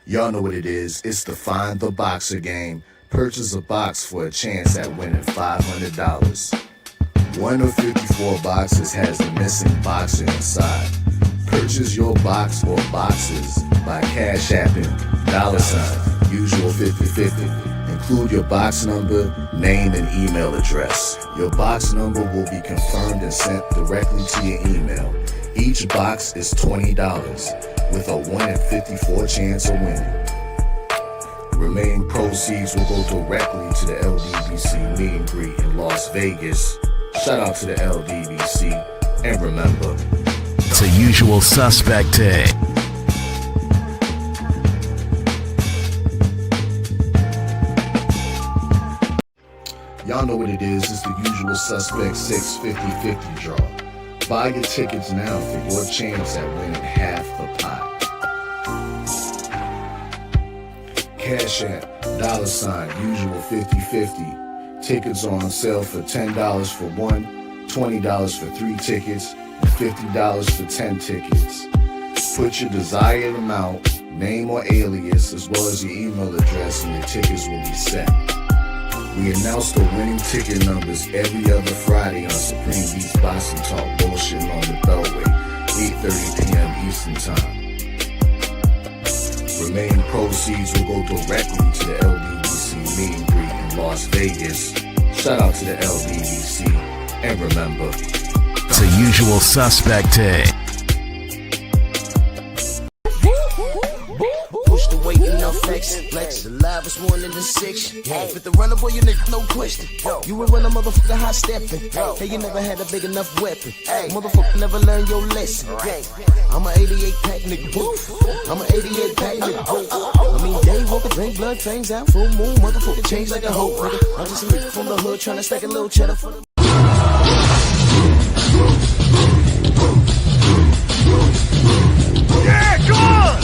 Y'all know what it is. It's the Find the Boxer game. Purchase a box for a chance at winning $500. One of 54 boxes has a missing boxer inside. Purchase your box or boxes by Cash Apping $ usual 50/50. Include your box number, name, and email address. Your box number will be confirmed and sent directly to your email. Each box is $20 with a 1 in 54 chance of winning. Remaining proceeds will go directly to the LDBC meet and greet in Las Vegas. Shout out to the LDBC, and remember, it's a usual suspect day. Y'all know what it is. It's the usual suspect 650-50 draw. Buy your tickets now for your chance at winning half the pot. Cash App, $ usual 50/50. Tickets are on sale for $10 for one, $20 for 3 tickets, and $50 for 10 tickets. Put your desired amount, name or alias, as well as your email address, and your tickets will be sent. We announce the winning ticket numbers every other Friday on Supreme Beats Boxing Talk Bullshit on the Beltway, 8:30 p.m. Eastern Time. Remaining proceeds will go directly to the LDBC meet and greet in Las Vegas. Shout out to the LDBC, and remember, it's a usual suspect day. Push the weight in no flex. Flex the livest one in the section. Fit the runner, boy, you nigga, no question. You would run a motherfucker high stepping. Hey, you never had a big enough weapon. Motherfucker never learned your lesson. I'm an 88 pack nigga. I'm an 88 pack nigga. I mean, day walker, drink blood, trains out, full moon, motherfucker change like a hoe, nigga. I'm just a nigga from the hood trying to stack a little cheddar for the. Yeah, come on!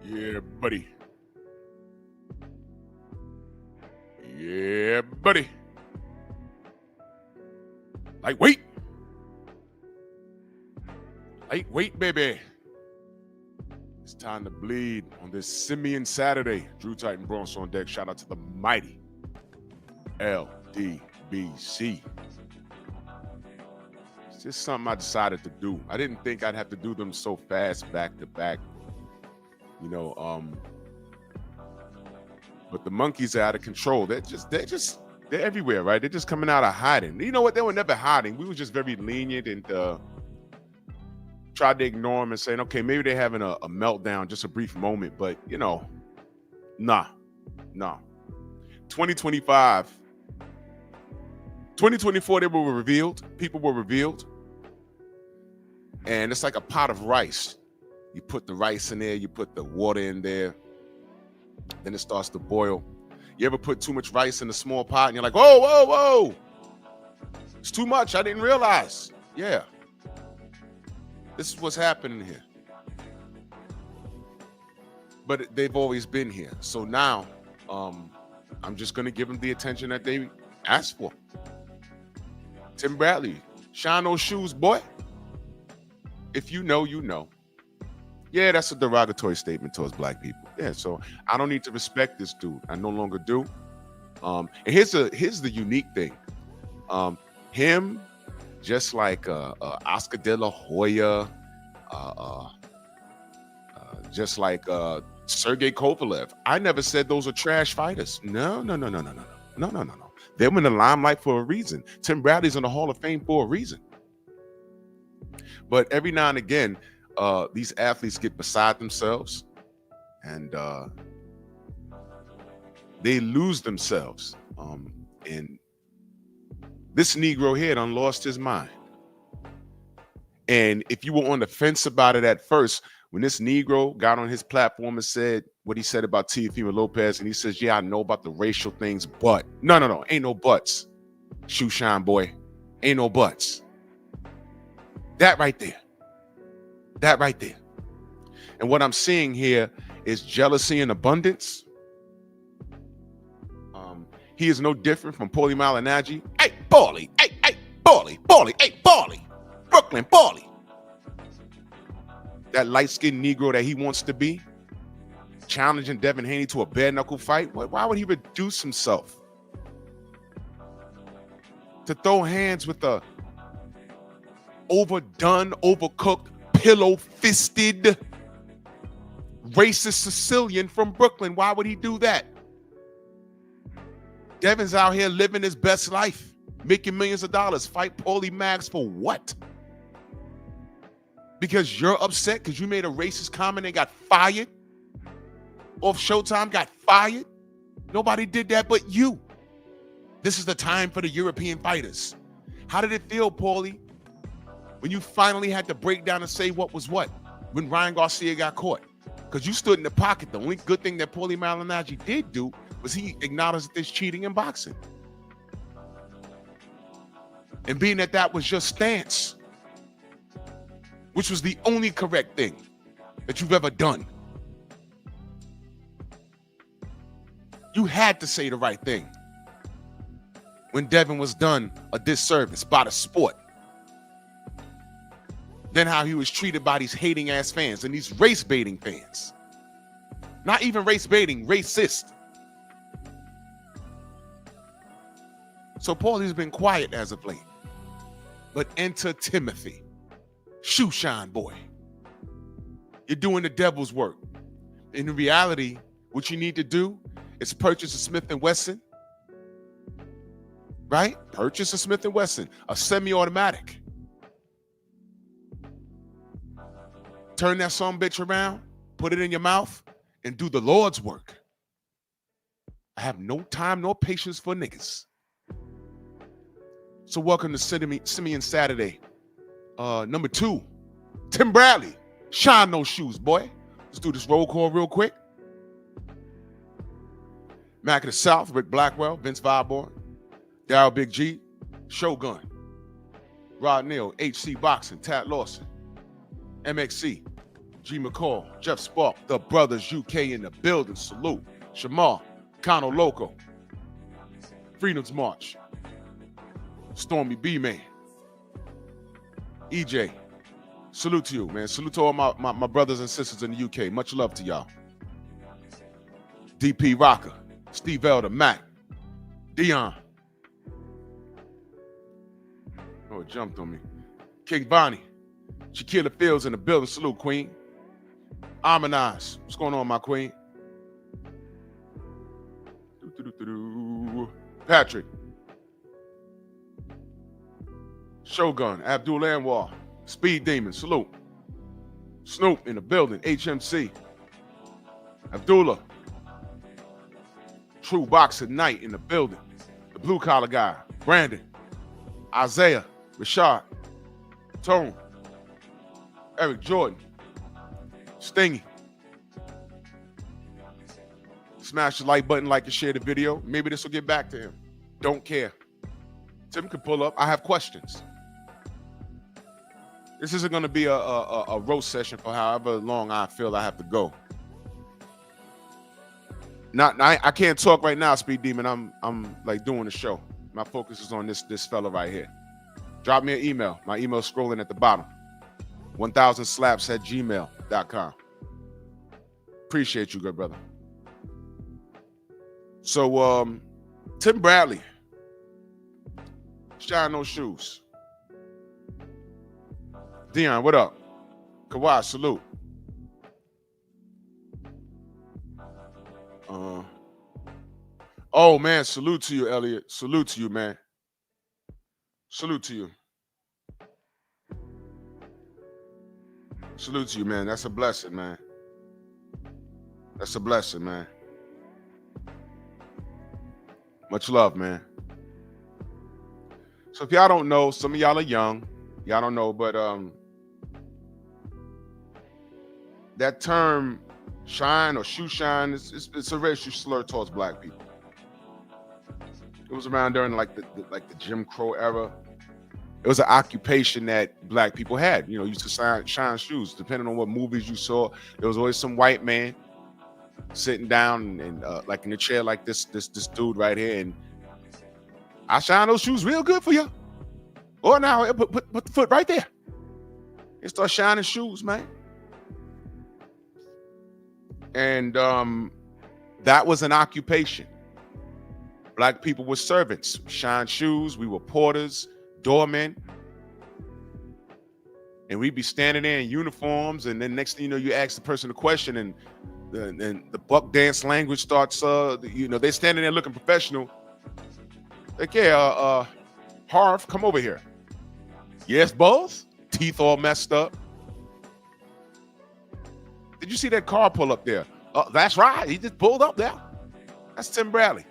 Yeah, buddy. Yeah, buddy. Lightweight. Lightweight, baby. It's time to bleed on this Simian Saturday. Drew Titan Bronx on deck. Shout out to the mighty LDBC. It's just something I decided to do. I didn't think I'd have to do them so fast back to back. You know, but the monkeys are out of control. They're everywhere, right? They're just coming out of hiding. You know what? They were never hiding. We were just very lenient and tried to ignore them and saying, okay, maybe they're having a meltdown, just a brief moment. But, you know, nah. 2024, they were revealed. People were revealed. And it's like a pot of rice. You put the rice in there, you put the water in there, then it starts to boil. You ever put too much rice in a small pot and you're like, whoa. It's too much, I didn't realize. Yeah. This is what's happening here. But they've always been here. So now, I'm just gonna give them the attention that they asked for. Tim Bradley, shine those shoes, boy. If you know, you know. Yeah, that's a derogatory statement towards black people. Yeah, so I don't need to respect this dude. I no longer do. And here's the unique thing. Him, just like Oscar De La Hoya, just like Sergey Kovalev. I never said those are trash fighters. No. They're in the limelight for a reason. Tim Bradley's in the Hall of Fame for a reason. But every now and again, these athletes get beside themselves and they lose themselves. And this Negro here done lost his mind. And if you were on the fence about it at first, when this Negro got on his platform and said what he said about Teofimo Lopez, and he says, yeah, I know about the racial things, but no, ain't no buts. Shoe shine, boy. Ain't no buts. That right there. And what I'm seeing here is jealousy and abundance. He is no different from Paulie Malignaggi. Hey, Paulie. Hey, Paulie. Hey, Paulie. Brooklyn, Paulie. That light-skinned Negro that he wants to be, challenging Devin Haney to a bare-knuckle fight. Why would he reduce himself to throw hands with a overdone, overcooked, pillow-fisted, racist Sicilian from Brooklyn? Why would he do that? Devin's out here living his best life, making millions of dollars. Fight Paulie Mags for what? Because you're upset because you made a racist comment and got fired? Off Showtime, got fired? Nobody did that but you. This is the time for the European fighters. How did it feel, Paulie, when you finally had to break down and say what was what when Ryan Garcia got caught? Because you stood in the pocket. The only good thing that Paulie Malignaggi did do was he acknowledged that there's cheating in boxing. And being that was your stance, which was the only correct thing that you've ever done, you had to say the right thing when Devin was done a disservice by the sport. Then how he was treated by these hating ass fans and these race baiting fans. Not even race baiting, racist. So Paulie's been quiet as of late. But enter Timothy, shoe shine boy. You're doing the devil's work. In reality, what you need to do is purchase a Smith & Wesson. Right? Purchase a Smith & Wesson, a semi-automatic. Turn that son bitch around, put it in your mouth, and do the Lord's work. I have no time nor patience for niggas. So welcome to Simian Saturday. Number 2, Tim Bradley. Shine those shoes, boy. Let's do this roll call real quick. Mac of the South, Rick Blackwell, Vince Viborn, Darryl Big G, Shogun, Rod Neal, HC Boxing, Tat Lawson, MXC, G McCall, Jeff Spark, The Brothers UK in the building. Salute. Shamar, Kano Loco, Freedom's March, Stormy B-Man, EJ. Salute to you, man. Salute to all my brothers and sisters in the UK. Much love to y'all. DP Rocker, Steve Elder, Mac, Dion. Oh, it jumped on me. King Bonnie, Shaquilla Fields in the building. Salute, Queen. Harmonize. What's going on, my queen? Patrick. Shogun, Abdul Anwar, Speed Demon, salute. Snoop in the building, HMC. Abdullah. True Boxer Knight in the building. The blue collar guy, Brandon. Isaiah, Rashad, Tone, Eric Jordan, Stingy. Smash the like button, like and share the video. Maybe this will get back to him. Don't care. Tim can pull up. I have questions. This isn't going to be a roast session for however long I feel I have to go. I can't talk right now, Speed Demon. I'm like doing the show. My focus is on this fella right here. Drop me an email. My email's scrolling at the bottom. 1000slaps@gmail.com. Appreciate you, good brother. So, Tim Bradley. Shine those shoes. Dion, what up? Kawhi, salute. Oh man, salute to you, Elliot. Salute to you, man. Salute to you. Salute to you, man. That's a blessing, man. That's a blessing, man. Much love, man. So if y'all don't know, some of y'all are young. Y'all don't know, but that term shine or shoe shine, it's a racial slur towards black people. It was around during like the Jim Crow era. It was an occupation that black people had. You know, used to shine shoes. Depending on what movies you saw, there was always some white man sitting down and like in a chair like this dude right here, and I shine those shoes real good for you. Or now put the foot right there and start shining shoes, man. And that was an occupation. Black people were servants, shine shoes. We were porters, doormen, and we'd be standing there in uniforms. And then next thing you know, you ask the person a question, and the buck dance language starts. They're standing there looking professional. Like, yeah, Harv, come over here. Yes, boss. Teeth all messed up. Did you see that car pull up there? That's right. He just pulled up there. That's Tim Bradley.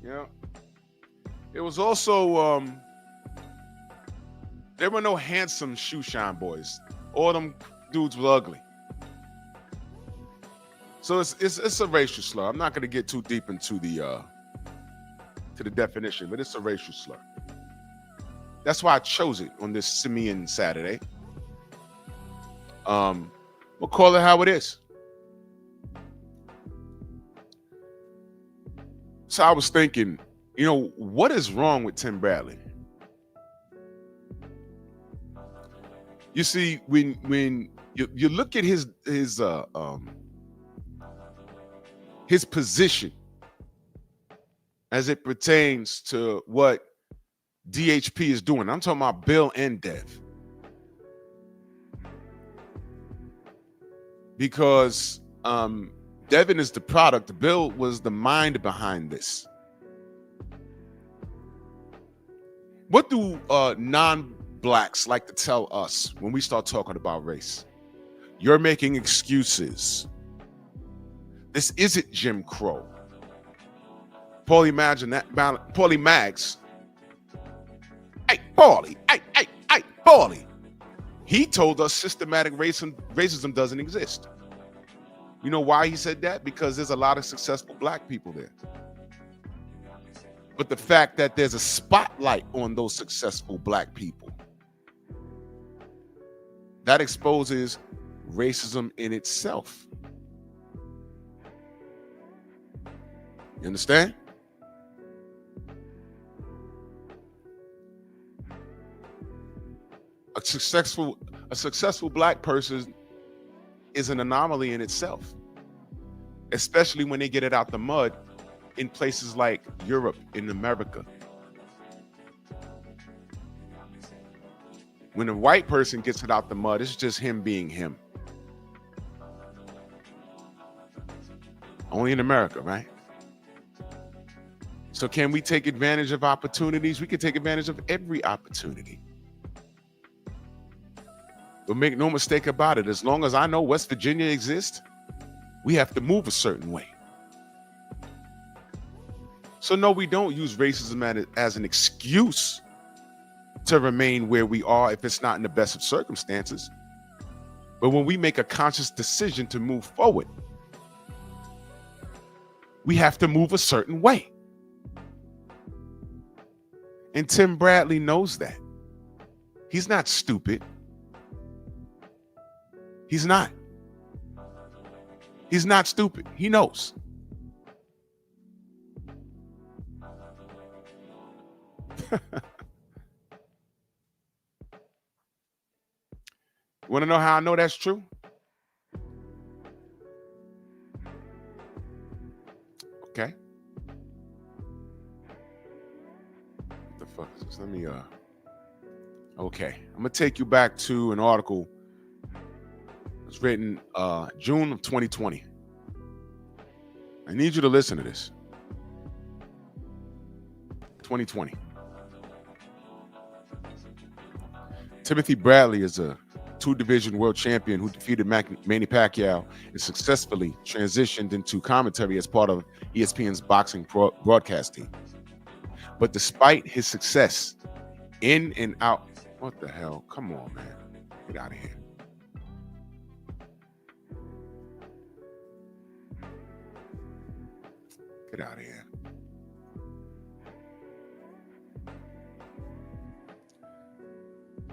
Yeah. It was also there were no handsome shoe shine boys. All them dudes were ugly. So it's a racial slur. I'm not going to get too deep into the definition, but it's a racial slur. That's why I chose it on this Simian Saturday. We'll call it how it is. So I was thinking, what is wrong with Tim Bradley? You see, when you look at his position as it pertains to what DHP is doing. I'm talking about Bill and Dev. Because Devin is the product. Bill was the mind behind this. What do non-blacks like to tell us when we start talking about race? You're making excuses. This isn't Jim Crow. Paulie Mags. Hey, Paulie. He told us systematic racism doesn't exist. You know why he said that? Because there's a lot of successful black people there. But the fact that there's a spotlight on those successful black people, that exposes racism in itself. You understand? A successful black person is an anomaly in itself, especially when they get it out the mud in places like Europe, in America. When a white person gets it out the mud, it's just him being him. Only in America, right? So can we take advantage of opportunities? We can take advantage of every opportunity. But make no mistake about it, as long as I know West Virginia exists, we have to move a certain way. So no, we don't use racism as an excuse to remain where we are if it's not in the best of circumstances. But when we make a conscious decision to move forward, we have to move a certain way. And Tim Bradley knows that. He's not stupid. He's not. He's not stupid. He knows. Want to know how I know that's true? Okay. What the fuck is this? Okay. I'm going to take you back to an article was written June of 2020. I need you to listen to this. 2020. Timothy Bradley is a two-division world champion who defeated Manny Pacquiao and successfully transitioned into commentary as part of ESPN's boxing broadcast team. But despite his success in and out, what the hell? Come on, man. Get out of here. Get out of here.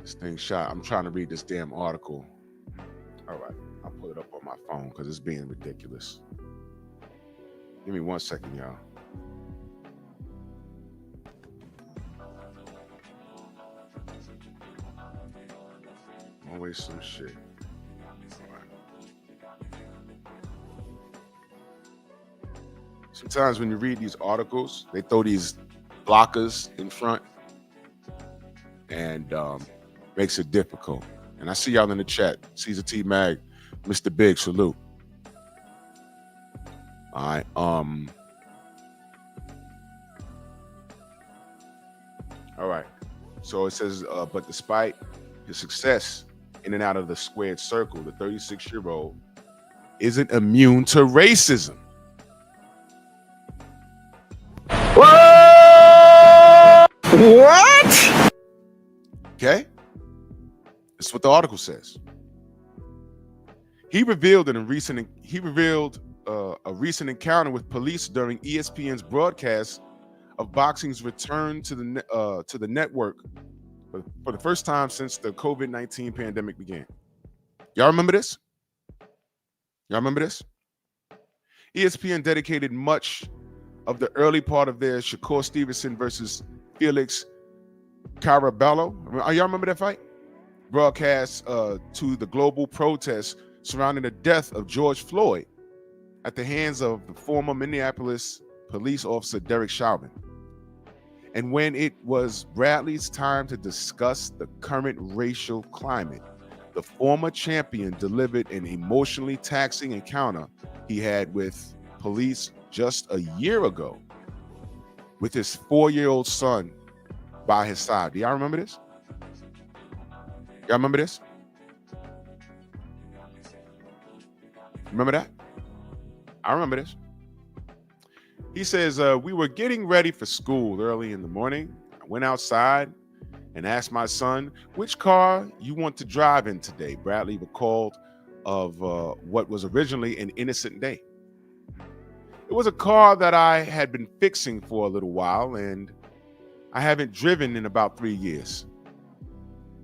This thing shot. I'm trying to read this damn article. All right. I'll pull it up on my phone because it's being ridiculous. Give me 1 second, y'all. Always some shit. All right. Sometimes when you read these articles, they throw these blockers in front and makes it difficult. And I see y'all in the chat. Caesar T Mag, Mr. Big, salute. All right. All right. So it says, but despite his success in and out of the squared circle, the 36-year-old isn't immune to racism. What? Okay? That's what the article says. He revealed a recent encounter with police during ESPN's broadcast of boxing's return to the network for the first time since the COVID-19 pandemic began. Y'all remember this? Y'all remember this? ESPN dedicated much of the early part of their Shakur Stevenson versus Felix Caraballo. Y'all remember that fight? Broadcast to the global protests surrounding the death of George Floyd at the hands of the former Minneapolis police officer Derek Chauvin. And when it was Bradley's time to discuss the current racial climate, the former champion delivered an emotionally taxing encounter he had with police just a year ago with his 4-year-old son by his side. Do y'all remember this? Y'all remember this? Remember that? I remember this. He says, we were getting ready for school early in the morning. I went outside and asked my son, which car you want to drive in today? Bradley recalled of what was originally an innocent day. It was a car that I had been fixing for a little while, and I haven't driven in about 3 years.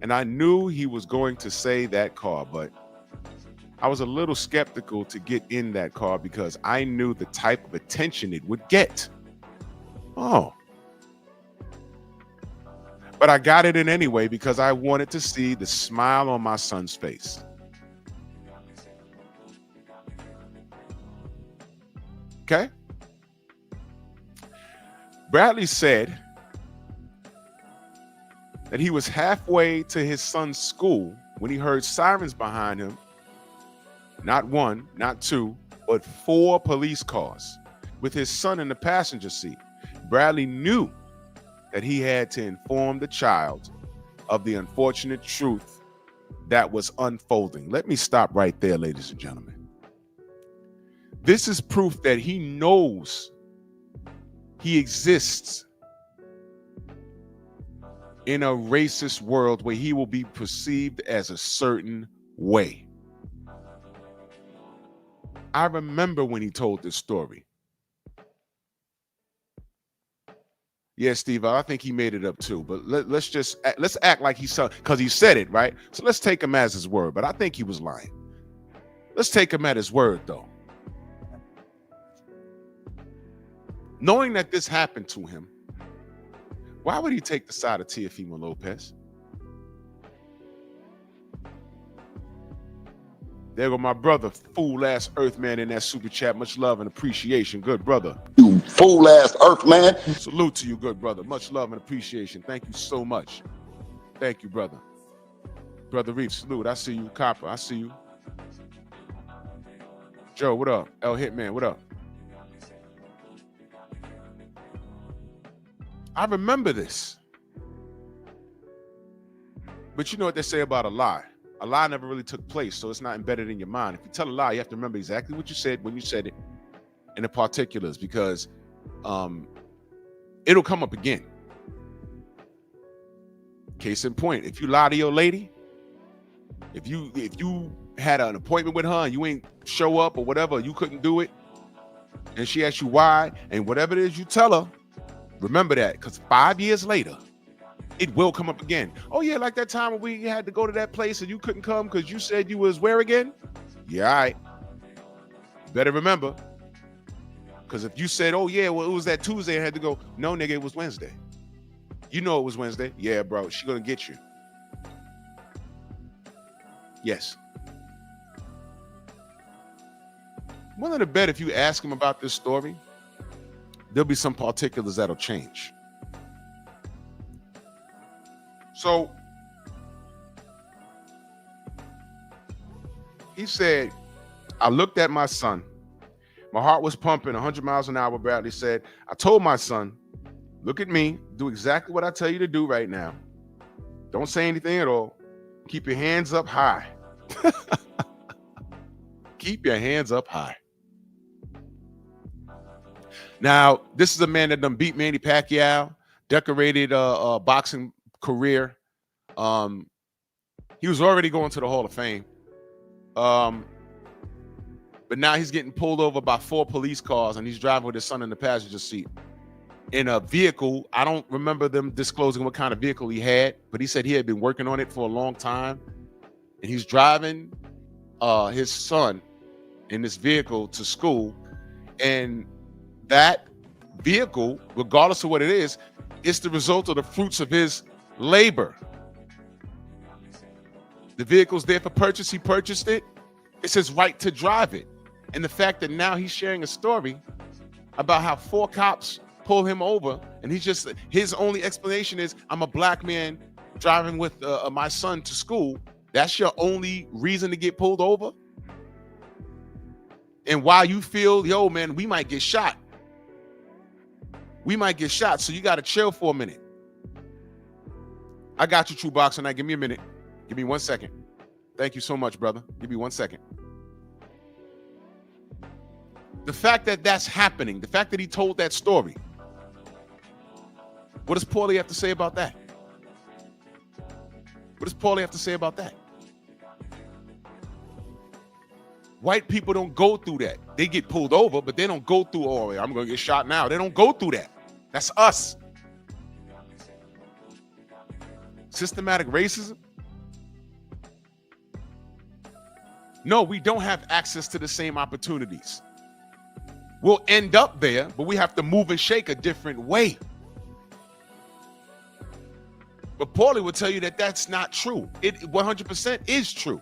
And I knew he was going to say that car, but I was a little skeptical to get in that car because I knew the type of attention it would get. Oh. But I got it in anyway because I wanted to see the smile on my son's face. Okay? Bradley said that he was halfway to his son's school when he heard sirens behind him. Not one, not two, but 4 police cars with his son in the passenger seat. Bradley knew that he had to inform the child of the unfortunate truth that was unfolding. Let me stop right there, ladies and gentlemen. This is proof that he knows he exists in a racist world where he will be perceived as a certain way. I remember when he told this story. Yeah, Steve, I think he made it up too. But let's act like he saw, because he said it, right? So let's take him as his word. But I think he was lying. Let's take him at his word, though. Knowing that this happened to him, why would he take the side of Teofimo Lopez? There go my brother, fool-ass Earthman in that super chat. Much love and appreciation, good brother. You fool-ass Earthman. Salute to you, good brother. Much love and appreciation. Thank you so much. Thank you, brother. Brother Reef, salute. I see you, Copper. I see you. Joe, what up? El Hitman, what up? I remember this. But you know what they say about a lie. A lie never really took place, so it's not embedded in your mind. If you tell a lie, you have to remember exactly what you said when you said it and the particulars, because it'll come up again. Case in point, if you lie to your lady, if you had an appointment with her and you ain't show up or whatever, you couldn't do it, and she asked you why, and whatever it is you tell her, remember that, because 5 years later, it will come up again. Oh yeah, like that time when we had to go to that place and you couldn't come because you said you was where again? Yeah, all right. Better remember. Because if you said, oh yeah, well it was that Tuesday and had to go, no nigga, it was Wednesday. You know it was Wednesday. Yeah, bro, she gonna get you. Yes. I'm willing to bet if you ask him about this story, there'll be some particulars that'll change. So he said, I looked at my son. My heart was pumping 100 miles an hour. Bradley said, I told my son, look at me, do exactly what I tell you to do right now. Don't say anything at all. Keep your hands up high. Keep your hands up high. Now, this is a man that done beat Manny Pacquiao, decorated boxing career. He was already going to the Hall of Fame. But now he's getting pulled over by 4 police cars and he's driving with his son in the passenger seat in a vehicle. I don't remember them disclosing what kind of vehicle he had, but he said he had been working on it for a long time. And he's driving his son in this vehicle to school. And that vehicle, regardless of what it is, it's the result of the fruits of his labor. The vehicle's there for purchase. He purchased it. It's his right to drive it. And the fact that now he's sharing a story about how 4 cops pull him over, and his only explanation is, I'm a black man driving with my son to school. That's your only reason to get pulled over? And while you feel, yo, man, we might get shot. We might get shot, so you got to chill for a minute. I got you, True Boxer. Now, give me a minute. Give me 1 second. Thank you so much, brother. Give me 1 second. The fact that that's happening, the fact that he told that story, what does Paulie have to say about that? What does Paulie have to say about that? White people don't go through that. They get pulled over, but they don't go through, oh, I'm going to get shot now. They don't go through that. That's us. Systematic racism? No, we don't have access to the same opportunities. We'll end up there, but we have to move and shake a different way. But Paulie will tell you that that's not true. It 100% is true.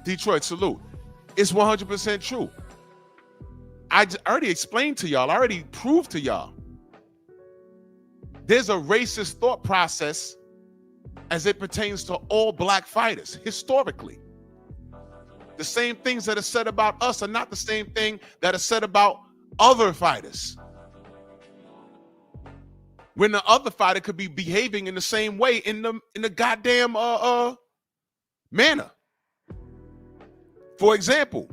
Detroit, salute. It's 100% true. I already explained to y'all, I already proved to y'all. There's a racist thought process as it pertains to all black fighters, historically. The same things that are said about us are not the same thing that are said about other fighters. When the other fighter could be behaving in the same way in the goddamn manner. For example,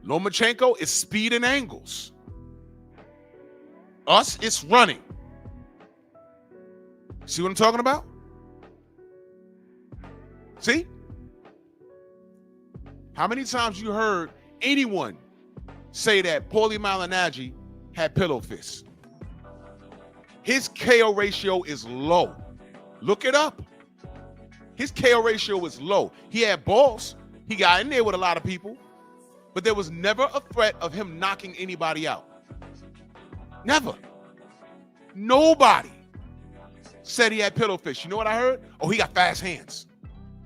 Lomachenko is speed and angles. Us, it's running. See what I'm talking about? See? How many times you heard anyone say that Paulie Malignaggi had pillow fists? His KO ratio is low. Look it up. His KO ratio is low. He had balls. He got in there with a lot of people, but there was never a threat of him knocking anybody out. Never. Nobody said he had pillow fists. You know what I heard? Oh, he got fast hands.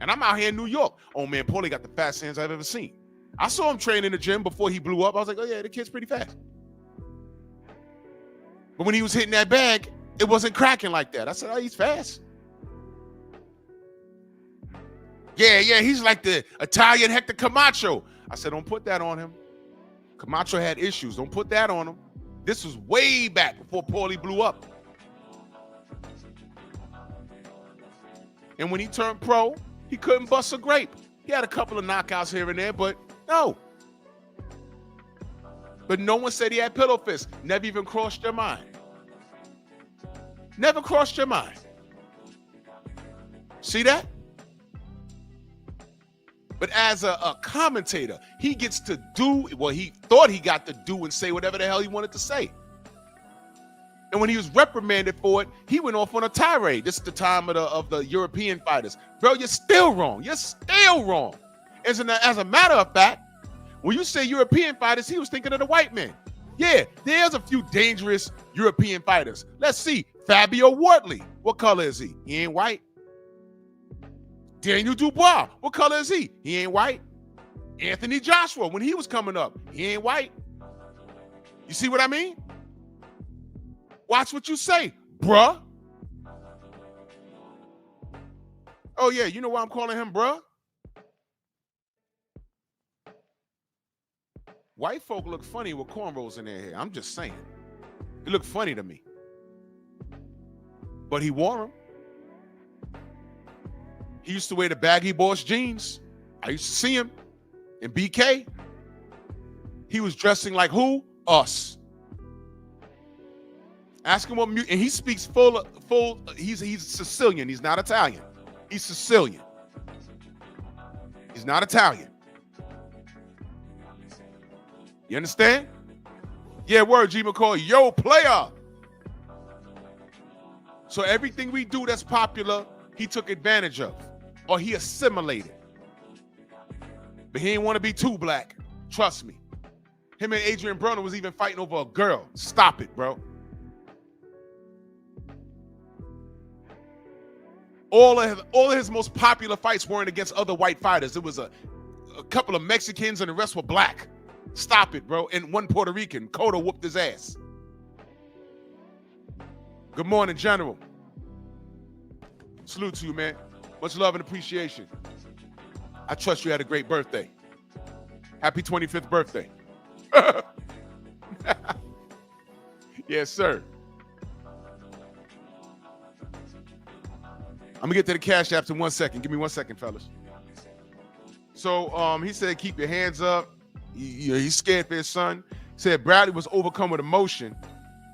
And I'm out here in New York. Oh man, Paulie got the fast hands I've ever seen. I saw him train in the gym before he blew up. I was like, oh yeah, the kid's pretty fast. But when he was hitting that bag, it wasn't cracking like that. I said, oh, he's fast. Yeah, he's like the Italian Hector Camacho. I said, don't put that on him. Camacho had issues. Don't put that on him. This was way back before Paulie blew up. And when he turned pro, he couldn't bust a grape. He had a couple of knockouts here and there, but no. But no one said he had pillow fists. Never even crossed your mind. Never crossed your mind. See that? But as a commentator, he gets to do, well, he thought he got to do and say whatever the hell he wanted to say. And when he was reprimanded for it, he went off on a tirade. This is the time of the European fighters. Bro, you're still wrong. You're still wrong. As a matter of fact, when you say European fighters, he was thinking of the white men. Yeah, there's a few dangerous European fighters. Let's see. Fabio Wortley. What color is he? He ain't white. Daniel Dubois. What color is he? He ain't white. Anthony Joshua, when he was coming up, he ain't white. You see what I mean? Watch what you say, bruh. Oh, yeah, you know why I'm calling him bruh? White folk look funny with cornrows in their hair. I'm just saying. It looked funny to me. But he wore them. He used to wear the baggy boss jeans. I used to see him in BK. He was dressing like who? Us. Ask him what and he speaks full. He's Sicilian. He's not Italian. He's Sicilian. He's not Italian. You understand? Yeah, word, G. McCoy. Yo, player. So everything we do that's popular, he took advantage of. Or he assimilated. But he didn't want to be too black. Trust me. Him and Adrian Broner was even fighting over a girl. Stop it, bro. All of his most popular fights weren't against other white fighters. It was a couple of Mexicans and the rest were black. Stop it, bro. And one Puerto Rican. Cotto whooped his ass. Good morning, General. Salute to you, man. Much love and appreciation. I trust you had a great birthday. Happy 25th birthday. Yes, sir. I'm going to get to the Cash Apps in 1 second. Give me 1 second, fellas. So he said, keep your hands up. He's scared for his son. He said Bradley was overcome with emotion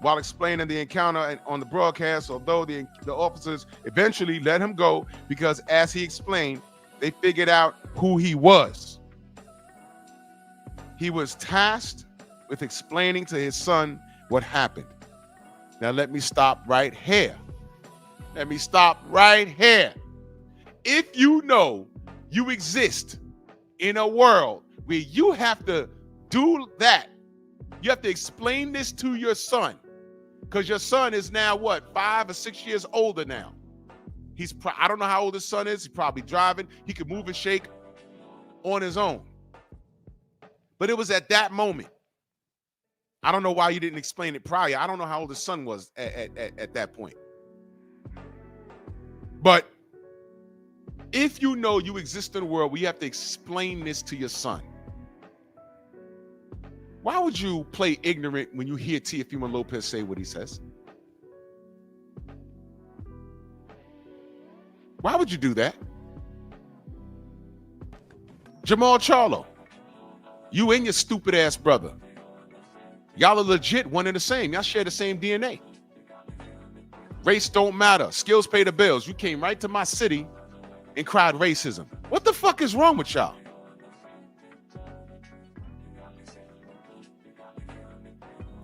while explaining the encounter on the broadcast, although the officers eventually let him go because, as he explained, they figured out who he was. He was tasked with explaining to his son what happened. Now, let me stop right here. Let me stop right here. If you know you exist in a world where you have to do that, you have to explain this to your son, because your son is now, what, 5 or 6 years older now. I don't know how old his son is. He's probably driving. He could move and shake on his own. But it was at that moment. I don't know why you didn't explain it prior. I don't know how old his son was at that point. But if you know you exist in a world where you have to explain this to your son, why would you play ignorant when you hear Teofimo Lopez say what he says? Why would you do that? Jamal Charlo, you and your stupid ass brother, y'all are legit one and the same. Y'all share the same DNA. Race don't matter. Skills pay the bills. You came right to my city and cried racism. What the fuck is wrong with y'all?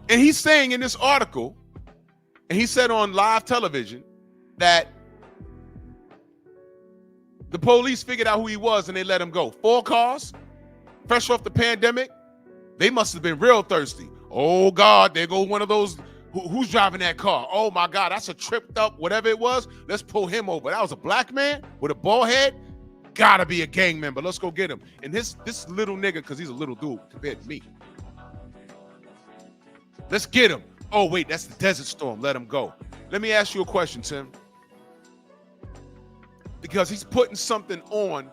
And he's saying in this article, and he said on live television, that the police figured out who he was and they let him go. 4 cars, fresh off the pandemic. They must have been real thirsty. Oh, God, there go one of those. Who's driving that car? Oh, my God, that's a tripped up, whatever it was. Let's pull him over. That was a black man with a bald head. Gotta be a gang member. Let's go get him. And this little nigga, because he's a little dude compared to me. Let's get him. Oh, wait, that's the Desert Storm. Let him go. Let me ask you a question, Tim. Because he's putting something on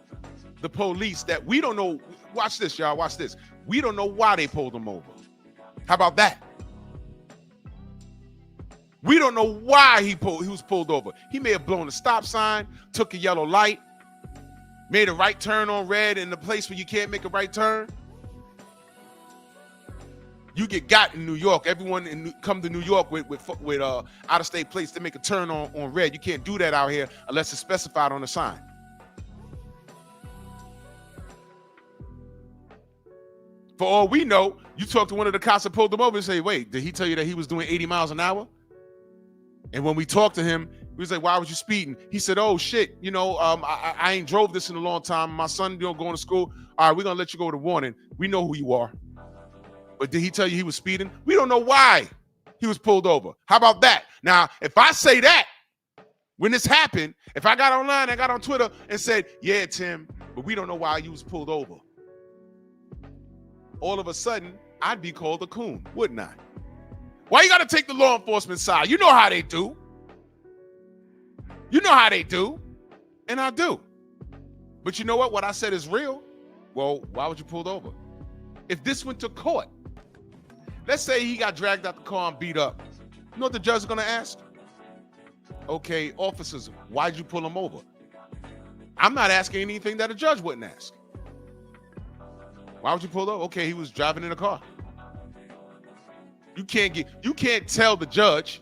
the police that we don't know. Watch this, y'all. Watch this. We don't know why they pulled him over. How about that? We don't know why he was pulled over. He may have blown a stop sign, took a yellow light, made a right turn on red in the place where you can't make a right turn. You get got in New York. Everyone come to New York with out-of-state plates to make a turn on red. You can't do that out here unless it's specified on the sign. For all we know, you talk to one of the cops that pulled him over and say, wait, did he tell you that he was doing 80 miles an hour? And when we talked to him, we was like, why was you speeding? He said, oh, shit, I ain't drove this in a long time. My son going to school. All right, we're going to let you go with a warning. We know who you are. But did he tell you he was speeding? We don't know why he was pulled over. How about that? Now, if I say that, when this happened, if I got online, I got on Twitter and said, yeah, Tim, but we don't know why you was pulled over. All of a sudden, I'd be called a coon, wouldn't I? Why you got to take the law enforcement side? You know how they do. You know how they do. And I do. But you know what? What I said is real. Well, why would you pull over? If this went to court, let's say he got dragged out the car and beat up. You know what the judge is going to ask? Okay, officers, why'd you pull him over? I'm not asking anything that a judge wouldn't ask. Why would you pull over? Okay, he was driving in a car. You can't tell the judge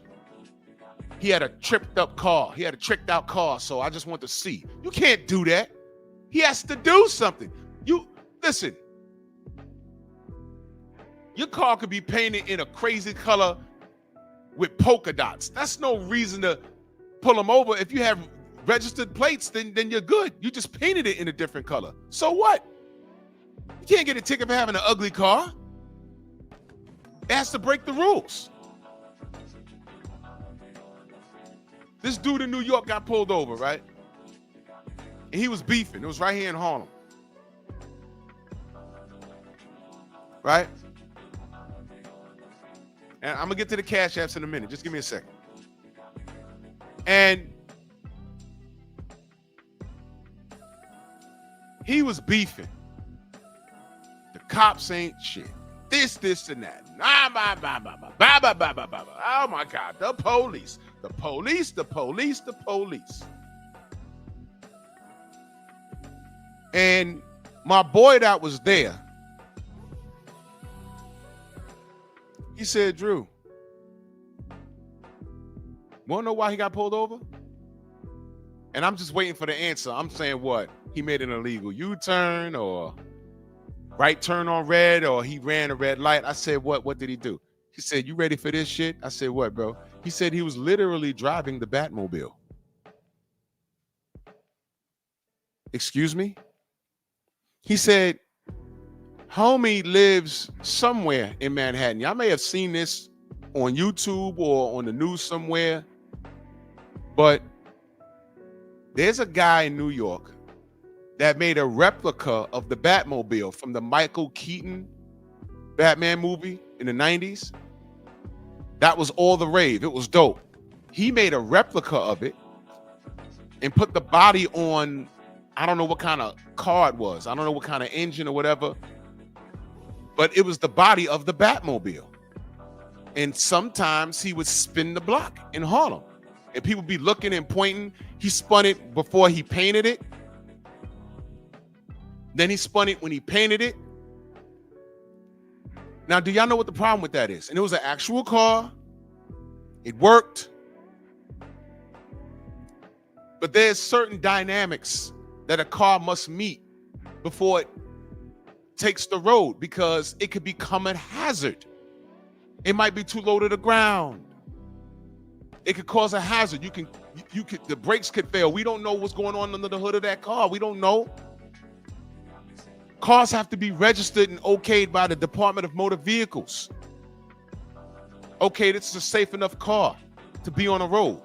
he had a tripped up car. He had a tricked out car, so I just want to see. You can't do that. He has to do something. Listen. Your car could be painted in a crazy color with polka dots. That's no reason to pull him over. If you have registered plates, then you're good. You just painted it in a different color. So what? You can't get a ticket for having an ugly car. It has to break the rules. This dude in New York got pulled over, right? And he was beefing. It was right here in Harlem. Right? And I'm going to get to the cash apps in a minute. Just give me a second. And he was beefing. The cops ain't shit. This, and that. Oh my God. The police. The police, the police, the police. And my boy that was there, he said, Drew, wanna know why he got pulled over? And I'm just waiting for the answer. I'm saying what? He made an illegal U-turn or right turn on red, or he ran a red light. I said, what did he do? He said, you ready for this shit? I said, what, bro? He said he was literally driving the Batmobile. Excuse me? He said, homie lives somewhere in Manhattan. Y'all may have seen this on YouTube or on the news somewhere, but there's a guy in New York that made a replica of the Batmobile from the Michael Keaton Batman movie in the 90s. That was all the rave. It was dope. He made a replica of it and put the body on, I don't know what kind of car it was. I don't know what kind of engine or whatever, but it was the body of the Batmobile. And sometimes he would spin the block in Harlem and people be looking and pointing. He spun it before he painted it. Then he spun it when he painted it. Now, do y'all know what the problem with that is? And it was an actual car. It worked. But there's certain dynamics that a car must meet before it takes the road, because it could become a hazard. It might be too low to the ground. It could cause a hazard. The brakes could fail. We don't know what's going on under the hood of that car. We don't know. Cars have to be registered and okayed by the Department of Motor Vehicles. Okay, this is a safe enough car to be on a road.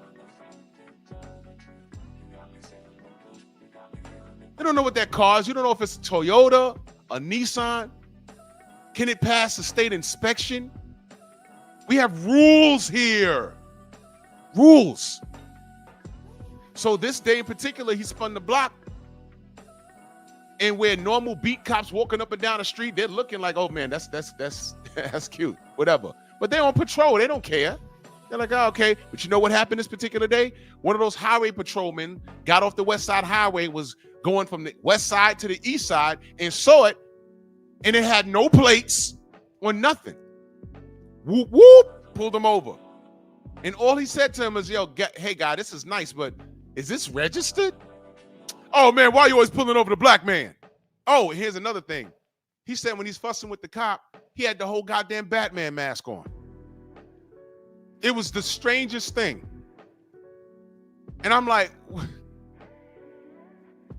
You don't know what that car is. You don't know if it's a Toyota, a Nissan. Can it pass the state inspection? We have rules here. Rules. So this day in particular, he spun the block And where normal beat cops walking up and down the street, they're looking like, oh man, that's that's cute, whatever. But they're on patrol, they don't care. They're like, oh, okay. But you know what happened this particular day? One of those highway patrolmen got off the West Side Highway, was going from the west side to the east side, and saw it, and it had no plates or nothing. Whoop, whoop, pulled him over. And all he said to him was, yo, hey, guy, this is nice, but is this registered? Oh, man, why are you always pulling over the black man? Oh, and here's another thing. He said when he's fussing with the cop, he had the whole goddamn Batman mask on. It was the strangest thing. And I'm like,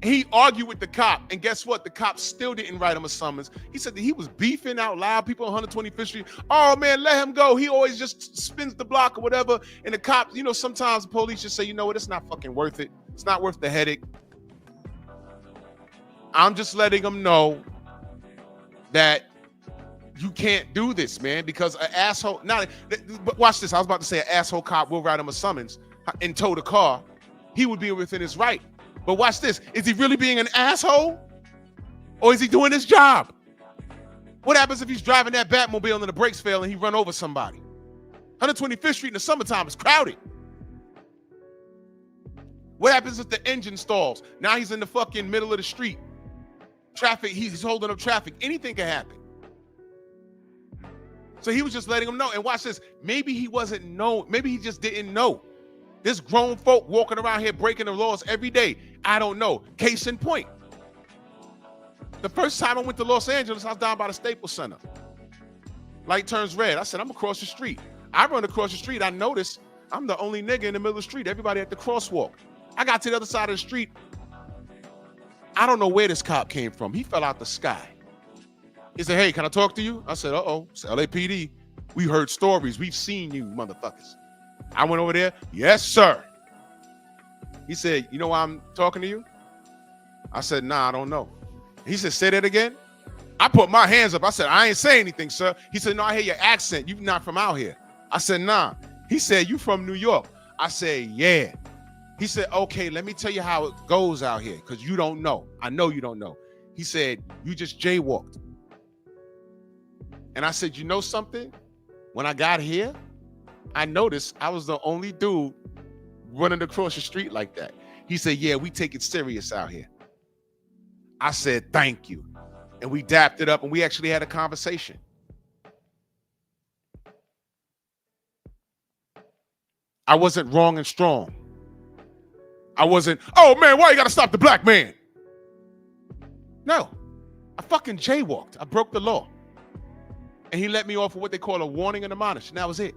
he argued with the cop, and guess what? The cop still didn't write him a summons. He said that he was beefing out loud, people on 125th Street. Oh, man, let him go. He always just spins the block or whatever. And the cops, sometimes the police just say, you know what? It's not fucking worth it. It's not worth the headache. I'm just letting them know that you can't do this, man, because an asshole. But watch this. I was about to say an asshole cop will write him a summons and tow the car. He would be within his right. But watch this. Is he really being an asshole? Or is he doing his job? What happens if he's driving that Batmobile and the brakes fail and he run over somebody? 125th Street in the summertime is crowded. What happens if the engine stalls? Now he's in the fucking middle of the street. Traffic, he's holding up traffic. Anything can happen. So he was just letting him know. And watch this. Maybe he wasn't know. Maybe he just didn't know. There's grown folk walking around here breaking the laws every day. I don't know. Case in point. The first time I went to Los Angeles, I was down by the Staples Center. Light turns red. I said, I'm across the street. I run across the street. I notice I'm the only nigga in the middle of the street. Everybody at the crosswalk. I got to the other side of the street. I don't know where this cop came from. He fell out the sky. He said, hey, can I talk to you? I said, uh-oh, it's LAPD. We heard stories. We've seen you, motherfuckers. I went over there. Yes, sir. He said, you know why I'm talking to you? I said, nah, I don't know. He said, say that again. I put my hands up. I said, I ain't saying anything, sir. He said, no, I hear your accent. You're not from out here. I said, nah. He said, you from New York? I said, yeah. He said, okay, let me tell you how it goes out here, because you don't know. I know you don't know. He said, you just jaywalked. And I said, you know something? When I got here, I noticed I was the only dude running across the street like that. He said, yeah, we take it serious out here. I said, thank you. And we dapped it up, and we actually had a conversation. I wasn't wrong and strong. I wasn't, oh man, why you gotta stop the black man? No, I fucking jaywalked. I broke the law. And he let me off with what they call a warning and admonish. And that was it.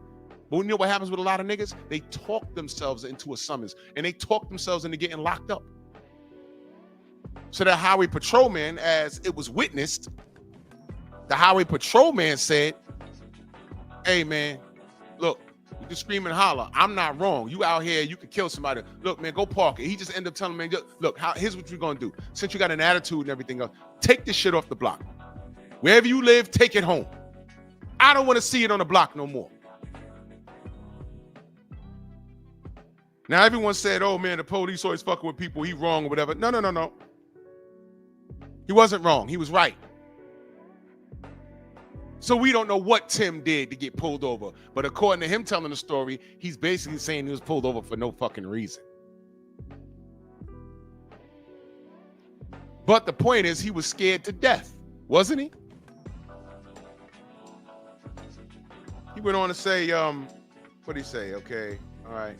But you know what happens with a lot of niggas? They talk themselves into a summons, and they talk themselves into getting locked up. So the highway patrolman, as it was witnessed, the highway patrolman said, hey man, look, you can scream and holler. I'm not wrong. You out here, you could kill somebody. Look, man, go park it. He just ended up telling me, look, here's what you're gonna do. Since you got an attitude and everything else, take this shit off the block. Wherever you live, take it home. I don't want to see it on the block no more. Now everyone said, oh man, the police always fucking with people, he wrong or whatever. No. He wasn't wrong. He was right. So we don't know what Tim did to get pulled over. But according to him telling the story, he's basically saying he was pulled over for no fucking reason. But the point is, he was scared to death, wasn't he? He went on to say, what did he say? Okay, all right.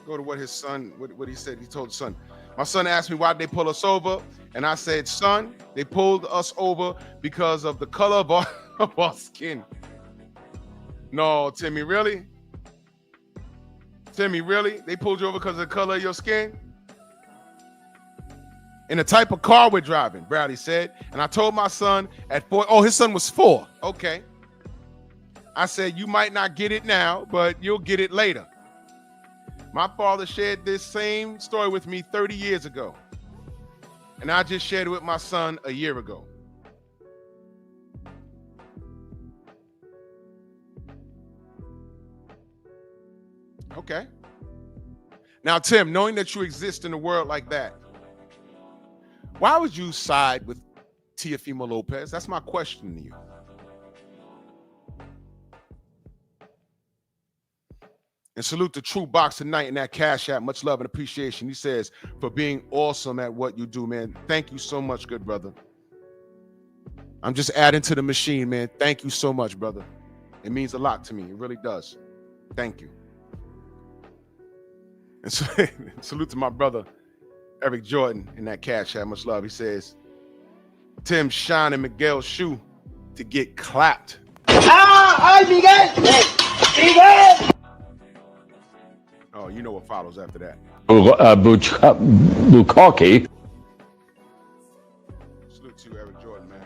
Go to what his son, what he said. He told the son, my son asked me why they pull us over. And I said, son, they pulled us over because of the color of our skin. No, Timmy, really? Timmy, really? They pulled you over because of the color of your skin? And the type of car we're driving, Bradley said. And I told my son at 4, oh, his son was 4. Okay. I said, you might not get it now, but you'll get it later. My father shared this same story with me 30 years ago. And I just shared it with my son a year ago. Okay. Now, Tim, knowing that you exist in a world like that, Why would you side with Teofimo Lopez? That's my question to you. And salute to True Box tonight in that Cash App. Much love and appreciation. He says, for being awesome at what you do, man. Thank you so much, good brother. I'm just adding to the machine, man. Thank you so much, brother. It means a lot to me. It really does. Thank you. And so, salute to my brother, Eric Jordan, in that Cash App. Much love. He says, Tim Shine and Miguel's shoe to get clapped. ¡Ay, Miguel! ¡Miguel! Oh, you know what follows after that. Bukaki. Salute to you, Eric Jordan, man.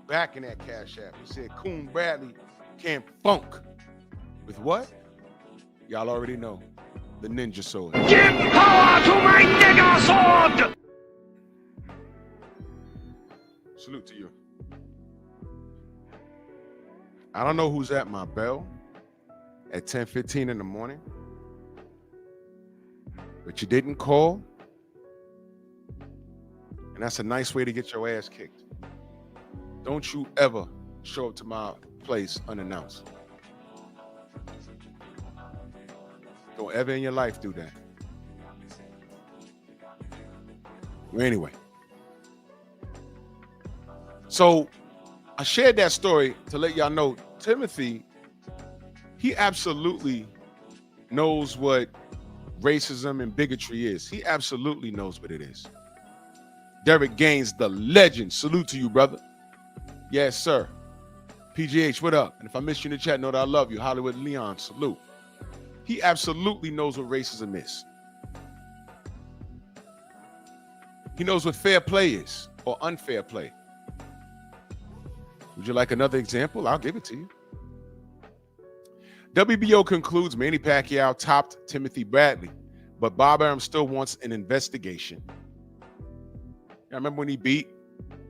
Back in that Cash App. He said, Coon Bradley can't funk. With what? Y'all already know. The Ninja Sword. Give power to my nigger sword! Salute to you. I don't know who's at my bell at 10:15 in the morning, but you didn't call, and that's a nice way to get your ass kicked. Don't you ever show up to my place unannounced. Don't ever in your life do that. Well, anyway. So I shared that story to let y'all know Timothy, he absolutely knows what racism and bigotry is. He absolutely knows what it is. Derek Gaines, the legend. Salute to you, brother. Yes, sir. PGH, what up? And if I missed you in the chat, know that I love you. Hollywood Leon, salute. He absolutely knows what racism is. He knows what fair play is or unfair play. Would you like another example? I'll give it to you. WBO concludes Manny Pacquiao topped Timothy Bradley, but Bob Arum still wants an investigation. I remember when he beat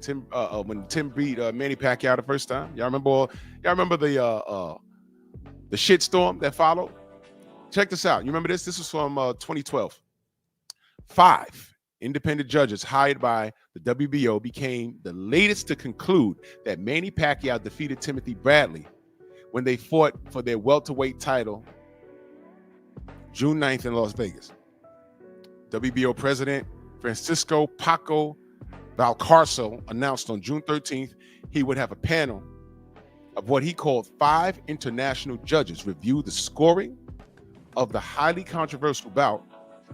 Tim beat Manny Pacquiao the first time. Y'all remember the shitstorm that followed? Check this out. You remember this? This was from 2012. 5 independent judges hired by the WBO became the latest to conclude that Manny Pacquiao defeated Timothy Bradley when they fought for their welterweight title June 9th in Las Vegas. WBO President Francisco Paco Valcarcel announced on June 13th he would have a panel of what he called 5 international judges review the scoring of the highly controversial bout.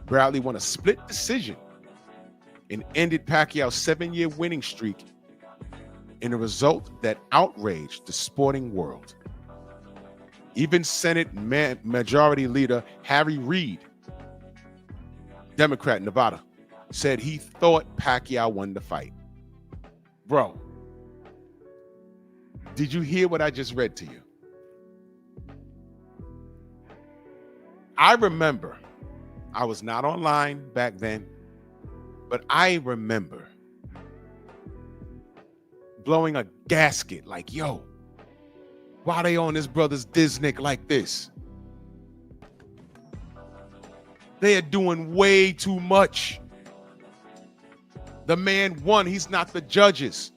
Bradley won a split decision and ended Pacquiao's 7-year winning streak in a result that outraged the sporting world. Even Senate Majority Leader Harry Reid, Democrat, Nevada, said he thought Pacquiao won the fight. Bro, did you hear what I just read to you? I remember, I was not online back then, but I remember blowing a gasket like, yo, why they on this brother's Disney like this? They are doing way too much. The man won. He's not the judges.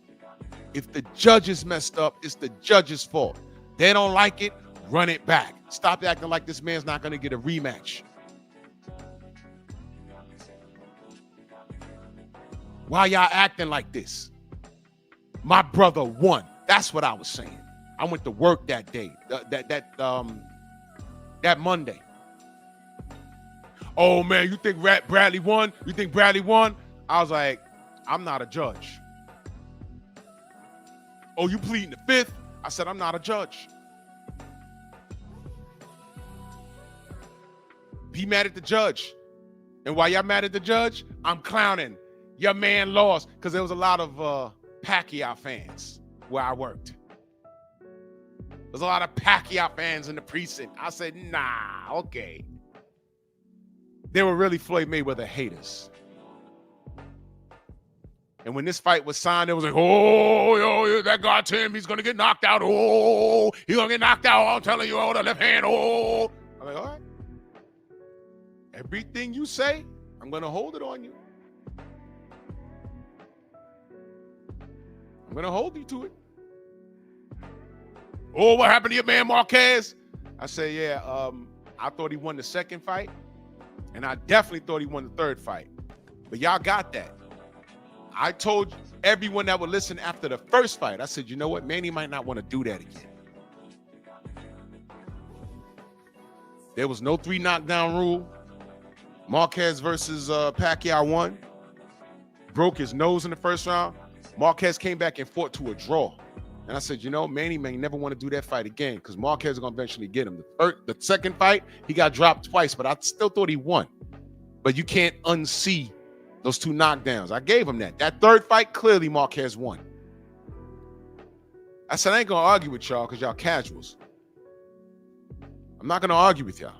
If the judges messed up, it's the judges' fault. They don't like it, run it back. Stop acting like this man's not going to get a rematch. Why y'all acting like this? My brother won. That's what I was saying. I went to work that day, that Monday. Oh man, you think Bradley won? You think Bradley won? I was like, I'm not a judge. Oh, you pleading the 5th? I said, I'm not a judge. Be mad at the judge. And while y'all mad at the judge, I'm clowning. Your man lost, because there was a lot of Pacquiao fans where I worked. There's a lot of Pacquiao fans in the precinct. I said, nah, okay. They were really Floyd Mayweather haters. And when this fight was signed, it was like, oh, yo, that guy Tim, he's going to get knocked out. Oh, he's going to get knocked out. I'm telling you, oh, the left hand. Oh. I'm like, all right. Everything you say, I'm going to hold it on you. going to hold you to it. Oh, what happened to your man Marquez? I said, yeah, I thought he won the second fight, and I definitely thought he won the third fight. But y'all got that. I told everyone that would listen after the first fight, I said, you know what? Manny might not want to do that again. There was no 3 knockdown rule. Marquez versus Pacquiao won. Broke his nose in the first round. Marquez came back and fought to a draw. And I said, you know, Manny may never want to do that fight again because Marquez is going to eventually get him. The second fight, he got dropped twice, but I still thought he won. But you can't unsee those 2 knockdowns. I gave him that. That third fight, clearly Marquez won. I said, I ain't going to argue with y'all because y'all casuals. I'm not going to argue with y'all.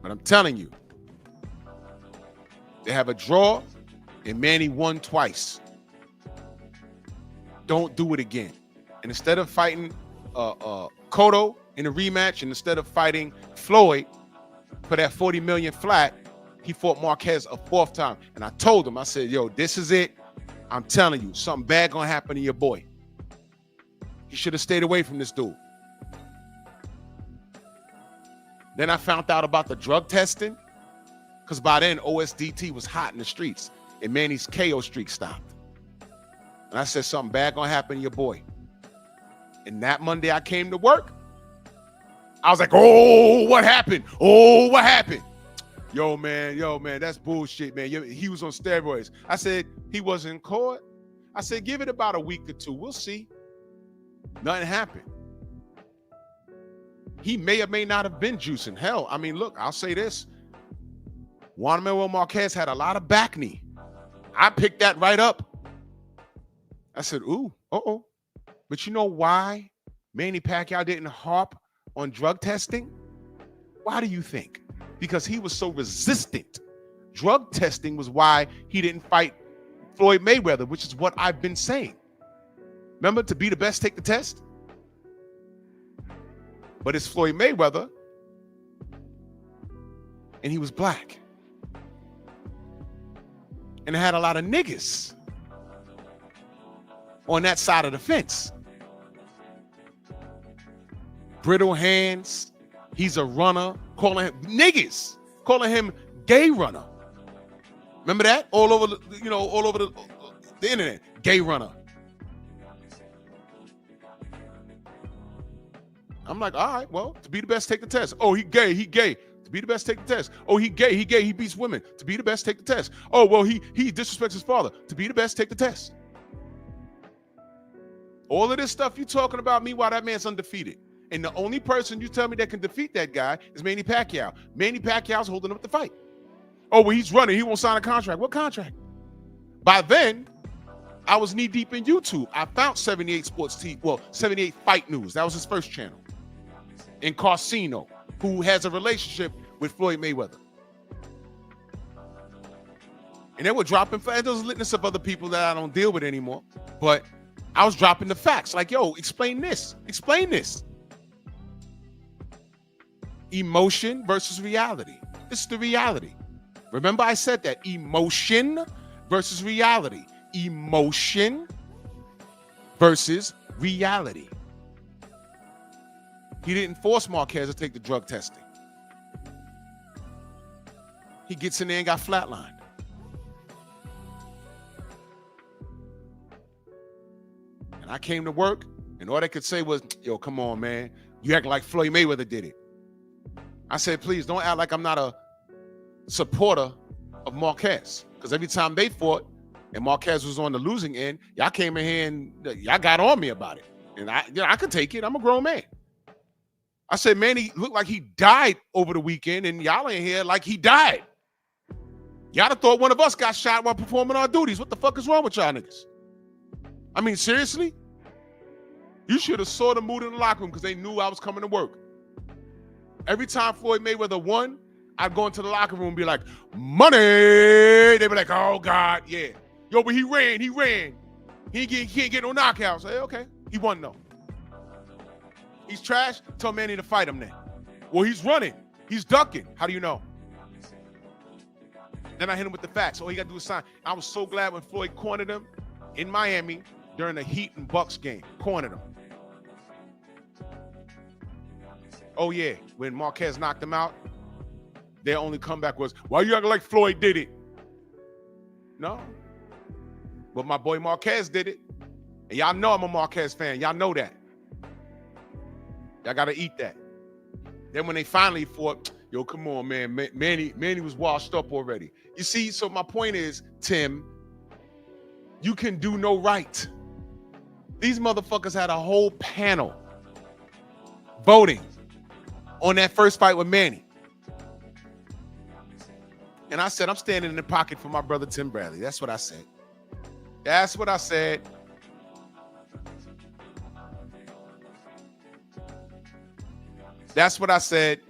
But I'm telling you, they have a draw and Manny won twice. Don't do it again. And instead of fighting Cotto in a rematch, and instead of fighting Floyd for that $40 million flat, he fought Marquez a 4th time. And I told him, I said, yo, this is it. I'm telling you, something bad gonna happen to your boy. He should have stayed away from this dude. Then I found out about the drug testing, because by then OSDT was hot in the streets and Manny's KO streak stopped. And I said, something bad gonna happen to your boy. And that Monday I came to work. I was like, oh, what happened? Oh, what happened? Yo, man, that's bullshit, man. He was on steroids. I said, he wasn't caught. I said, give it about a week or 2. We'll see. Nothing happened. He may or may not have been juicing. Hell, I mean, look, I'll say this. Juan Manuel Marquez had a lot of back knee. I picked that right up. I said, ooh, uh-oh. But you know why Manny Pacquiao didn't harp on drug testing? Why do you think? Because he was so resistant. Drug testing was why he didn't fight Floyd Mayweather, which is what I've been saying. Remember, to be the best, take the test? But it's Floyd Mayweather, and he was black. And it had a lot of niggas on that side of the fence. Brittle hands. He's a runner. Calling him gay runner. Remember that? All over the internet. Gay runner. I'm like, all right, well, to be the best, take the test. Oh, he gay. To be the best, take the test. Oh, he gay. He beats women. To be the best, take the test. Oh, well, he disrespects his father. To be the best, take the test. All of this stuff you talking about, meanwhile, that man's undefeated. And the only person you tell me that can defeat that guy is Manny Pacquiao. Manny Pacquiao's holding up the fight. Oh, well, he's running. He won't sign a contract. What contract? By then, I was knee deep in YouTube. I found 78 78 Fight News. That was his first channel. In Carcino, who has a relationship with Floyd Mayweather. And they were dropping, there's a litany of other people that I don't deal with anymore, but I was dropping the facts. Like, yo, explain this. Explain this. Emotion versus reality. This is the reality. Remember I said that. Emotion versus reality. Emotion versus reality. He didn't force Marquez to take the drug testing. He gets in there and got flatlined. And I came to work, and all they could say was, yo, come on, man. You act like Floyd Mayweather did it. I said, please don't act like I'm not a supporter of Marquez. Because every time they fought and Marquez was on the losing end, y'all came in here and y'all got on me about it. And I could take it. I'm a grown man. I said, man, he looked like he died over the weekend, and y'all in here like he died. Y'all have thought one of us got shot while performing our duties. What the fuck is wrong with y'all niggas? I mean, seriously? You should have saw the mood in the locker room because they knew I was coming to work. Every time Floyd Mayweather won, I'd go into the locker room and be like, money. They'd be like, oh, God, yeah. Yo, but he ran. He can't get no knockouts. Hey, okay. He won, though. He's trash. Tell Manny to fight him then. Well, he's running. He's ducking. How do you know? Then I hit him with the facts. All he got to do is sign. I was so glad when Floyd cornered him in Miami during the Heat and Bucks game. Cornered him. Oh, yeah. When Marquez knocked him out, their only comeback was, why you acting like Floyd did it? No. But my boy Marquez did it. And y'all know I'm a Marquez fan. Y'all know that. Y'all got to eat that. Then when they finally fought, yo, come on, man. Manny was washed up already. You see, so my point is, Tim, you can do no right. These motherfuckers had a whole panel voting on that first fight with Manny. And I said, I'm standing in the pocket for my brother Tim Bradley. That's what I said. That's what I said. That's what I said.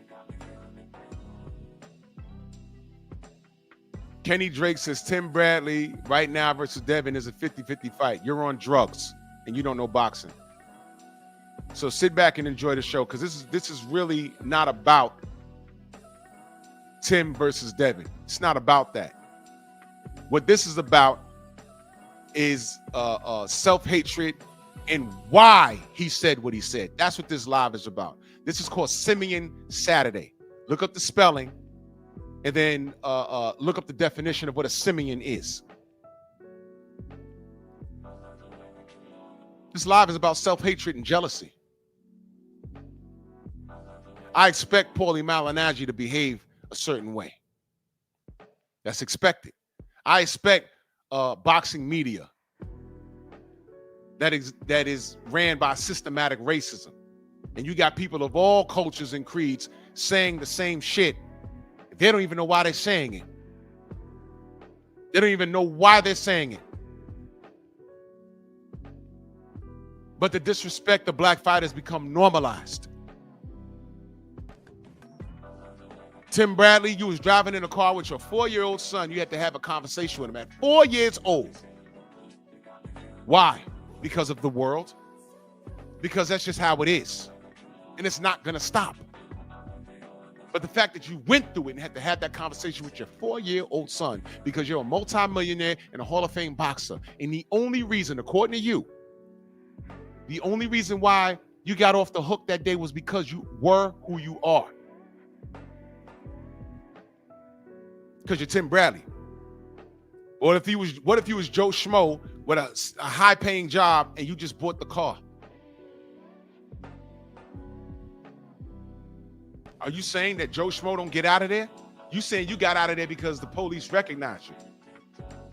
Kenny Drake says Tim Bradley right now versus Devin is a 50-50 fight. You're on drugs and you don't know boxing. So sit back and enjoy the show, because this is really not about Tim versus Devin. It's not about that. What this is about is self-hatred and why he said what he said. That's what this live is about. This is called Simian Saturday. Look up the spelling and then look up the definition of what a simian is. This live is about self-hatred and jealousy. I expect Paulie Malignaggi to behave a certain way. That's expected. I expect boxing media that is ran by systematic racism. And you got people of all cultures and creeds saying the same shit. They don't even know why they're saying it. They don't even know why they're saying it. But the disrespect of black fighters become normalized. Tim Bradley, you was driving in a car with your 4-year-old son. You had to have a conversation with him at 4 years old. Why? Because of the world. Because that's just how it is. And it's not going to stop. But the fact that you went through it and had to have that conversation with your 4-year-old son because you're a multimillionaire and a Hall of Fame boxer. And the only reason, according to you, the only reason why you got off the hook that day was because you were who you are. Because you're Tim Bradley. Or what if you was Joe Schmo with a high-paying job and you just bought the car? Are you saying that Joe Schmo don't get out of there? You saying you got out of there because the police recognized you?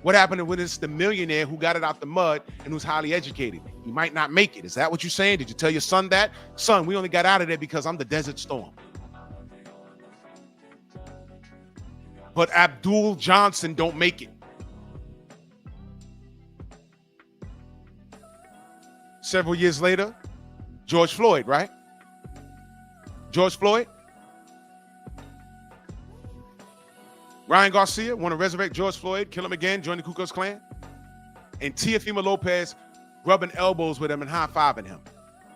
What happened when it's the millionaire who got it out the mud and who's highly educated? He might not make it. Is that what you're saying? Did you tell your son that? Son, we only got out of there because I'm the Desert Storm. But Abdul Johnson don't make it. Several years later, George Floyd, right? George Floyd. Ryan Garcia want to resurrect George Floyd, kill him again, join the Ku Klux Klan. And Teofimo Lopez rubbing elbows with him and high-fiving him.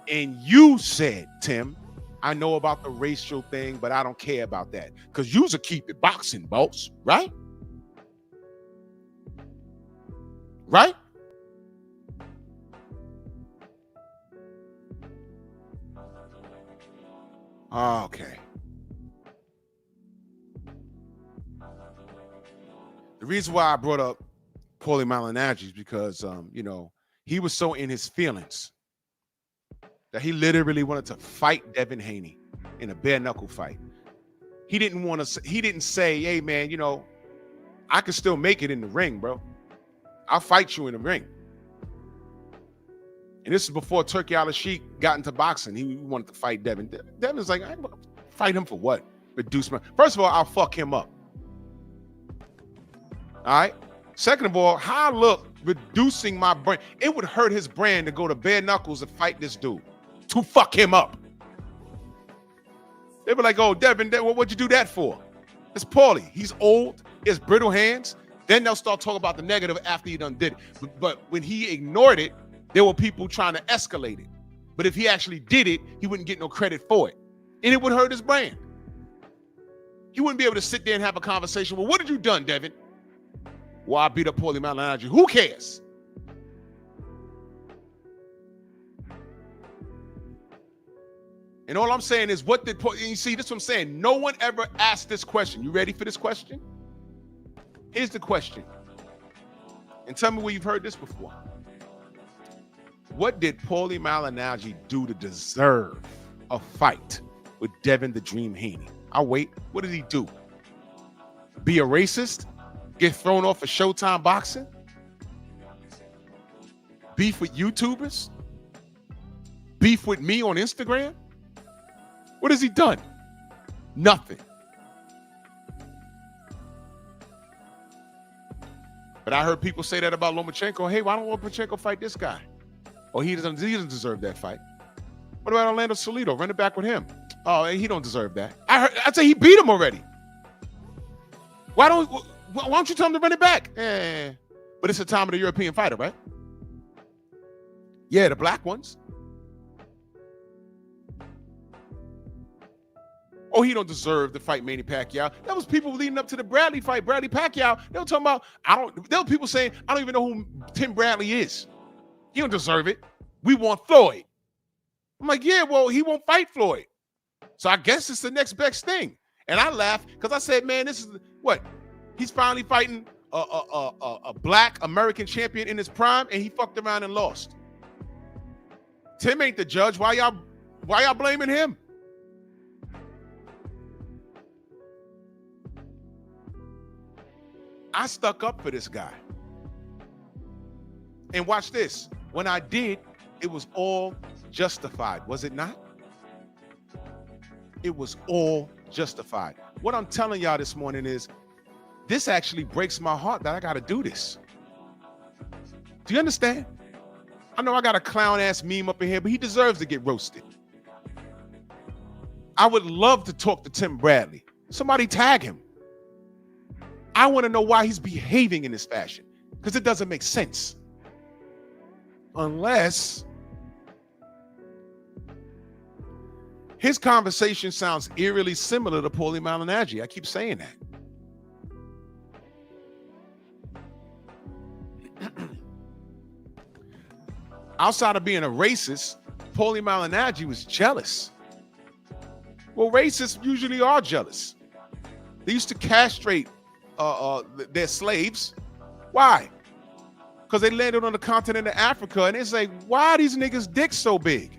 And you said, Tim, I know about the racial thing, but I don't care about that. Because you's a keep it boxing, boss, right? Right? Okay. The reason why I brought up Paulie Malignaggi is because, he was so in his feelings that he literally wanted to fight Devin Haney in a bare knuckle fight. He didn't say, hey man, I can still make it in the ring, bro. I'll fight you in the ring. And this is before Turkey Al-Sheikh got into boxing. He wanted to fight Devin. Devin's like, I fight him for what? Reduce my. First of all, I'll fuck him up. All right. Second of all, how I look reducing my brand. It would hurt his brand to go to bare knuckles and fight this dude to fuck him up. They were like, oh, Devin, what'd you do that for? It's Paulie. He's old. He has brittle hands. Then they'll start talking about the negative after he done did it. But when he ignored it, there were people trying to escalate it. But if he actually did it, he wouldn't get no credit for it. And it would hurt his brand. He wouldn't be able to sit there and have a conversation. Well, what did you done, Devin? Well, I beat up Paulie Malignaggi. Who cares? And all I'm saying is, what did you see? This is what I'm saying. No one ever asked this question. You ready for this question? Here's the question. And tell me where you've heard this before. What did Paulie Malignaggi do to deserve a fight with Devin the Dream Haney? I'll wait. What did he do? Be a racist? Get thrown off of Showtime Boxing? Beef with YouTubers? Beef with me on Instagram? What has he done? Nothing. But I heard people say that about Lomachenko. Hey, why don't Lomachenko fight this guy? Oh, he doesn't deserve that fight. What about Orlando Salido? Run it back with him. Oh, he don't deserve that. I'd say he beat him already. Why don't you tell him to run it back? But it's the time of the European fighter, right? Yeah, the black ones. Oh, he don't deserve to fight Manny Pacquiao. That was people leading up to the Bradley fight, Bradley Pacquiao. They were talking about, there were people saying, I don't even know who Tim Bradley is. He don't deserve it. We want Floyd. I'm like, yeah, well, he won't fight Floyd. So I guess it's the next best thing. And I laughed because I said, man, this is what? He's finally fighting a black American champion in his prime, and he fucked around and lost. Tim ain't the judge. Why y'all blaming him? I stuck up for this guy. And watch this. When I did, it was all justified, was it not? It was all justified. What I'm telling y'all this morning is, this actually breaks my heart that I got to do this. Do you understand? I know I got a clown-ass meme up in here, but he deserves to get roasted. I would love to talk to Tim Bradley. Somebody tag him. I want to know why he's behaving in this fashion, because it doesn't make sense. Unless his conversation sounds eerily similar to Paulie Malignaggi. I keep saying that. Outside of being a racist, Paulie Malignaggi was jealous. Well, racists usually are jealous. They used to castrate their slaves. Why? Because they landed on the continent of Africa, and it's like, why are these niggas' dicks so big?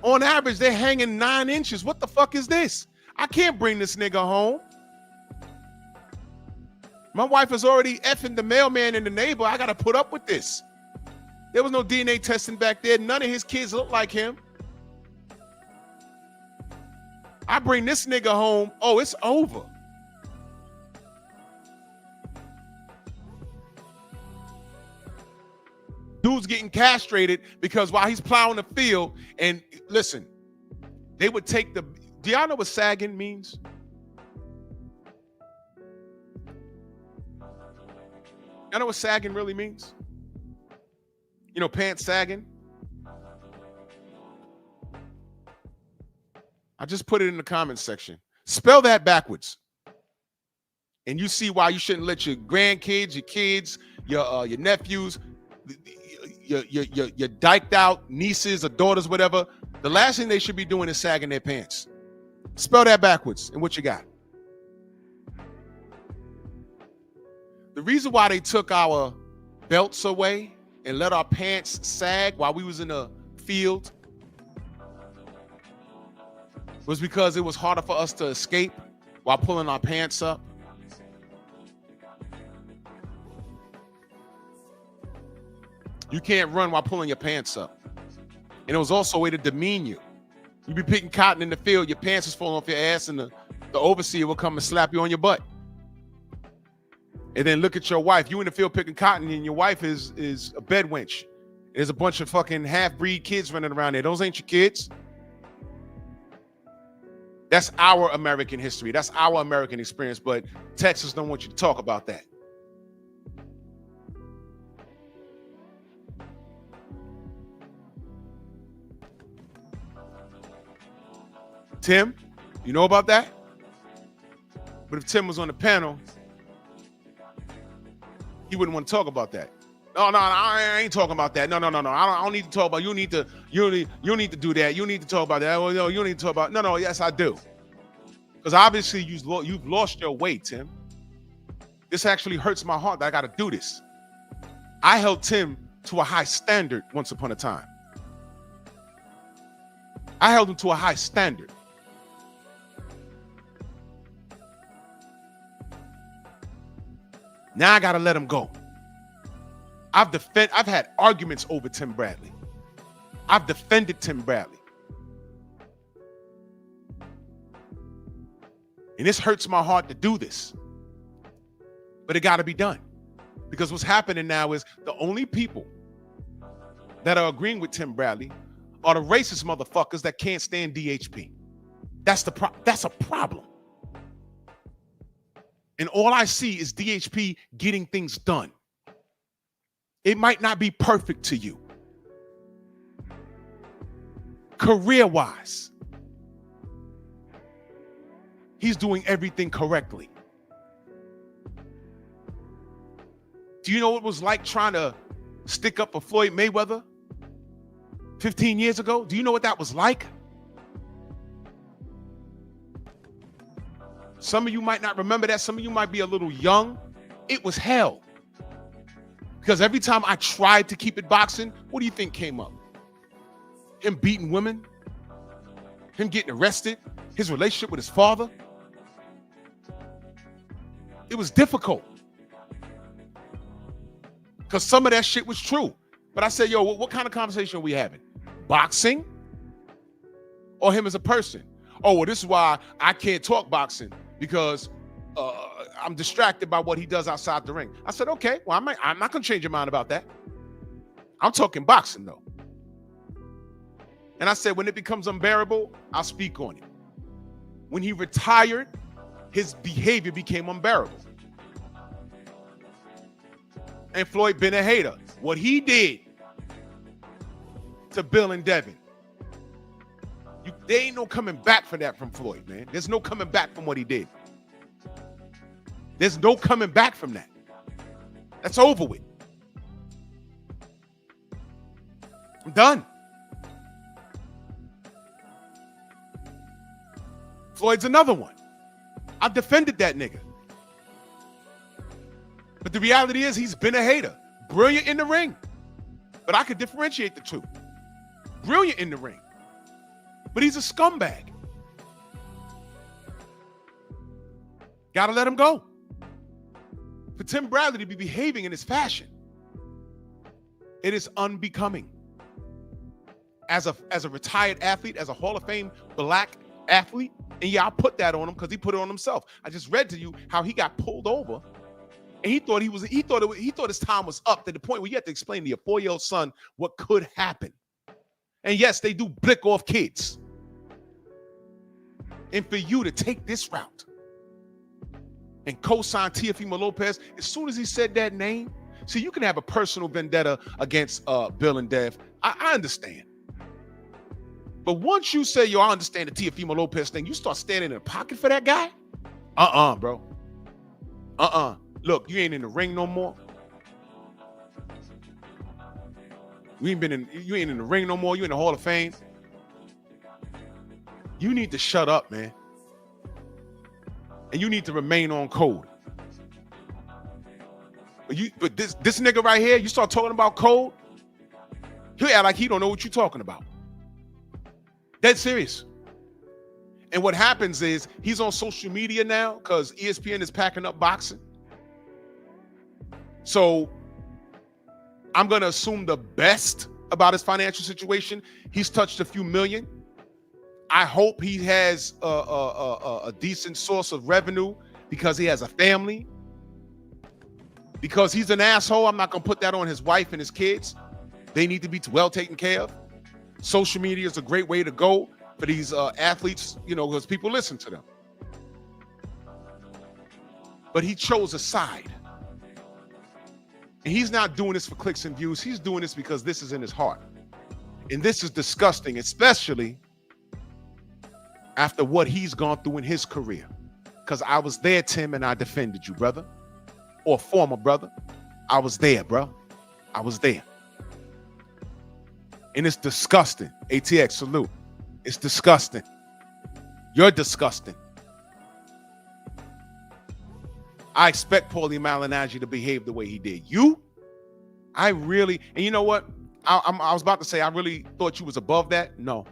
On average, they're hanging 9 inches. What the fuck is this? I can't bring this nigga home. My wife is already effing the mailman and the neighbor. I got to put up with this. There was no DNA testing back there. None of his kids look like him. I bring this nigga home. Oh, it's over. Dude's getting castrated because while he's plowing the field, and listen, they would take the, do y'all know what sagging means? Y'all know what sagging really means? You know, pants sagging? I just put it in the comments section. Spell that backwards. And you see why you shouldn't let your grandkids, your kids, your nephews, your diked out nieces or daughters, whatever, the last thing they should be doing is sagging their pants. Spell that backwards and what you got. The reason why they took our belts away and let our pants sag while we was in the field was because it was harder for us to escape while pulling our pants up. You can't run while pulling your pants up. And it was also a way to demean you. You'd be picking cotton in the field, your pants is falling off your ass, and the overseer will come and slap you on your butt. And then look at your wife. You in the field picking cotton, and your wife is a bed wench. There's a bunch of fucking half-breed kids running around there. Those ain't your kids. That's our American history. That's our American experience, but Texas don't want you to talk about that. Tim, you know about that? But if Tim was on the panel, He wouldn't want to talk about that. No, I ain't talking about that. No. I don't need to talk about. You need to do that. You need to talk about that. Oh, no, you need to talk about. No. Yes, I do. Because obviously you've lost your way, Tim. This actually hurts my heart that I got to do this. I held Tim to a high standard once upon a time. I held him to a high standard. Now I got to let him go. I've had arguments over Tim Bradley. I've defended Tim Bradley. And this hurts my heart to do this. But it got to be done. Because what's happening now is the only people that are agreeing with Tim Bradley are the racist motherfuckers that can't stand DHP. That's a problem. And all I see is DHP getting things done. It might not be perfect to you. Career-wise, he's doing everything correctly. Do you know what it was like trying to stick up for Floyd Mayweather 15 years ago? Do you know what that was like? Some of you might not remember that. Some of you might be a little young. It was hell. Because every time I tried to keep it boxing, what do you think came up? Him beating women? Him getting arrested? His relationship with his father? It was difficult. Because some of that shit was true. But I said, yo, what kind of conversation are we having? Boxing? Or him as a person? Oh, well, this is why I can't talk boxing, because I'm distracted by what he does outside the ring. I said, okay, well, I'm not going to change your mind about that. I'm talking boxing, though. And I said, when it becomes unbearable, I'll speak on it. When he retired, his behavior became unbearable. And Floyd been a hater. What he did to Bill and Devin, there ain't no coming back for that from Floyd, man. There's no coming back from what he did. There's no coming back from that. That's over with. I'm done. Floyd's another one. I've defended that nigga. But the reality is he's been a hater. Brilliant in the ring. But I could differentiate the two. Brilliant in the ring. But he's a scumbag. Gotta let him go. For Tim Bradley to be behaving in this fashion, it is unbecoming. As a retired athlete, as a Hall of Fame black athlete, and yeah, I'll put that on him because he put it on himself. I just read to you how he got pulled over, and he thought his time was up, to the point where you have to explain to your 4-year-old son what could happen. And yes, they do blick off kids. And for you to take this route and co-sign Teofimo Lopez, as soon as he said that name, see, you can have a personal vendetta against Bill and Dev. I understand. But once you say, yo, I understand the Teofimo Lopez thing, you start standing in a pocket for that guy? Bro. Look, you ain't in the ring no more. You ain't in the ring no more. You in the Hall of Fame. You need to shut up, man. And you need to remain on code. But this nigga right here, you start talking about code, he'll act like he don't know what you're talking about. Dead serious. And what happens is he's on social media now because ESPN is packing up boxing. So I'm going to assume the best about his financial situation. He's touched a few million. I hope he has a decent source of revenue because he has a family. Because he's an asshole, I'm not going to put that on his wife and his kids. They need to be well taken care of. Social media is a great way to go for these athletes, because people listen to them. But he chose a side. And he's not doing this for clicks and views. He's doing this because this is in his heart. And this is disgusting, especially after what he's gone through in his career. Because I was there, Tim, and I defended you, brother. Or former brother. I was there, bro. I was there. And it's disgusting. ATX, salute. It's disgusting. You're disgusting. I expect Paulie Malignaggi to behave the way he did. I really, and you know what? I was about to say, I really thought you was above that. No.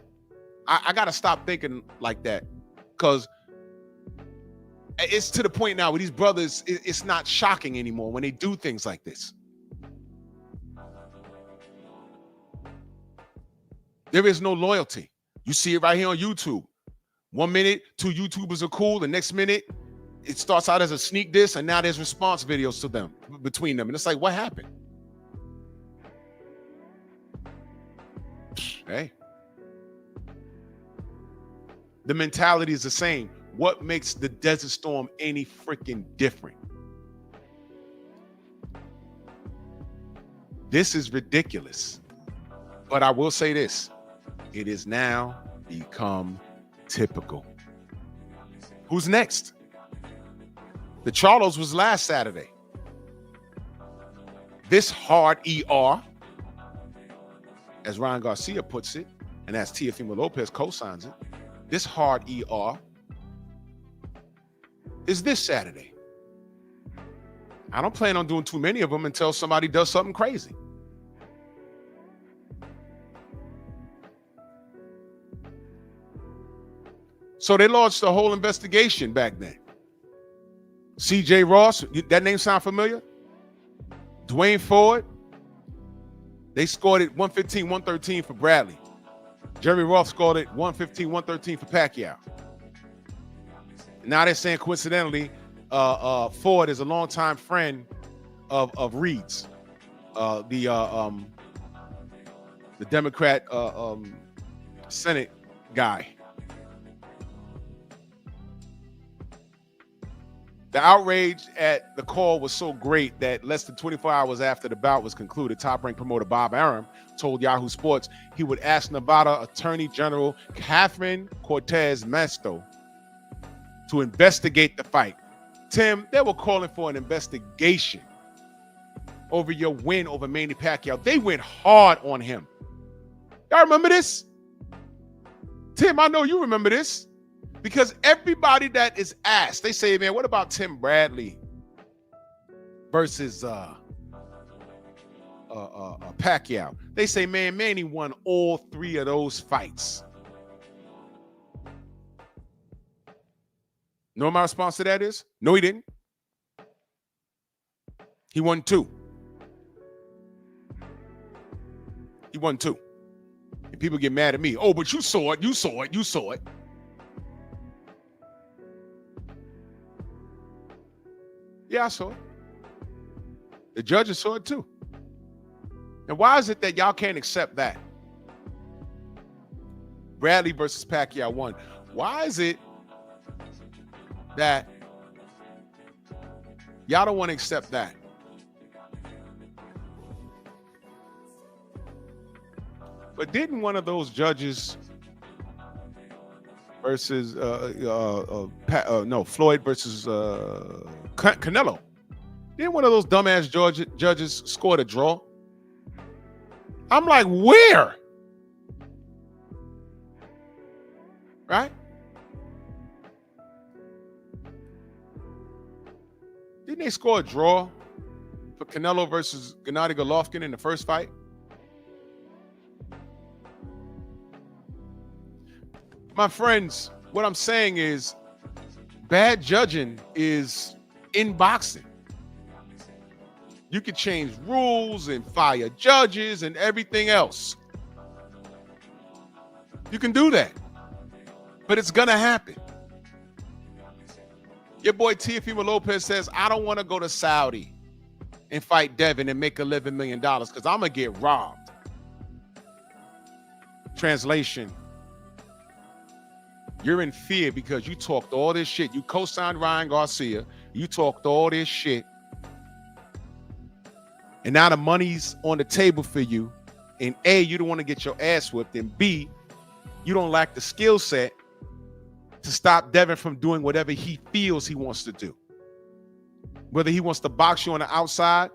I got to stop thinking like that, because it's to the point now where these brothers, it's not shocking anymore when they do things like this. There is no loyalty. You see it right here on YouTube. 1 minute, 2 YouTubers are cool. The next minute, it starts out as a sneak diss, and now there's response videos to them, between them. And it's like, what happened? Hey. The mentality is the same. What makes the Desert Storm any freaking different? This is ridiculous. But I will say this. It has now become typical. Who's next? The Charlos was last Saturday. This hard ER, as Ryan Garcia puts it, and as Teofimo Lopez co-signs it, this hard ER is this Saturday. I don't plan on doing too many of them until somebody does something crazy. So they launched a whole investigation back then. CJ Ross, that name sound familiar? Dwayne Ford, they scored it 115-113 for Bradley. Jerry Roth scored it 115-113 for Pacquiao. Now they're saying coincidentally, Ford is a longtime friend of Reed's, the Democrat Senate guy. The outrage at the call was so great that less than 24 hours after the bout was concluded, top-ranked promoter Bob Arum told Yahoo Sports he would ask Nevada Attorney General Catherine Cortez Masto to investigate the fight. Tim, they were calling for an investigation over your win over Manny Pacquiao. They went hard on him. Y'all remember this? Tim, I know you remember this. Because everybody that is asked, they say, man, what about Tim Bradley versus Pacquiao? They say, man, Manny won all 3 of those fights. Know what my response to that is? No, he didn't. He won 2. He won 2. And people get mad at me. Oh, but you saw it. You saw it. You saw it. Yeah, I saw it. The judges saw it too. And why is it that y'all can't accept that? Bradley versus Pacquiao won. Why is it that y'all don't want to accept that? But didn't one of those judges versus Floyd versus Canelo, didn't one of those dumbass judges scored a draw? I'm like, where? Right? Didn't they score a draw for Canelo versus Gennady Golovkin in the first fight? My friends, what I'm saying is bad judging is in boxing. You can change rules and fire judges and everything else. You can do that. But it's going to happen. Your boy Teofimo Lopez says, I don't want to go to Saudi and fight Devin and make $11 million because I'm going to get robbed. Translation. You're in fear because you talked all this shit. You co-signed Ryan Garcia. You talked all this shit. And now the money's on the table for you. And A, you don't want to get your ass whipped. And B, you don't lack the skill set to stop Devin from doing whatever he feels he wants to do. Whether he wants to box you on the outside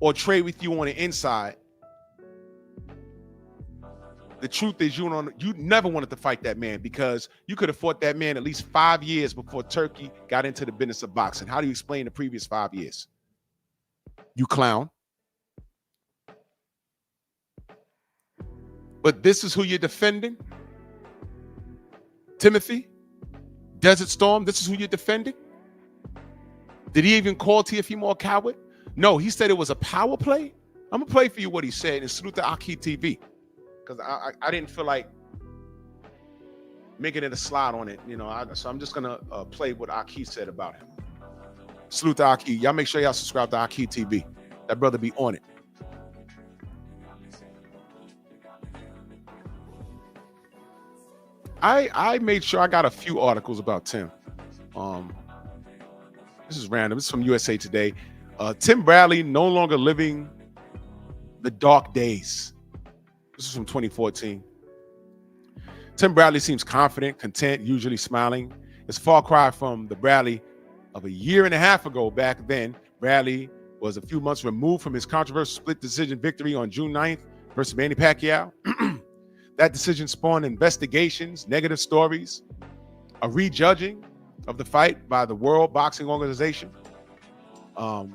or trade with you on the inside, the truth is you never wanted to fight that man, because you could have fought that man at least 5 years before Turkey got into the business of boxing. How do you explain the previous 5 years? You clown. But this is who you're defending? Timothy? Desert Storm, this is who you're defending? Did he even call Teofimo a coward? No, he said it was a power play. I'm going to play for you what he said and salute to Aki TV, because I didn't feel like making it a slide on it, so I'm just going to play what Aki said about him. Salute to Aki. Y'all make sure y'all subscribe to Aki TV. That brother be on it. I made sure I got a few articles about Tim. This is random. This is from USA Today. Tim Bradley no longer living the dark days. This is from 2014. Tim Bradley seems confident, content, usually smiling. It's a far cry from the Bradley of a year and a half ago. Back then, Bradley was a few months removed from his controversial split decision victory on June 9th versus Manny Pacquiao. That decision spawned investigations, negative stories, a rejudging of the fight by the World Boxing Organization. For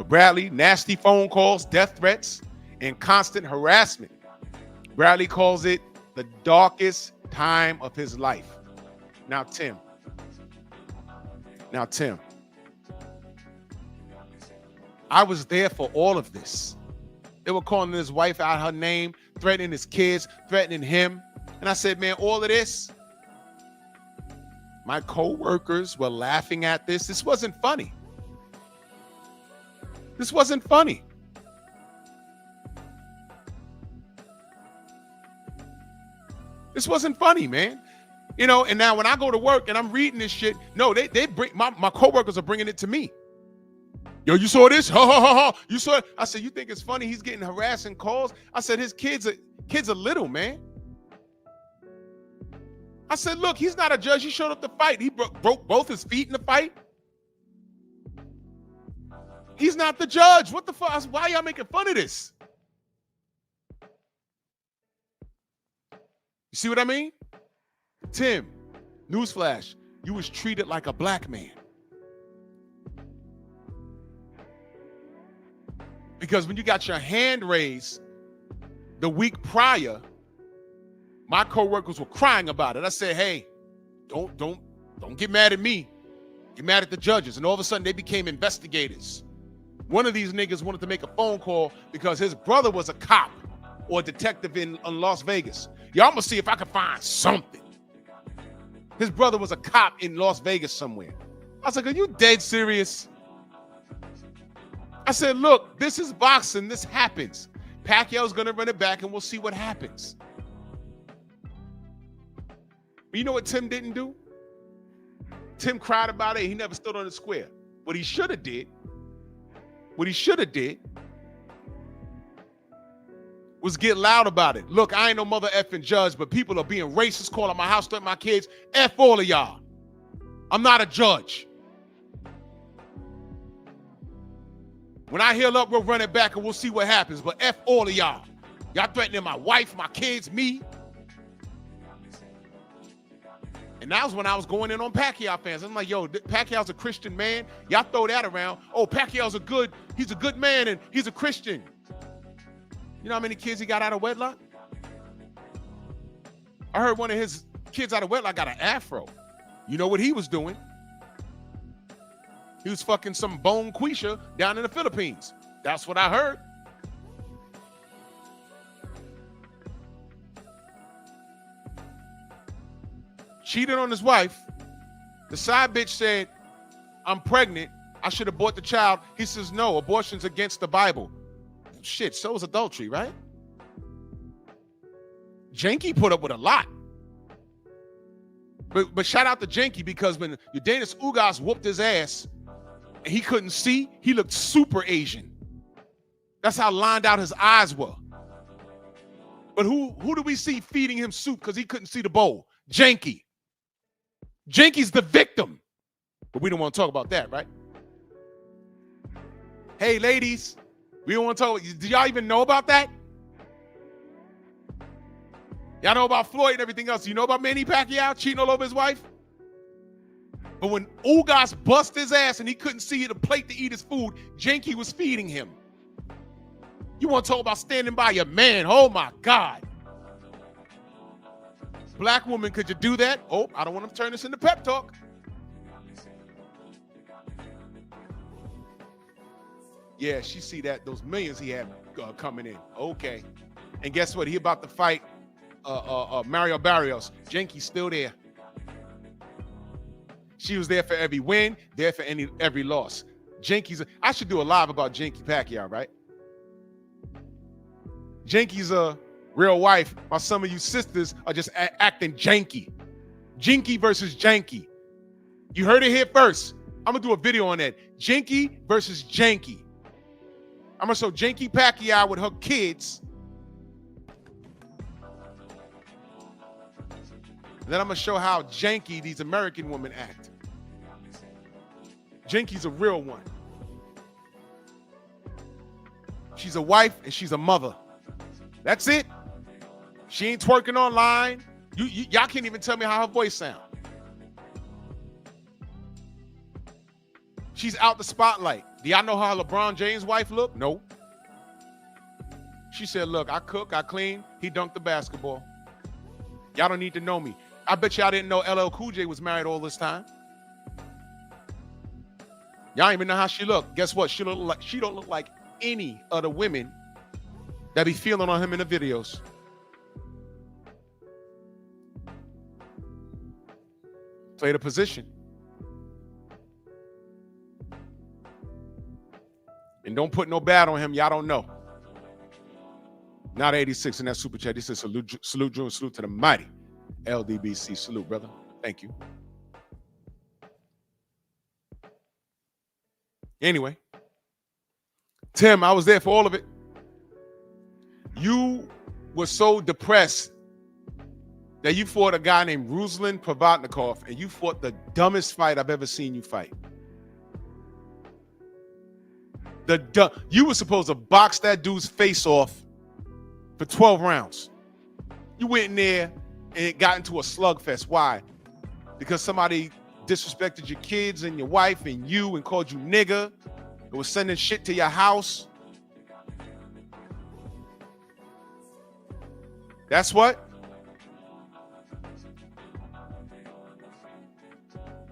Bradley, nasty phone calls, death threats, and constant harassment. Bradley calls it the darkest time of his life. Now, Tim. I was there for all of this. They were calling his wife out her name, threatening his kids, threatening him. And I said, man, all of this, my co-workers were laughing at this. This wasn't funny. This wasn't funny. This wasn't funny, man. And now when I go to work and I'm reading this shit, no, they bring my co-workers are bringing it to me. Yo, you saw this? Ha, ha, ha, ha. You saw it? I said, you think it's funny? He's getting harassing calls. I said, his kids are little, man. I said, look, he's not a judge. He showed up to fight. He broke both his feet in the fight. He's not the judge. What the fuck? Why are y'all making fun of this? You see what I mean? Tim, newsflash, you was treated like a black man. Because when you got your hand raised the week prior, my co-workers were crying about it. I said, hey, don't get mad at me. Get mad at the judges. And all of a sudden they became investigators. One of these niggas wanted to make a phone call because his brother was a cop or a detective in Las Vegas. Y'all must see if I can find something. His brother was a cop in Las Vegas somewhere. I was like, are you dead serious? I said, look, this is boxing. This happens. Pacquiao's going to run it back and we'll see what happens. But you know what Tim didn't do? Tim cried about it. He never stood on the square. What he should have did was get loud about it. Look, I ain't no mother effing judge, but people are being racist, calling my house, threatening my kids. F all of y'all. I'm not a judge. When I heal up, we'll run it back and we'll see what happens. But F all of y'all. Y'all threatening my wife, my kids, me. And that was when I was going in on Pacquiao fans. I'm like, yo, Pacquiao's a Christian man. Y'all throw that around. Oh, Pacquiao's he's a good man and he's a Christian. You know how many kids he got out of wedlock? I heard one of his kids out of wedlock got an afro. You know what he was doing? He was fucking some bone Quisha down in the Philippines. That's what I heard. Cheated on his wife. The side bitch said, I'm pregnant. I should have bought the child. He says, no, abortion's against the Bible. Shit, so is adultery, right? Janky put up with a lot. But shout out to Janky, because when Udenis Ugas whooped his ass and he couldn't see, he looked super Asian. That's how lined out his eyes were. But who do we see feeding him soup because he couldn't see the bowl? Janky. Janky's the victim. But we don't want to talk about that, right? Hey, ladies, we don't want to talk. Do y'all even know about that? Y'all know about Floyd and everything else. You know about Manny Pacquiao cheating all over his wife? But when Ugas bust his ass and he couldn't see the plate to eat his food, Janky was feeding him. You want to talk about standing by your man? Oh, my God. Black woman, could you do that? Oh, I don't want to turn this into pep talk. Yeah, she see that, those millions he had coming in. Okay. And guess what? He about to fight Mario Barrios. Janky's still there. She was there for every win, there for every loss. I should do a live about Janky Pacquiao, right? Janky's a real wife, while some of you sisters are just acting janky. Jinky versus janky. You heard it here first. I'm going to do a video on that. Janky versus janky. I'm going to show Janky Pacquiao with her kids. And then I'm going to show how janky these American women act. Janky's a real one. She's a wife and she's a mother. That's it. She ain't twerking online. Y'all can't even tell me how her voice sounds. She's out the spotlight. Do y'all know how LeBron James' wife look? No. She said, look, I cook, I clean. He dunked the basketball. Y'all don't need to know me. I bet y'all didn't know LL Cool J was married all this time. Y'all don't even know how she look. Guess what? She don't look like any of the women that be feeling on him in the videos. Play the position. And don't put no bad on him. Y'all don't know. Not 86 in that super chat. He says salute Drew, and salute to the mighty LDBC. Salute, brother. Thank you. Anyway, Tim, I was there for all of it. You were so depressed that you fought a guy named Ruslan Provodnikov, and you fought the dumbest fight I've ever seen you fight. You were supposed to box that dude's face off for 12 rounds. You went in there and it got into a slugfest. Why? Because somebody disrespected your kids and your wife and you and called you nigga. It was sending shit to your house. That's what?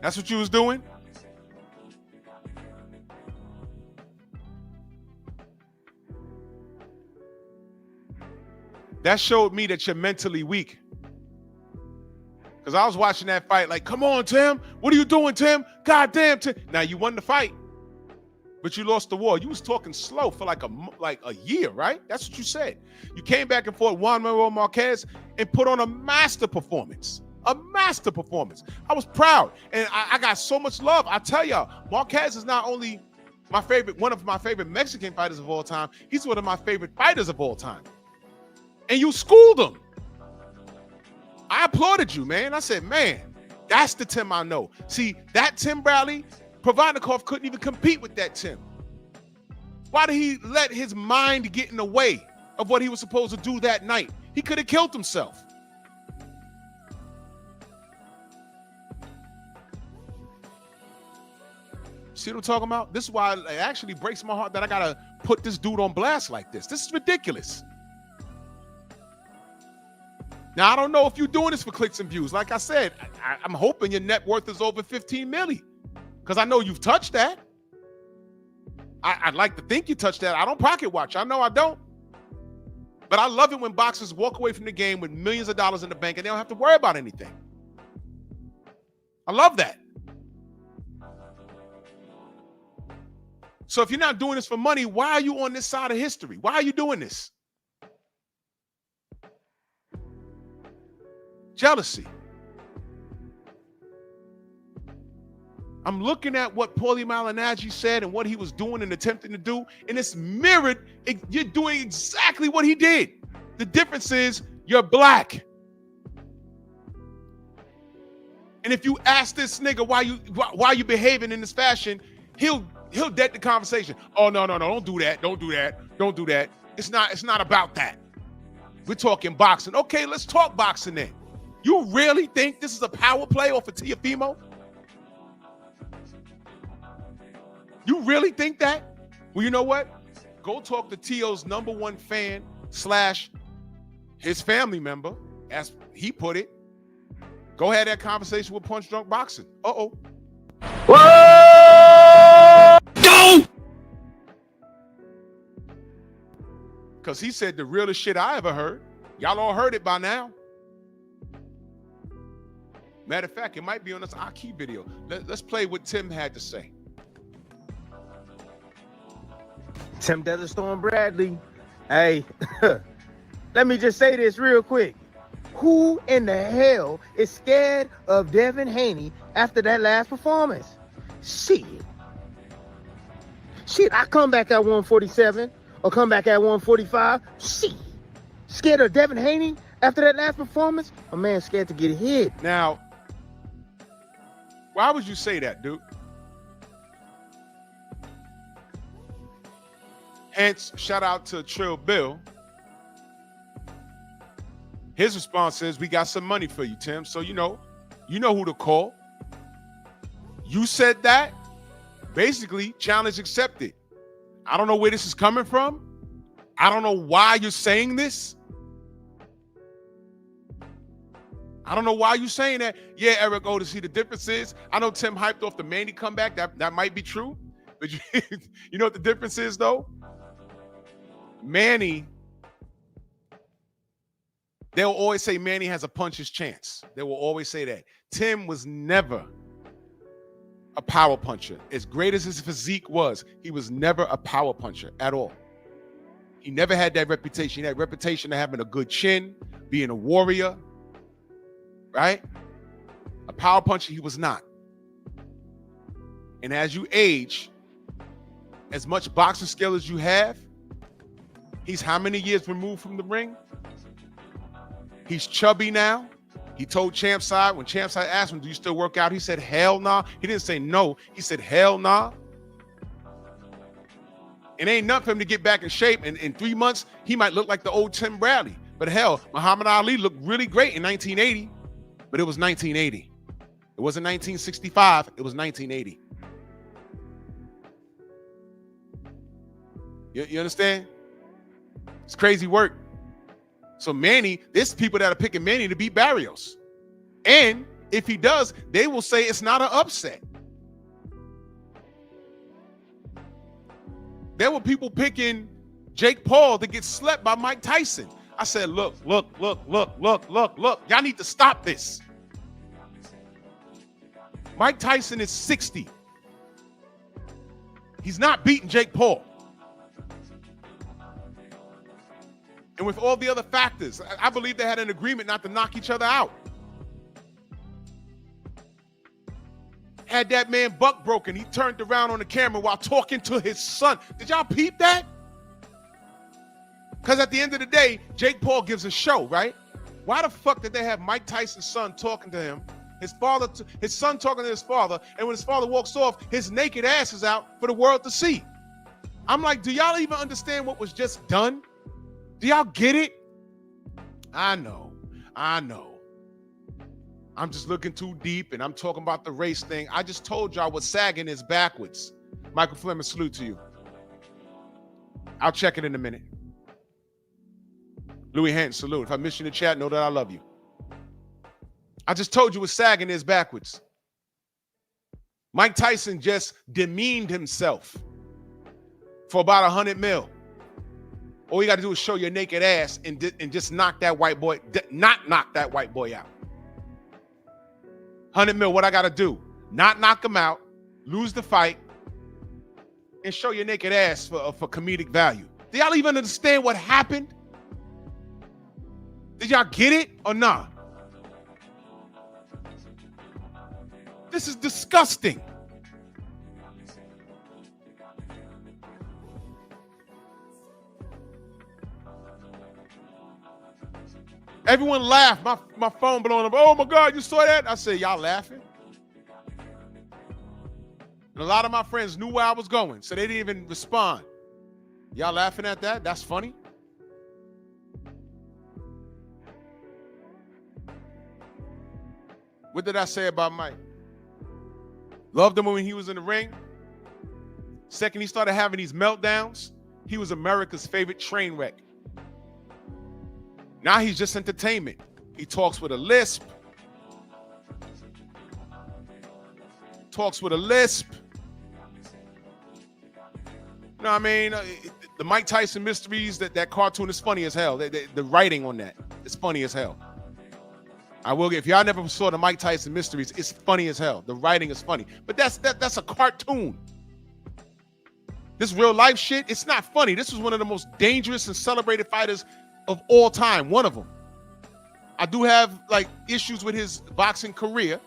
That's what you was doing? That showed me that you're mentally weak. Because I was watching that fight like, come on, Tim. What are you doing, Tim? God damn, Tim. Now, you won the fight, but you lost the war. You was talking slow for like a year, right? That's what you said. You came back and fought Juan Manuel Marquez and put on a master performance. A master performance. I was proud. And I got so much love. I tell y'all, Marquez is not only one of my favorite Mexican fighters of all time, he's one of my favorite fighters of all time. And you schooled him. I applauded you, man. I said, man, that's the Tim I know. See, that Tim Bradley, Provodnikov couldn't even compete with that Tim. Why did he let his mind get in the way of what he was supposed to do that night? He could have killed himself. See what I'm talking about? This is why it actually breaks my heart that I got to put this dude on blast like this. This is ridiculous. Now, I don't know if you're doing this for clicks and views. Like I said, I'm hoping your net worth is over 15 million because I know you've touched that. I'd like to think you touched that. I don't pocket watch. I know I don't. But I love it when boxers walk away from the game with millions of dollars in the bank and they don't have to worry about anything. I love that. So if you're not doing this for money, why are you on this side of history? Why are you doing this? Jealousy. I'm looking at what Paulie Malignaggi said and what he was doing and attempting to do, and it's mirrored. You're doing exactly what he did. The difference is you're black. And if you ask this nigga why you behaving in this fashion, he'll he'll dead the conversation. Oh, no, don't do that. Don't do that. It's not about that. We're talking boxing. Okay, let's talk boxing then. You really think this is a power play off of Teofimo? You really think that? Well, you know what? Go talk to Tio's #1 fan / his family member, as he put it. Go have that conversation with Punch Drunk Boxing. Uh-oh. Go! Because he said the realest shit I ever heard. Y'all all heard it by now. Matter of fact, it might be on this Aki video. Let's play what Tim had to say. Tim Deatherstorm Bradley. Hey, let me just say this real quick. Who in the hell is scared of Devin Haney after that last performance? Shit, I come back at 147 or come back at 145. Shit. Scared of Devin Haney after that last performance? A man scared to get hit. Now, why would you say that, dude? Hence, shout out to Trill Bill. His response is, we got some money for you, Tim. So you know who to call. You said that. Basically, challenge accepted. I don't know where this is coming from. I don't know why you're saying this. I don't know why you're saying that. Yeah, Eric Otis, see the difference is, I know Tim hyped off the Manny comeback. That might be true. But you know what the difference is, though? Manny, they'll always say Manny has a puncher's chance. They will always say that. Tim was never a power puncher. As great as his physique was, he was never a power puncher at all. He never had that reputation. He had a reputation of having a good chin, being a warrior, right? A power puncher, he was not. And as you age, as much boxing skill as you have, he's how many years removed from the ring? He's chubby now. He told Champside, when Champside asked him, do you still work out? He said, hell nah. He didn't say no. He said, hell nah. It ain't nothing for him to get back in shape. And in 3 months, he might look like the old Tim Bradley. But hell, Muhammad Ali looked really great in 1980. But it was 1980. It wasn't 1965. It was 1980. You understand? It's crazy work. So Manny, there's people that are picking Manny to beat Barrios. And if he does, they will say it's not an upset. There were people picking Jake Paul to get slept by Mike Tyson. I said, look. Y'all need to stop this. Mike Tyson is 60. He's not beating Jake Paul. And with all the other factors, I believe they had an agreement not to knock each other out. Had that man buck broken, he turned around on the camera while talking to his son. Did y'all peep that? Because at the end of the day, Jake Paul gives a show, right? Why the fuck did they have Mike Tyson's son talking to him, his son talking to his father, and when his father walks off, his naked ass is out for the world to see? I'm like, do y'all even understand what was just done? Do y'all get it? I know. I'm just looking too deep and I'm talking about the race thing. I just told y'all what sagging is backwards. Michael Fleming, salute to you. I'll check it in a minute. Louis Hanton, salute. If I miss you in the chat, know that I love you. I just told you what sagging is backwards. Mike Tyson just demeaned himself for about 100 mil. All you got to do is show your naked ass and just knock that white boy, not knock that white boy out. 100 mil, what I got to do? Not knock him out, lose the fight, and show your naked ass for comedic value. Do y'all even understand what happened? Did y'all get it or not? This is disgusting. Everyone laughed. My phone blowing up. Oh my God, you saw that? I said, y'all laughing? And a lot of my friends knew where I was going, so they didn't even respond. Y'all laughing at that? That's funny. What did I say about Mike? Loved him when he was in the ring. Second, he started having these meltdowns. He was America's favorite train wreck. Now he's just entertainment. He talks with a lisp. Talks with a lisp. You know what I mean? The Mike Tyson Mysteries, that cartoon is funny as hell. The writing on that is funny as hell. I will get, if y'all never saw the Mike Tyson Mysteries, it's funny as hell. The writing is funny. But that's a cartoon. This real life shit, it's not funny. This was one of the most dangerous and celebrated fighters of all time. One of them. I do have like issues with his boxing career,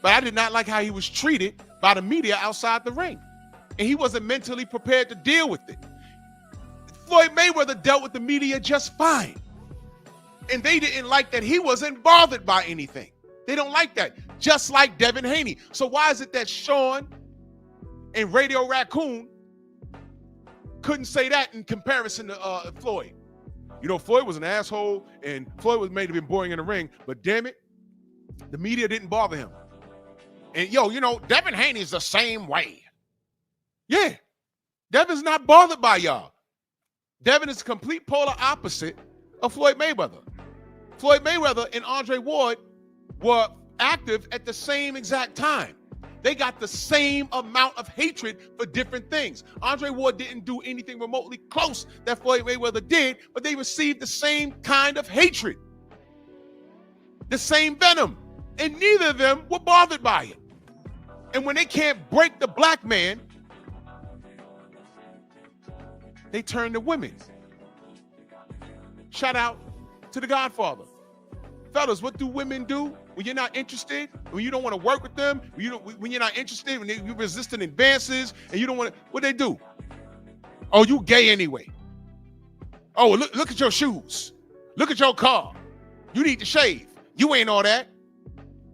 but I did not like how he was treated by the media outside the ring. And he wasn't mentally prepared to deal with it. Floyd Mayweather dealt with the media just fine. And they didn't like that he wasn't bothered by anything. They don't like that. Just like Devin Haney. So why is it that Sean and Radio Raccoon couldn't say that in comparison to Floyd? You know, Floyd was an asshole and Floyd was made to be boring in the ring, but damn it, the media didn't bother him. And yo, you know, Devin Haney's the same way. Yeah, Devin's not bothered by y'all. Devin is the complete polar opposite of Floyd Mayweather. Floyd Mayweather and Andre Ward were active at the same exact time. They got the same amount of hatred for different things. Andre Ward didn't do anything remotely close that Floyd Mayweather did, but they received the same kind of hatred, the same venom, and neither of them were bothered by it. And when they can't break the black man, they turn to women. Shout out to the Godfather. Fellas, what do women do when you're not interested, when you don't want to work with them, when you're not interested, when you're resisting advances, and you don't want to, what they do? Oh, you gay anyway. Oh, look at your shoes. Look at your car. You need to shave. You ain't all that.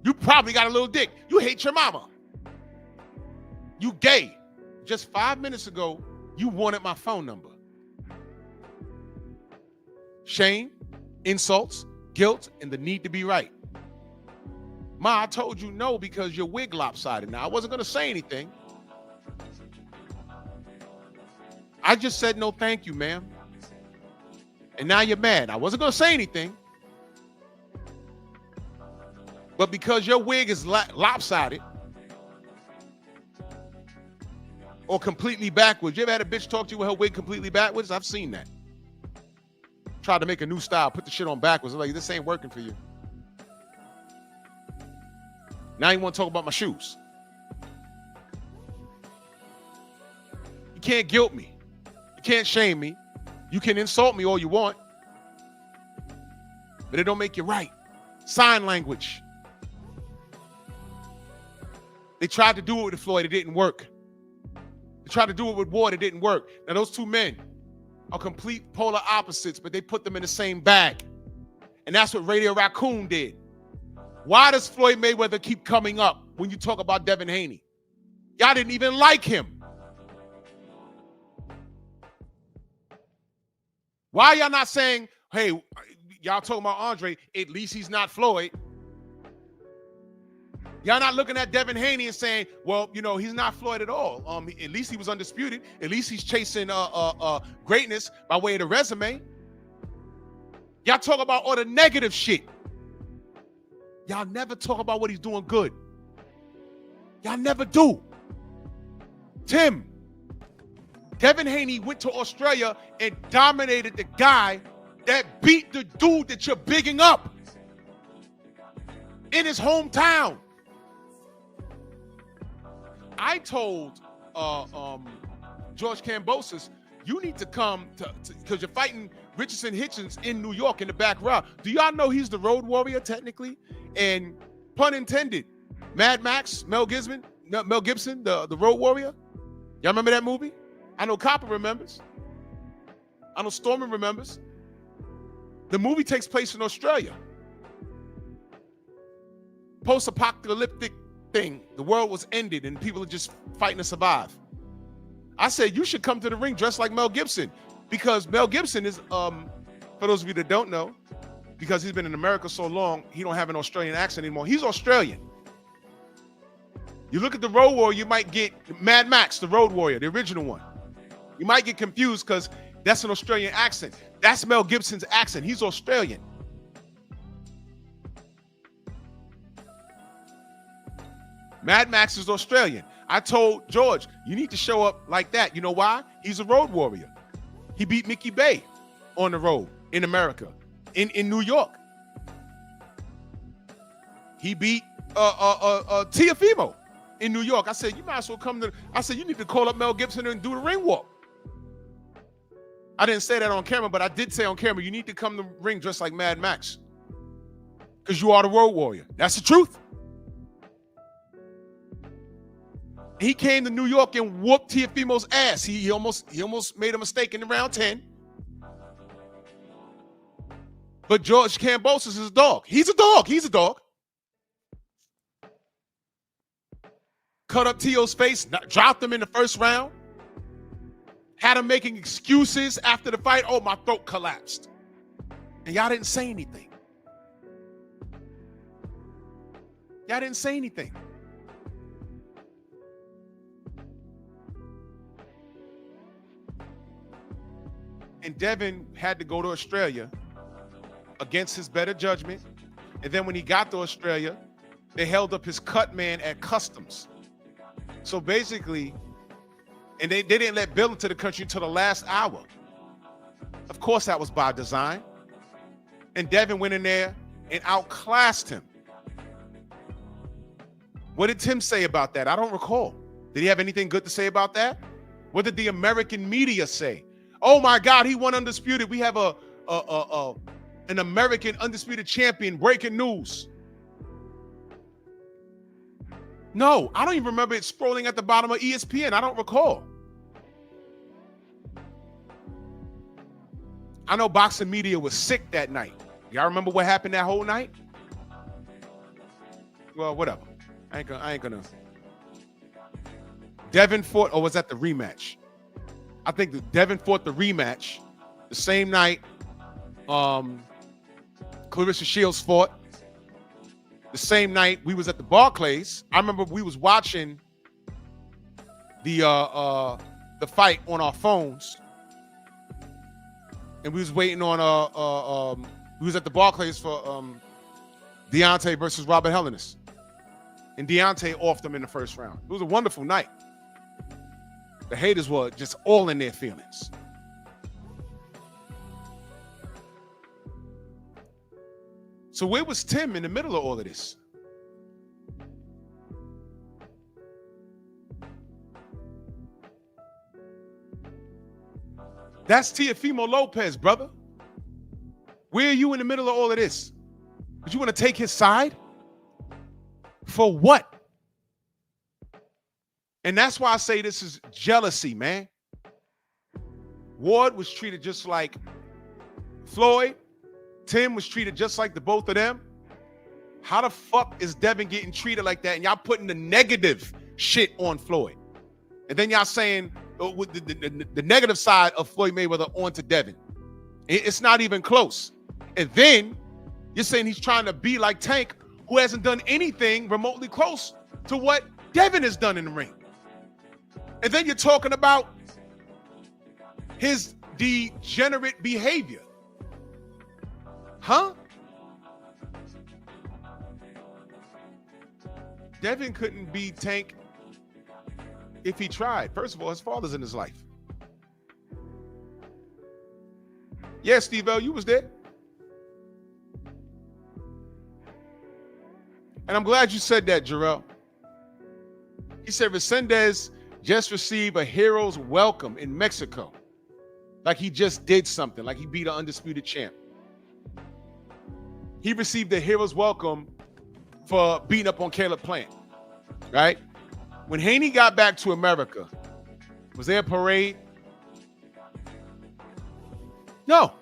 You probably got a little dick. You hate your mama. You gay. Just 5 minutes ago, you wanted my phone number. Shame, insults, guilt, and the need to be right. Ma, I told you no because your wig lopsided. Now, I wasn't going to say anything. I just said no thank you, ma'am. And now you're mad. I wasn't going to say anything. But because your wig is lopsided or completely backwards. You ever had a bitch talk to you with her wig completely backwards? I've seen that. Tried to make a new style, put the shit on backwards. I'm like, this ain't working for you. Now you want to talk about my shoes. You can't guilt me. You can't shame me. You can insult me all you want. But it don't make you right. Sign language. They tried to do it with Floyd. It didn't work. They tried to do it with Ward. It didn't work. Now those two men are complete polar opposites, but they put them in the same bag. And that's what Radio Raccoon did. Why does Floyd Mayweather keep coming up when you talk about Devin Haney? Y'all didn't even like him. Why y'all not saying, hey, y'all talking about Andre, at least he's not Floyd? Y'all not looking at Devin Haney and saying, well, you know, he's not Floyd at all. At least he was undisputed. At least he's chasing greatness by way of the resume. Y'all talk about all the negative shit. Y'all never talk about what he's doing good. Y'all never do. Tim, Devin Haney went to Australia and dominated the guy that beat the dude that you're bigging up in his hometown. I told George Kambosos, you need to come because you're fighting Richardson Hitchens in New York in the back row. Do y'all know he's the road warrior technically? And pun intended, Mad Max, Mel Gibson, the road warrior. Y'all remember that movie? I know Copper remembers. I know Stormin remembers. The movie takes place in Australia. Post-apocalyptic thing, the world was ended and people are just fighting to survive. I said, you should come to the ring dressed like Mel Gibson, because Mel Gibson is, for those of you that don't know, because he's been in America so long, he don't have an Australian accent anymore. He's Australian. You look at the Road Warrior, you might get Mad Max, the Road Warrior, the original one. You might get confused because that's an Australian accent. That's Mel Gibson's accent. He's Australian. Mad Max is Australian. I told George, you need to show up like that. You know why? He's a road warrior. He beat Mickey Bay on the road in America, in New York. He beat Tiafimo in New York. I said, you might as well come to, I said, you need to call up Mel Gibson and do the ring walk. I didn't say that on camera, but I did say on camera, you need to come to the ring dressed like Mad Max, because you are the road warrior. That's the truth. He came to New York and whooped Tiafimo's ass. He almost made a mistake in the round 10. But George Kambosos is a dog. He's a dog. He's a dog. Cut up Tio's face, dropped him in the first round. Had him making excuses after the fight. Oh, my throat collapsed. And y'all didn't say anything. Y'all didn't say anything. And Devin had to go to Australia against his better judgment. And then when he got to Australia, they held up his cut man at customs. So basically, and they didn't let Bill into the country until the last hour. Of course, that was by design. And Devin went in there and outclassed him. What did Tim say about that? I don't recall. Did he have anything good to say about that? What did the American media say? Oh my God, he won undisputed. We have an American undisputed champion. Breaking news. No, I don't even remember it scrolling at the bottom of ESPN. I don't recall. I know boxing media was sick that night. Y'all remember what happened that whole night? Well, whatever. I ain't gonna. Devin fought, or was that the rematch? I think that Devin fought the rematch the same night Clarissa Shields fought. The same night we was at the Barclays. I remember we was watching the fight on our phones, and we was waiting on we was at the Barclays for Deontay versus Robert Helenius, and Deontay offed him in the first round. It was a wonderful night. The haters were just all in their feelings. So where was Tim in the middle of all of this? That's Teofimo Lopez, brother. Where are you in the middle of all of this? But you want to take his side? For what? And that's why I say this is jealousy, man. Ward was treated just like Floyd. Tim was treated just like the both of them. How the fuck is Devin getting treated like that? And y'all putting the negative shit on Floyd. And then y'all saying the negative side of Floyd Mayweather onto Devin. It's not even close. And then you're saying he's trying to be like Tank, who hasn't done anything remotely close to what Devin has done in the ring. And then you're talking about his degenerate behavior. Huh? Devin couldn't be Tank if he tried. First of all, his father's in his life. Yeah, Steve L, you was there. And I'm glad you said that, Jarrell. He said Resendez just received a hero's welcome in Mexico. Like he just did something, like he beat an undisputed champ. He received a hero's welcome for beating up on Caleb Plant, right? When Haney got back to America, was there a parade? No.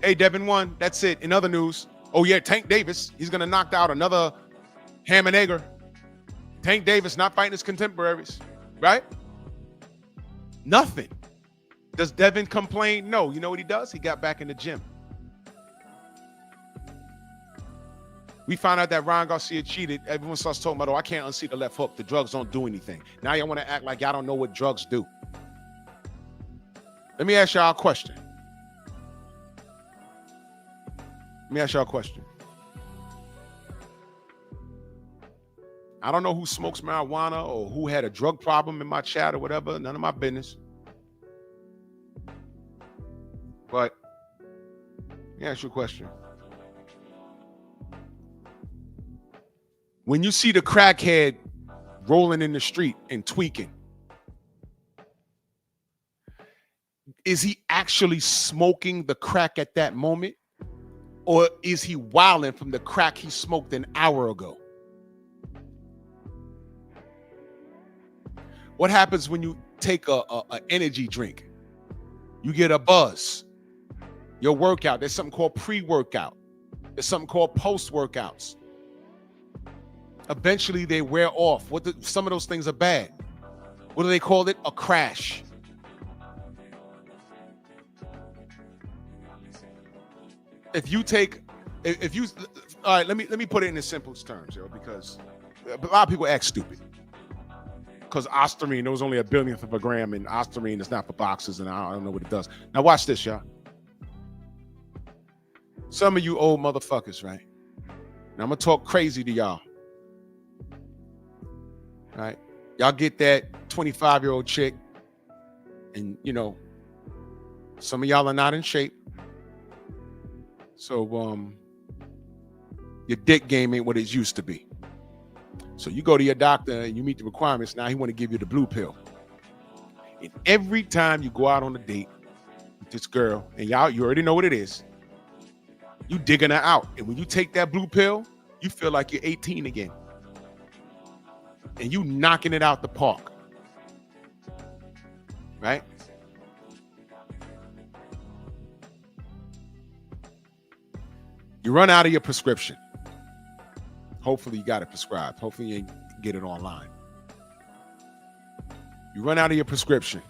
Hey, Devin won. That's it. In other news, oh yeah, Tank Davis, he's going to knock out another ham and egger. Tank Davis not fighting his contemporaries, right? Nothing. Does Devin complain? No. You know what he does? He got back in the gym. We found out that Ryan Garcia cheated. Everyone starts talking about, oh, I can't unseat the left hook. The drugs don't do anything. Now y'all want to act like y'all don't know what drugs do. Let me ask y'all a question. I don't know who smokes marijuana or who had a drug problem in my chat or whatever. None of my business. But let me ask you a question. When you see the crackhead rolling in the street and tweaking, is he actually smoking the crack at that moment? Or is he wilding from the crack he smoked an hour ago? What happens when you take a energy drink? You get a buzz. Your workout, there's something called pre-workout. There's something called post-workouts. Eventually they wear off. Some of those things are bad. What do they call it? A crash. All right, let me put it in the simplest terms, yo, because a lot of people act stupid. Because ostarine, there was only a billionth of a gram, and ostarine is not for boxers, and I don't know what it does. Now watch this, y'all. Some of you old motherfuckers, right? Now I'm gonna talk crazy to y'all. All right, y'all get that 25-year-old chick, and you know, some of y'all are not in shape, so your dick game ain't what it used to be. So you go to your doctor and you meet the requirements. Now he want to give you the blue pill, and every time you go out on a date with this girl, and you already know what it is, you digging her out, and when you take that blue pill, you feel like you're 18 again. And you knocking it out the park, right? You run out of your prescription. Hopefully you got it prescribed. Hopefully you ain't get it online. You run out of your prescription.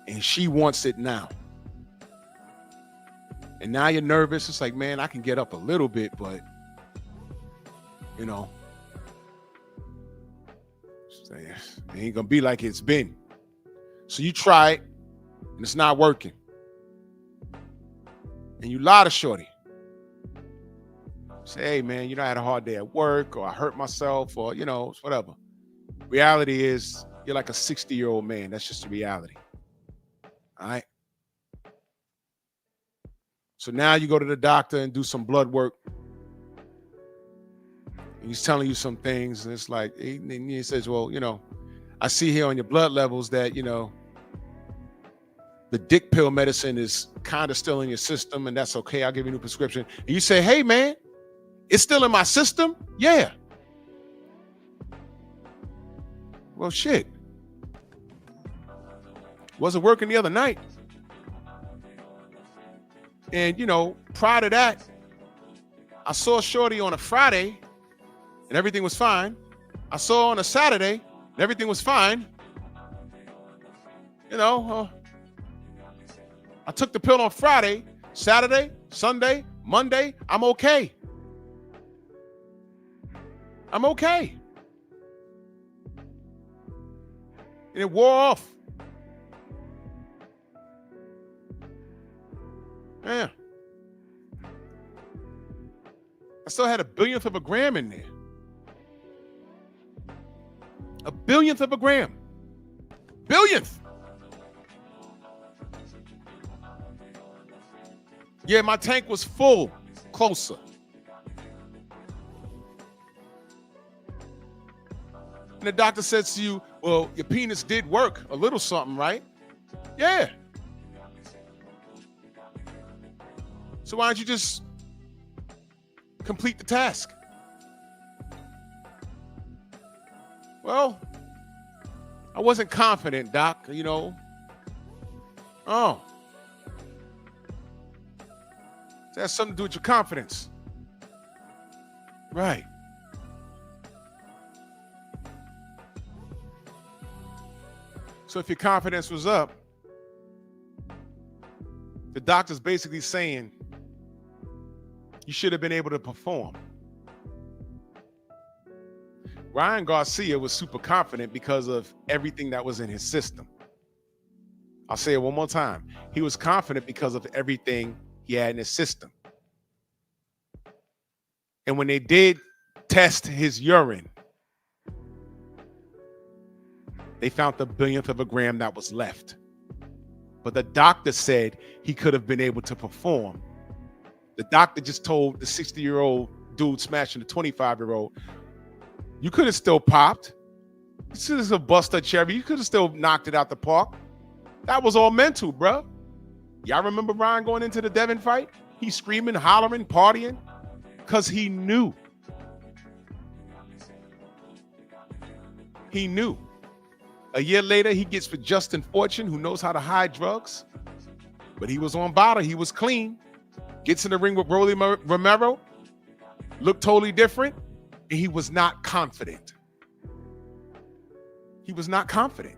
And she wants it now. And now you're nervous. It's like, man, I can get up a little bit, but you know, it ain't gonna be like it's been. So you try it, and it's not working. And you lie to shorty. Say, hey, man, you know, I had a hard day at work, or I hurt myself, or, you know, whatever. Reality is, you're like a 60-year-old man. That's just the reality. All right? So now you go to the doctor and do some blood work. And he's telling you some things, and it's like, he says, well, you know, I see here on your blood levels that, you know, the dick pill medicine is kind of still in your system, and that's okay. I'll give you a new prescription. And you say, hey, man, it's still in my system? Yeah. Well, shit. Wasn't working the other night. And, you know, prior to that, I saw shorty on a Friday, and everything was fine. I saw her on a Saturday, and everything was fine. You know, I took the pill on Friday, Saturday, Sunday, Monday. I'm okay. I'm okay. And it wore off. Yeah. I still had a billionth of a gram in there. A billionth of a gram. Billionth. Yeah, my tank was full. Closer. And the doctor says to you, well, your penis did work a little something, right? Yeah. So why don't you just complete the task? Well, I wasn't confident, doc, you know. Oh. That has something to do with your confidence. Right. So if your confidence was up, the doctor's basically saying you should have been able to perform. Ryan Garcia was super confident because of everything that was in his system. I'll say it one more time. He was confident because of everything he had in his system. And when they did test his urine, they found the billionth of a gram that was left. But the doctor said he could have been able to perform. The doctor just told the 60-year-old dude smashing the 25-year-old, you could have still popped. This is a buster cherry. You could have still knocked it out the park. That was all mental, bro. Y'all remember Ryan going into the Devin fight? He's screaming, hollering, partying, because he knew. He knew. A year later, he gets with Justin Fortune, who knows how to hide drugs. But he was on bottle. He was clean. Gets in the ring with Rolly Romero. Looked totally different. And he was not confident. He was not confident.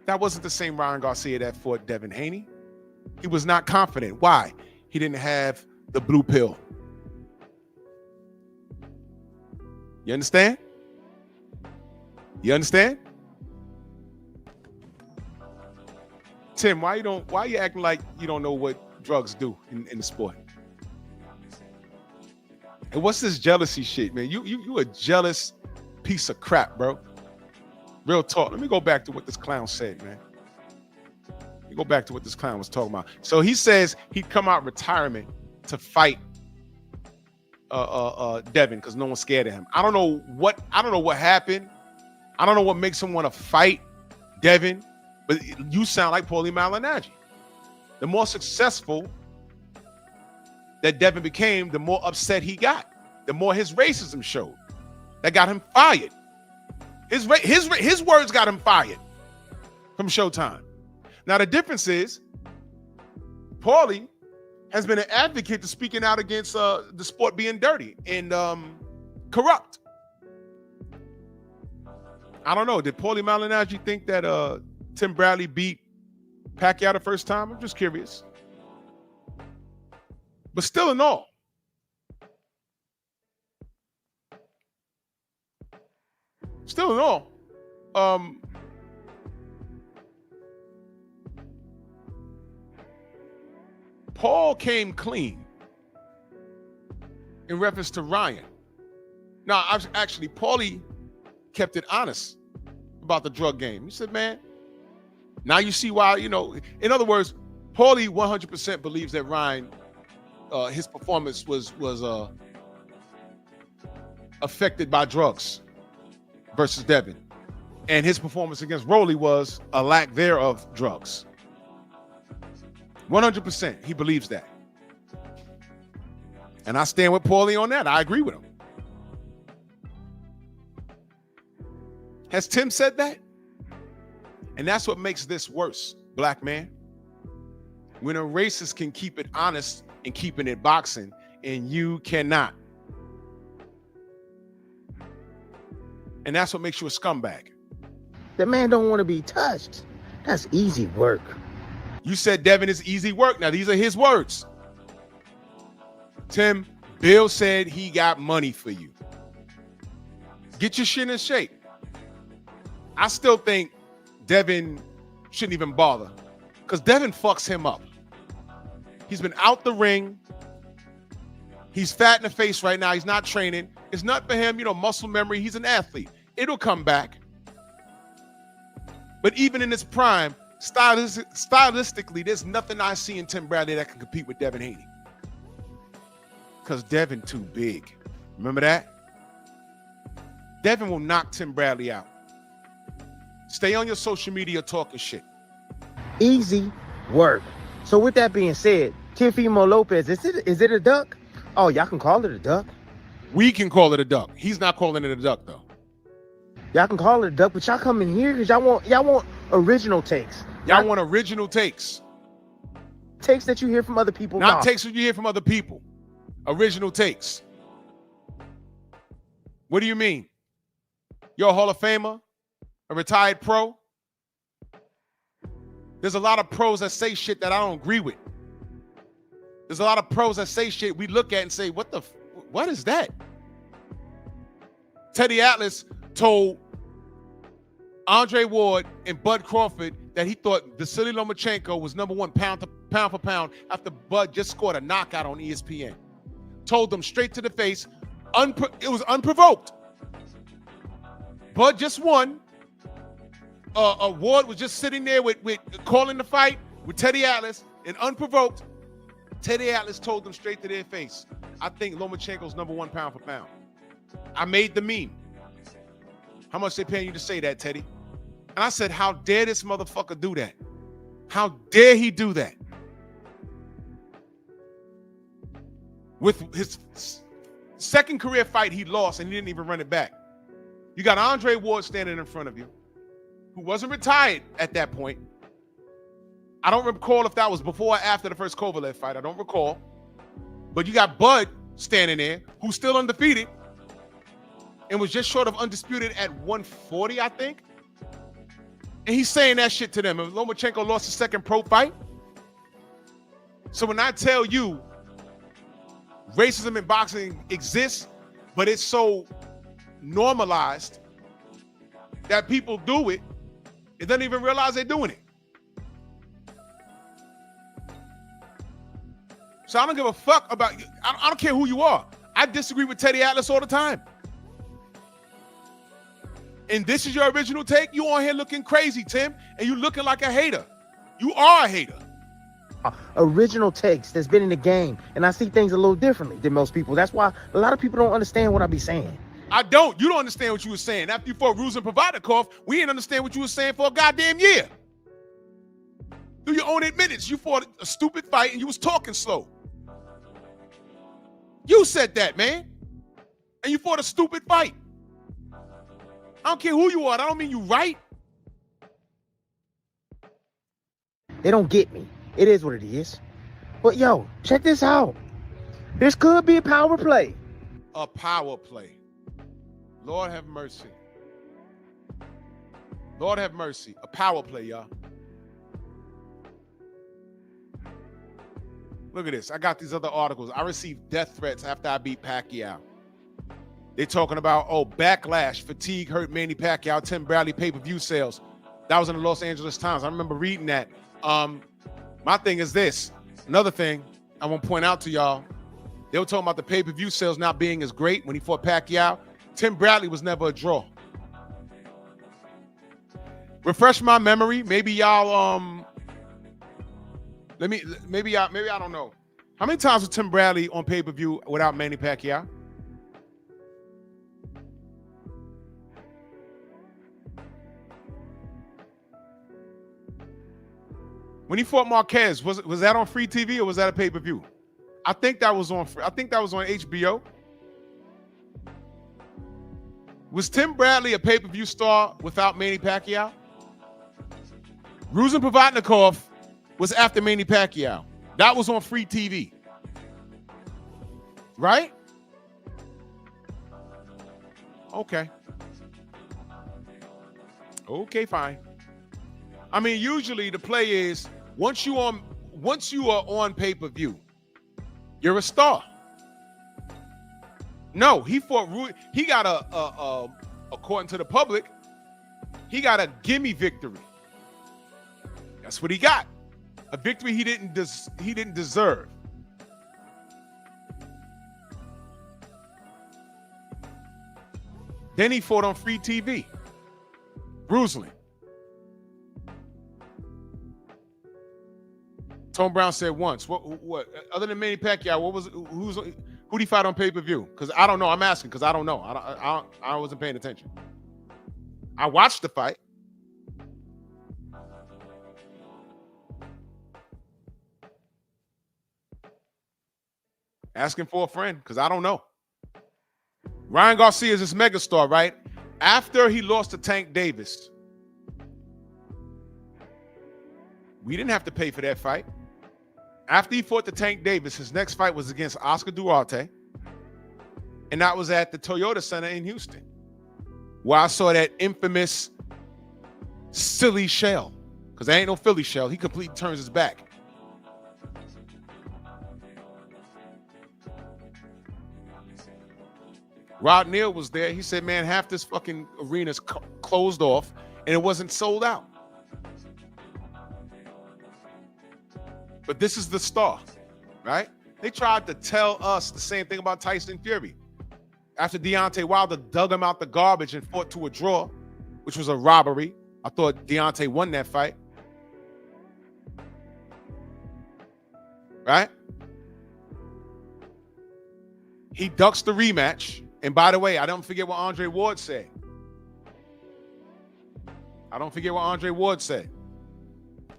That wasn't the same Ryan Garcia that fought Devin Haney. He was not confident. Why? He didn't have the blue pill. You understand? You understand? Tim, why you acting like you don't know what drugs do in the sport? And what's this jealousy shit, man? You a jealous piece of crap, bro. Real talk. Let me go back to what this clown said, man. Let me go back to what this clown was talking about. So he says he'd come out retirement to fight Devin because no one's scared of him. I don't know what happened. I don't know what makes him want to fight Devin, but you sound like Paulie Malignaggi. The more successful that Devin became, the more upset he got. The more his racism showed. That got him fired. His words got him fired from Showtime. Now the difference is, Paulie has been an advocate to speaking out against the sport being dirty and corrupt. I don't know. Did Paulie Malignaggi think that Tim Bradley beat Pacquiao the first time? I'm just curious. But still in all, Paul came clean in reference to Ryan. Now, actually, Paulie kept it honest about the drug game. He said, man, now you see why, in other words, Paulie 100% believes that Ryan, his performance was affected by drugs versus Devin. And his performance against Rolly was a lack thereof drugs. 100%, he believes that. And I stand with Paulie on that. I agree with him. Has Tim said that? And that's what makes this worse, black man. When a racist can keep it honest and keeping it boxing, and you cannot. And that's what makes you a scumbag. That man don't want to be touched. That's easy work. You said Devin is easy work. Now, these are his words. Tim, Bill said he got money for you. Get your shit in shape. I still think Devin shouldn't even bother because Devin fucks him up. He's been out the ring. He's fat in the face right now. He's not training. It's not for him, muscle memory. He's an athlete. It'll come back. But even in his prime, stylistically, there's nothing I see in Tim Bradley that can compete with Devin Haney. Because Devin too big. Remember that? Devin will knock Tim Bradley out. Stay on your social media talking shit. Easy work. So with that being said, Teofimo Lopez, is it a duck? Oh, y'all can call it a duck. We can call it a duck. He's not calling it a duck though. Y'all can call it a duck, but y'all come in here because y'all want original takes. Y'all want original takes. Takes that you hear from other people. Not takes that you hear from other people. Original takes. What do you mean? You're a Hall of Famer, a retired pro. There's a lot of pros that say shit that I don't agree with. There's a lot of pros that say shit we look at and say, what is that? Teddy Atlas told Andre Ward and Bud Crawford that he thought Vasily Lomachenko was number one pound for pound after Bud just scored a knockout on ESPN. Told them straight to the face, it was unprovoked. Bud just won. Ward was just sitting there with calling the fight with Teddy Atlas, and unprovoked, Teddy Atlas told them straight to their face, I think Lomachenko's number one pound for pound. I made the meme. How much they paying you to say that, Teddy? And I said, how dare this motherfucker do that? How dare he do that? With his second career fight, he lost and he didn't even run it back. You got Andre Ward standing in front of you, who wasn't retired at that point. I don't recall if that was before or after the first Kovalev fight. I don't recall. But you got Bud standing there, who's still undefeated and was just short of undisputed at 140, I think. And he's saying that shit to them. And Lomachenko lost his second pro fight. So when I tell you racism in boxing exists, but it's so normalized that people do it, it doesn't even realize they're doing it. So I don't give a fuck about you. I don't care who you are. I disagree with Teddy Atlas all the time. And this is your original take? You on here looking crazy, Tim, and you looking like a hater. You are a hater. Original takes that's been in the game, and I see things a little differently than most people. That's why a lot of people don't understand what I be saying. I don't. You don't understand what you were saying. After you fought Ruzin Provodnikov, we didn't understand what you were saying for a goddamn year. Through your own admittance, you fought a stupid fight and you was talking slow. You said that, man. And you fought a stupid fight. I don't care who you are. I don't mean you right. They don't get me. It is what it is. But yo, check this out. This could be a power play. A power play. Lord have mercy. Lord have mercy. A power play, y'all. Look at this. I got these other articles. I received death threats after I beat Pacquiao. They're talking about, backlash, fatigue hurt Manny Pacquiao, Tim Bradley pay-per-view sales. That was in the Los Angeles Times. I remember reading that. My thing is this. Another thing I want to point out to y'all. They were talking about the pay-per-view sales not being as great when he fought Pacquiao. Tim Bradley was never a draw. Refresh my memory. Maybe y'all maybe I don't know. How many times was Tim Bradley on pay-per-view without Manny Pacquiao? When he fought Marquez, was that on free TV or was that a pay-per-view? I think that was on HBO. Was Tim Bradley a pay-per-view star without Manny Pacquiao? Ruzin Provodnikov was after Manny Pacquiao. That was on free TV. Right? Okay. Okay, fine. I mean, usually the play is once you are on pay-per-view, you're a star. No, he got according to the public, he got a gimme victory. That's what he got. A victory he didn't deserve. Then he fought on free TV. Ruslan. Tone Brown said once. What? Other than Manny Pacquiao, who'd he fight on pay-per-view? Because I don't know. I'm asking because I don't know. I wasn't paying attention. I watched the fight. Asking for a friend because I don't know. Ryan Garcia is this megastar, right? After he lost to Tank Davis, we didn't have to pay for that fight. After he fought the Tank Davis, his next fight was against Oscar Duarte, and that was at the Toyota Center in Houston. where I saw that infamous silly shell, because there ain't no Philly shell. He completely turns his back. Rod Neal was there. He said, man, half this fucking arena's closed off and it wasn't sold out. But this is the star, right? They tried to tell us the same thing about Tyson Fury. After Deontay Wilder dug him out the garbage and fought to a draw, which was a robbery. I thought Deontay won that fight. Right? He ducks the rematch. And by the way, I don't forget what Andre Ward said.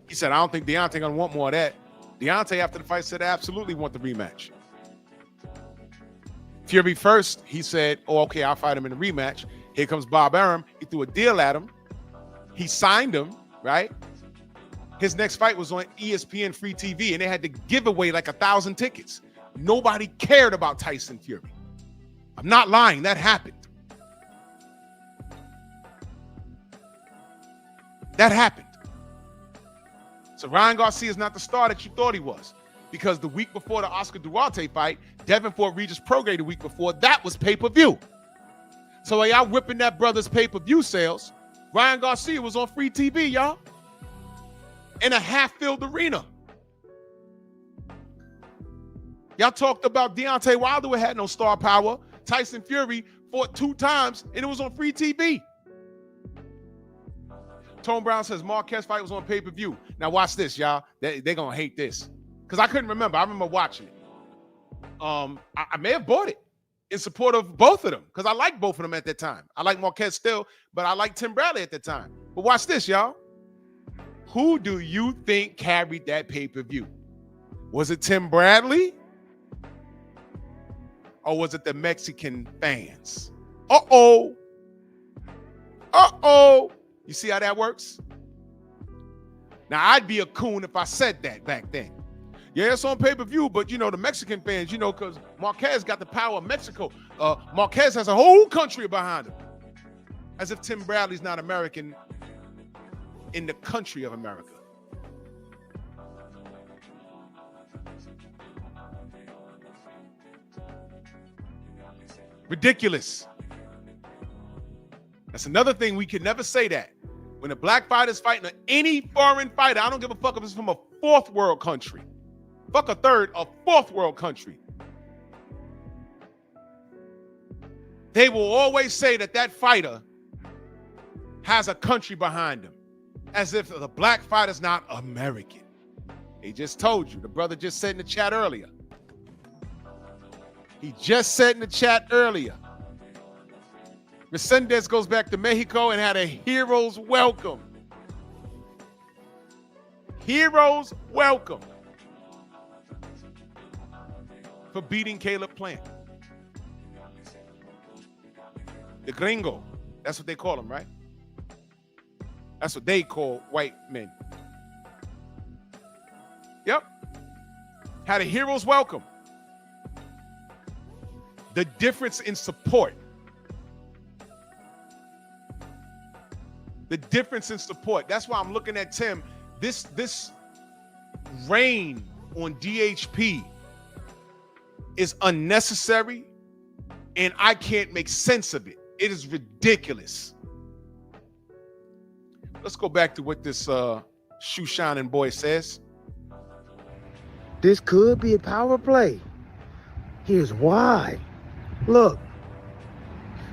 He said, I don't think Deontay gonna want more of that. Deontay, after the fight, said, I absolutely want the rematch. Fury first, he said, oh, okay, I'll fight him in the rematch. Here comes Bob Arum. He threw a deal at him. He signed him, right? His next fight was on ESPN Free TV, and they had to give away like 1,000 tickets. Nobody cared about Tyson Fury. I'm not lying. That happened. That happened. So Ryan Garcia is not the star that you thought he was, because the week before the Oscar Duarte fight, Devin fought Regis Prograis the week before. That was pay-per-view. So while y'all whipping that brother's pay-per-view sales, Ryan Garcia was on free TV, y'all, in a half-filled arena. Y'all talked about Deontay Wilder who had no star power. Tyson Fury fought 2 times, and it was on free TV. Tone Brown says Marquez fight was on pay-per-view. Now watch this, y'all. They're going to hate this, because I couldn't remember. I remember watching it. I may have bought it in support of both of them, because I liked both of them at that time. I like Marquez still, but I like Tim Bradley at the time. But watch this, y'all. Who do you think carried that pay-per-view? Was it Tim Bradley? Or was it the Mexican fans? Uh-oh. Uh-oh. You see how that works? Now, I'd be a coon if I said that back then. Yeah, it's on pay-per-view, but, the Mexican fans, because Marquez got the power of Mexico. Marquez has a whole country behind him. As if Tim Bradley's not American in the country of America. Ridiculous. That's another thing. We can never say that. When a black fighter's fighting any foreign fighter, I don't give a fuck if it's from a 4th world country. Fuck a 3rd, a 4th world country. They will always say that fighter has a country behind him, as if the black fighter's not American. He just told you. The brother just said in the chat earlier. Resendez goes back to Mexico and had a hero's welcome. Hero's welcome for beating Caleb Plant. The gringo. That's what they call him, right? That's what they call white men. Yep. Had a hero's welcome. The difference in support. That's why I'm looking at Tim. This reign on DHP is unnecessary, and I can't make sense of it. It is ridiculous. Let's go back to what this shoe shining boy says. This could be a power play. Here's why. Look,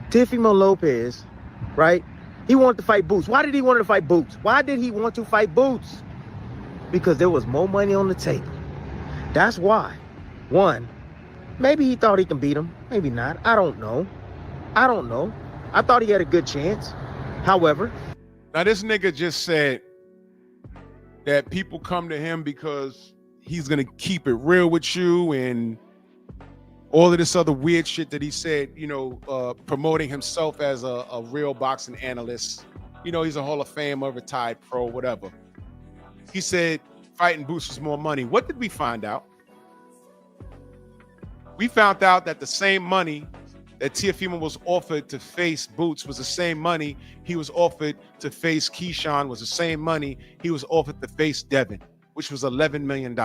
Teofimo Lopez, right? He wanted to fight Boots. Why did he want to fight Boots? Because there was more money on the table. That's why. One, maybe he thought he can beat him. Maybe not. I don't know. I thought he had a good chance. However. Now, this nigga just said that people come to him because he's going to keep it real with you and all of this other weird shit that he said, promoting himself as a real boxing analyst. He's a Hall of Famer, retired pro, whatever. He said fighting Boots was more money. What did we find out? We found out that the same money that Teofimo was offered to face Boots was the same money he was offered to face Keyshawn, was the same money he was offered to face Devin, which was $11 million.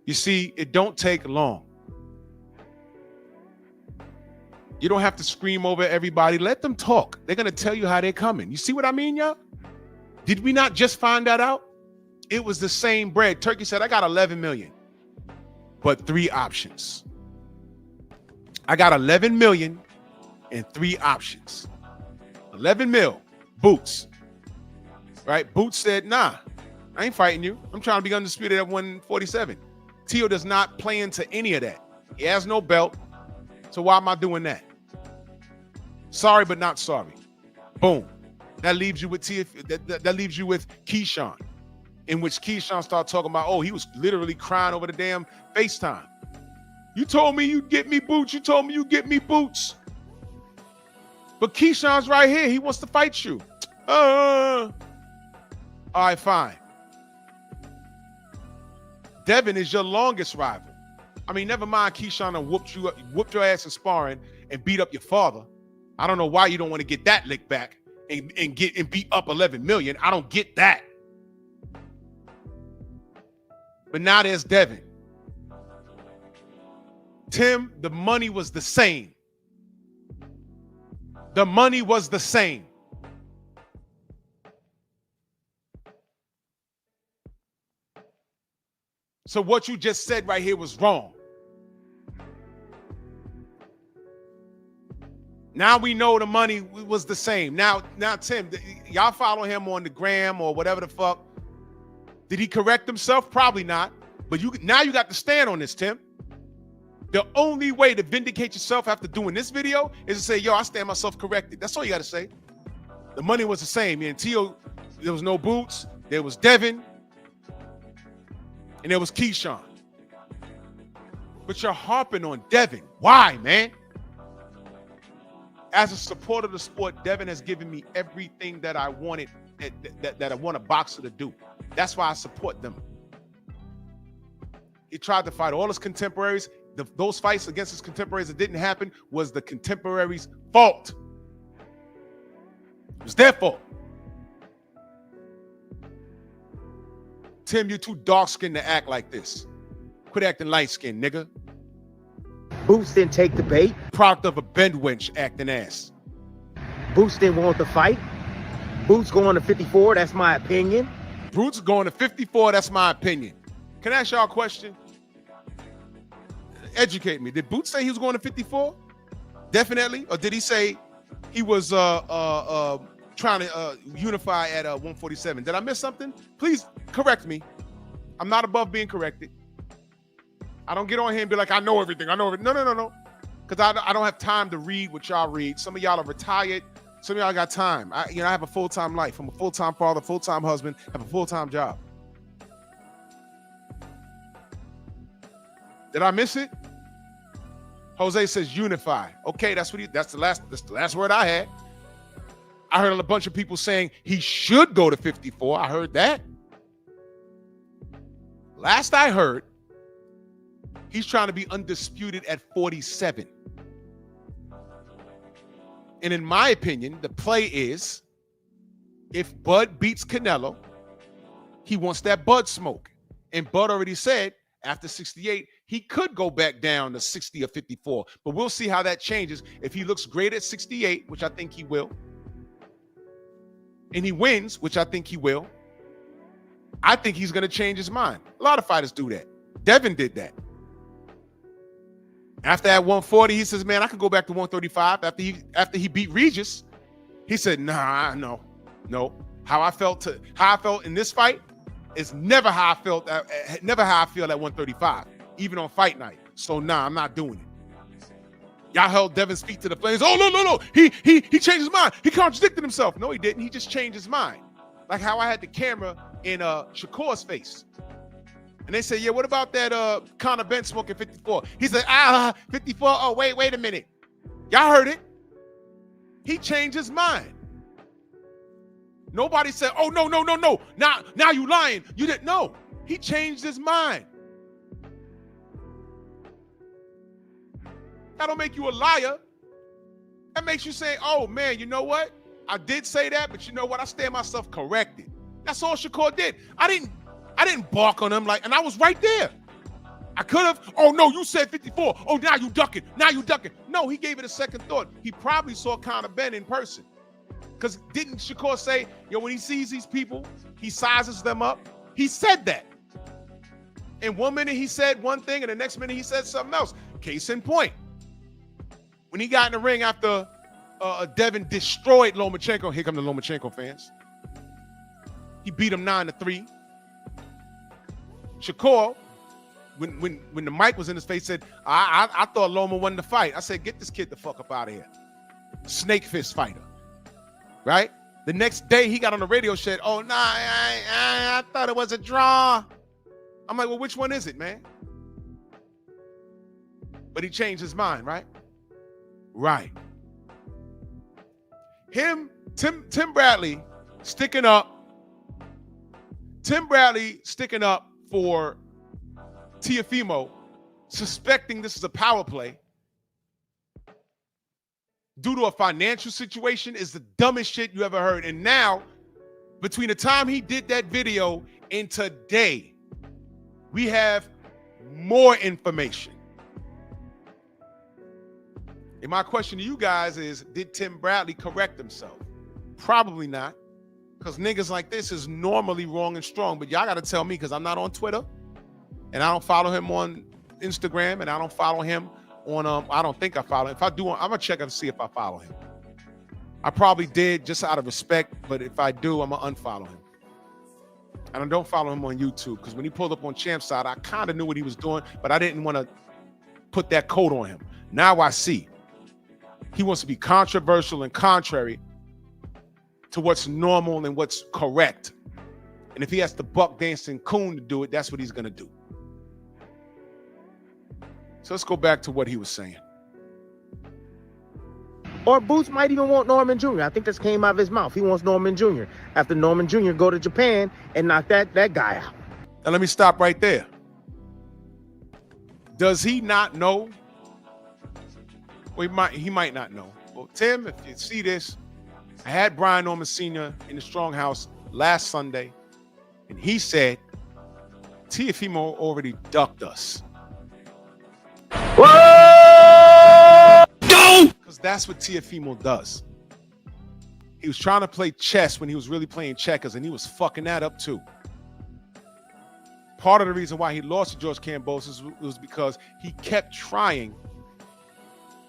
You see, it don't take long. You don't have to scream over everybody. Let them talk. They're going to tell you how they're coming. You see what I mean, y'all? Did we not just find that out? It was the same bread. Turkey said, I got 11 million, but 3 options. I got 11 million and 3 options. 11 mil, Boots. Right? Boots said, nah, I ain't fighting you. I'm trying to be undisputed at 147. Tio does not play into any of that. He has no belt. So why am I doing that? Sorry, but not sorry. Boom. That leaves you with that leaves you with Keyshawn, in which Keyshawn started talking about, oh, he was literally crying over the damn FaceTime. You told me you'd get me Boots. You told me you'd get me Boots. But Keyshawn's right here. He wants to fight you. All right, fine. Devin is your longest rival. I mean, never mind Keyshawn and whooped your ass in sparring and beat up your father. I don't know why you don't want to get that lick back and beat up 11 million. I don't get that. But now there's Devin. Tim, the money was the same. The money was the same. So what you just said right here was wrong. Now we know the money was the same. Now, Tim, y'all follow him on the gram or whatever the fuck. Did he correct himself? Probably not. But now you got to stand on this, Tim. The only way to vindicate yourself after doing this video is to say, yo, I stand myself corrected. That's all you got to say. The money was the same. And Tio, there was no Boots. There was Devin. And there was Keyshawn. But you're harping on Devin. Why, man? As a supporter of the sport, Devin has given me everything that I wanted, that I want a boxer to do. That's why I support them. He tried to fight all his contemporaries. Those fights against his contemporaries that didn't happen was the contemporaries' fault. It was their fault. Tim, you're too dark-skinned to act like this. Quit acting light-skinned, nigga. Boots didn't take the bait. Product of a bend wench acting ass. Boots didn't want the fight. Boots going to 54, that's my opinion. Boots going to 54, that's my opinion. Can I ask y'all a question? Educate me. Did Boots say he was going to 54? Definitely. Or did he say he was trying to unify at 147? Did I miss something? Please correct me. I'm not above being corrected. I don't get on here and be like, I know everything. I know everything. No. Because I don't have time to read what y'all read. Some of y'all are retired. Some of y'all got time. I have a full-time life. I'm a full-time father, full-time husband, have a full-time job. Did I miss it? Jose says unify. Okay, that's the last word I had. I heard a bunch of people saying he should go to 54. I heard that. Last I heard, he's trying to be undisputed at 47. And in my opinion, the play is, if Bud beats Canelo, he wants that Bud smoke. And Bud already said after 68, he could go back down to 60 or 54. But we'll see how that changes. If he looks great at 68, which I think he will, and he wins, which I think he will, I think he's going to change his mind. A lot of fighters do that. Devin did that. After at 140, he says, man, I could go back to 135. After he beat Regis, he said, nah, no. How I felt in this fight is never how I feel at 135, even on fight night. So nah, I'm not doing it. Y'all held Devin's feet to the flames. Oh, no. He changed his mind. He contradicted himself. No, he didn't. He just changed his mind. Like how I had the camera in Shakur's face. And they say, yeah, what about that Conor Bench smoking 54? He said, 54. Oh, wait a minute. Y'all heard it. He changed his mind. Nobody said, oh, no. Now you lying. You didn't know. He changed his mind. That don't make you a liar. That makes you say, oh man, you know what? I did say that, but you know what? I stand myself corrected. That's all Shakur did. I didn't bark on him and I was right there. I could have, oh no, you said 54. Oh, now you ducking. No, he gave it a second thought. He probably saw Conor Ben in person. Because didn't Shakur say, when he sees these people, he sizes them up? He said that. In 1 minute, he said one thing, and the next minute, he said something else. Case in point. When he got in the ring after Devin destroyed Lomachenko, here come the Lomachenko fans. He beat him 9-3. Shakur, when the mic was in his face, said, I thought Loma won the fight. I said, get this kid the fuck up out of here. Snake fist fighter. Right? The next day, he got on the radio, said, oh, nah, I thought it was a draw. I'm like, well, which one is it, man? But he changed his mind, right? Right. Tim Bradley sticking up. Tim Bradley sticking up for Teofimo, suspecting this is a power play due to a financial situation is the dumbest shit you ever heard. And now, between the time he did that video and today, we have more information. And my question to you guys is, did Tim Bradley correct himself? Probably not, because niggas like this is normally wrong and strong. But y'all got to tell me, because I'm not on Twitter, and I don't follow him on Instagram, and I don't follow him on, I don't think I follow him. If I do, I'm going to check and see if I follow him. I probably did just out of respect, but if I do, I'm going to unfollow him. And I don't follow him on YouTube, because when he pulled up on Champ's side, I kind of knew what he was doing, but I didn't want to put that coat on him. Now I see. He wants to be controversial and contrary to what's normal and what's correct. And if he has to buck dancing coon to do it, that's what he's going to do. So let's go back to what he was saying. Or Boots might even want Norman Jr. I think this came out of his mouth. He wants Norman Jr. After Norman Jr. go to Japan and knock that guy out. Now let me stop right there. Does he not know? Well, he might not know. Well, Tim, if you see this, I had Brian Norman Sr. in the Strong House last Sunday, and he said Teofimo already ducked us. Because that's what Teofimo does. He was trying to play chess when he was really playing checkers, and he was fucking that up too. Part of the reason why he lost to George Kambosos was because he kept trying.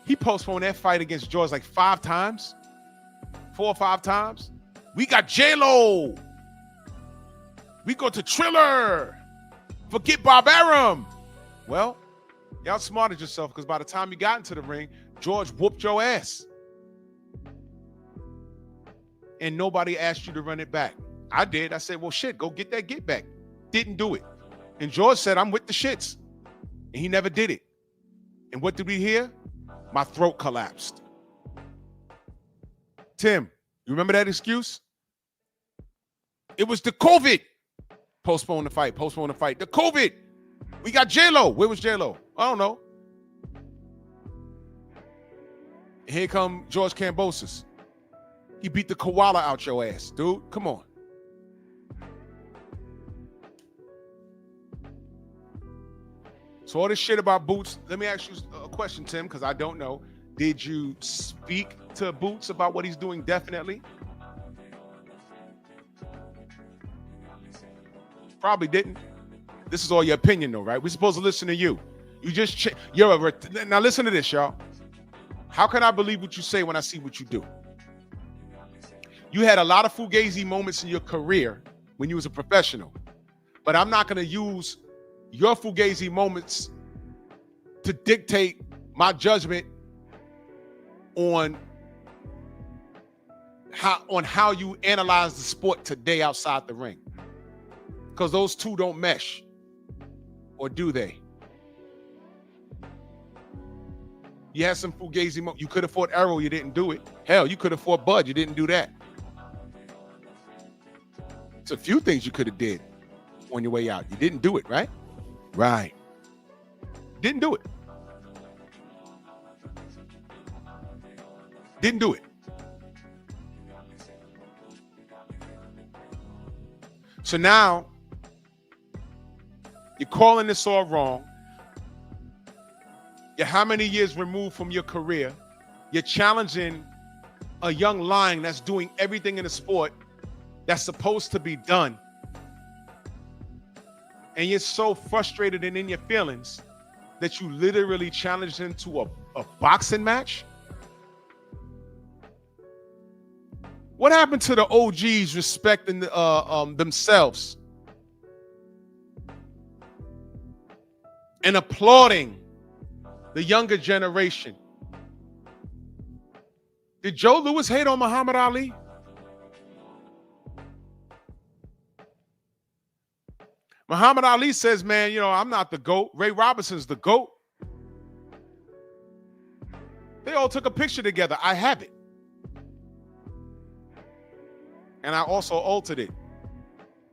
He postponed that fight against George like 5 times, 4 or 5 times. We got J-Lo. We go to Triller. Forget Bob Arum. Well, y'all smarted yourself, because by the time you got into the ring, George whooped your ass. And nobody asked you to run it back. I did. I said, well, shit, go get that get back. Didn't do it. And George said, I'm with the shits. And he never did it. And what did we hear? My throat collapsed. Tim, you remember that excuse? It was the COVID. Postpone the fight. The COVID. We got J-Lo. Where was J-Lo? I don't know. Here come George Kambosos. He beat the koala out your ass, dude. Come on. So all this shit about Boots, let me ask you a question, Tim, because I don't know. Did you speak to Boots about what he's doing definitely? Probably didn't. This is all your opinion, though, right? We're supposed to listen to you. You just now listen to this, y'all. How can I believe what you say when I see what you do? You had a lot of fugazi moments in your career when you was a professional, but I'm not going to use your fugazi moments to dictate my judgment on how you analyze the sport today outside the ring, because those two don't mesh. Or do they? You had some fugazi moments. You could have fought Errol, you didn't do it. Hell, you could have fought Bud, you didn't do that. It's a few things you could have did on your way out. You didn't do it, right? Right. Didn't do it. Didn't do it. So now you're calling this all wrong. You're how many years removed from your career? You're challenging a young lion that's doing everything in the sport that's supposed to be done. And you're so frustrated and in your feelings that you literally challenged him to a boxing match? What happened to the OGs respecting themselves and applauding the younger generation? Did Joe Louis hate on Muhammad Ali? Muhammad Ali says, man, you know, I'm not the GOAT. Ray Robinson's the GOAT. They all took a picture together. I have it. And I also altered it.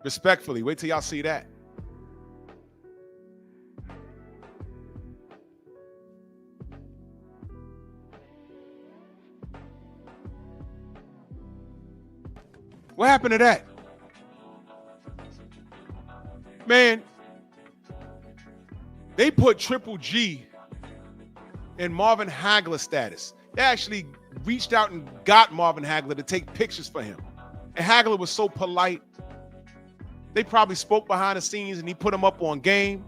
Respectfully. Wait till y'all see that. What happened to that? Man, they put Triple G in Marvin Hagler status. They actually reached out and got Marvin Hagler to take pictures for him. And Hagler was so polite. They probably spoke behind the scenes and he put him up on game.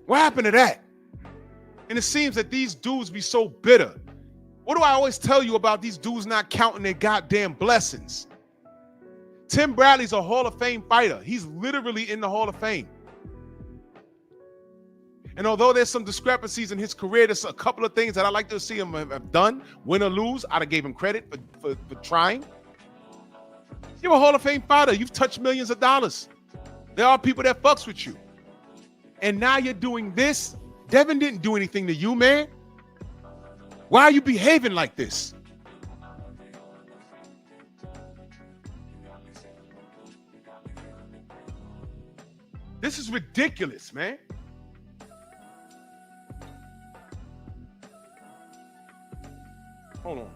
What happened to that? And it seems that these dudes be so bitter. What do I always tell you about these dudes not counting their goddamn blessings? Tim Bradley's a Hall of Fame fighter. He's literally in the Hall of Fame. And although there's some discrepancies in his career, there's a couple of things that I like to see him have done. Win or lose, I'd have gave him credit for trying. You're a Hall of Fame fighter. You've touched millions of dollars. There are people that fucks with you. And now you're doing this. Devin didn't do anything to you, man. Why are you behaving like this? This is ridiculous, man. Hold on.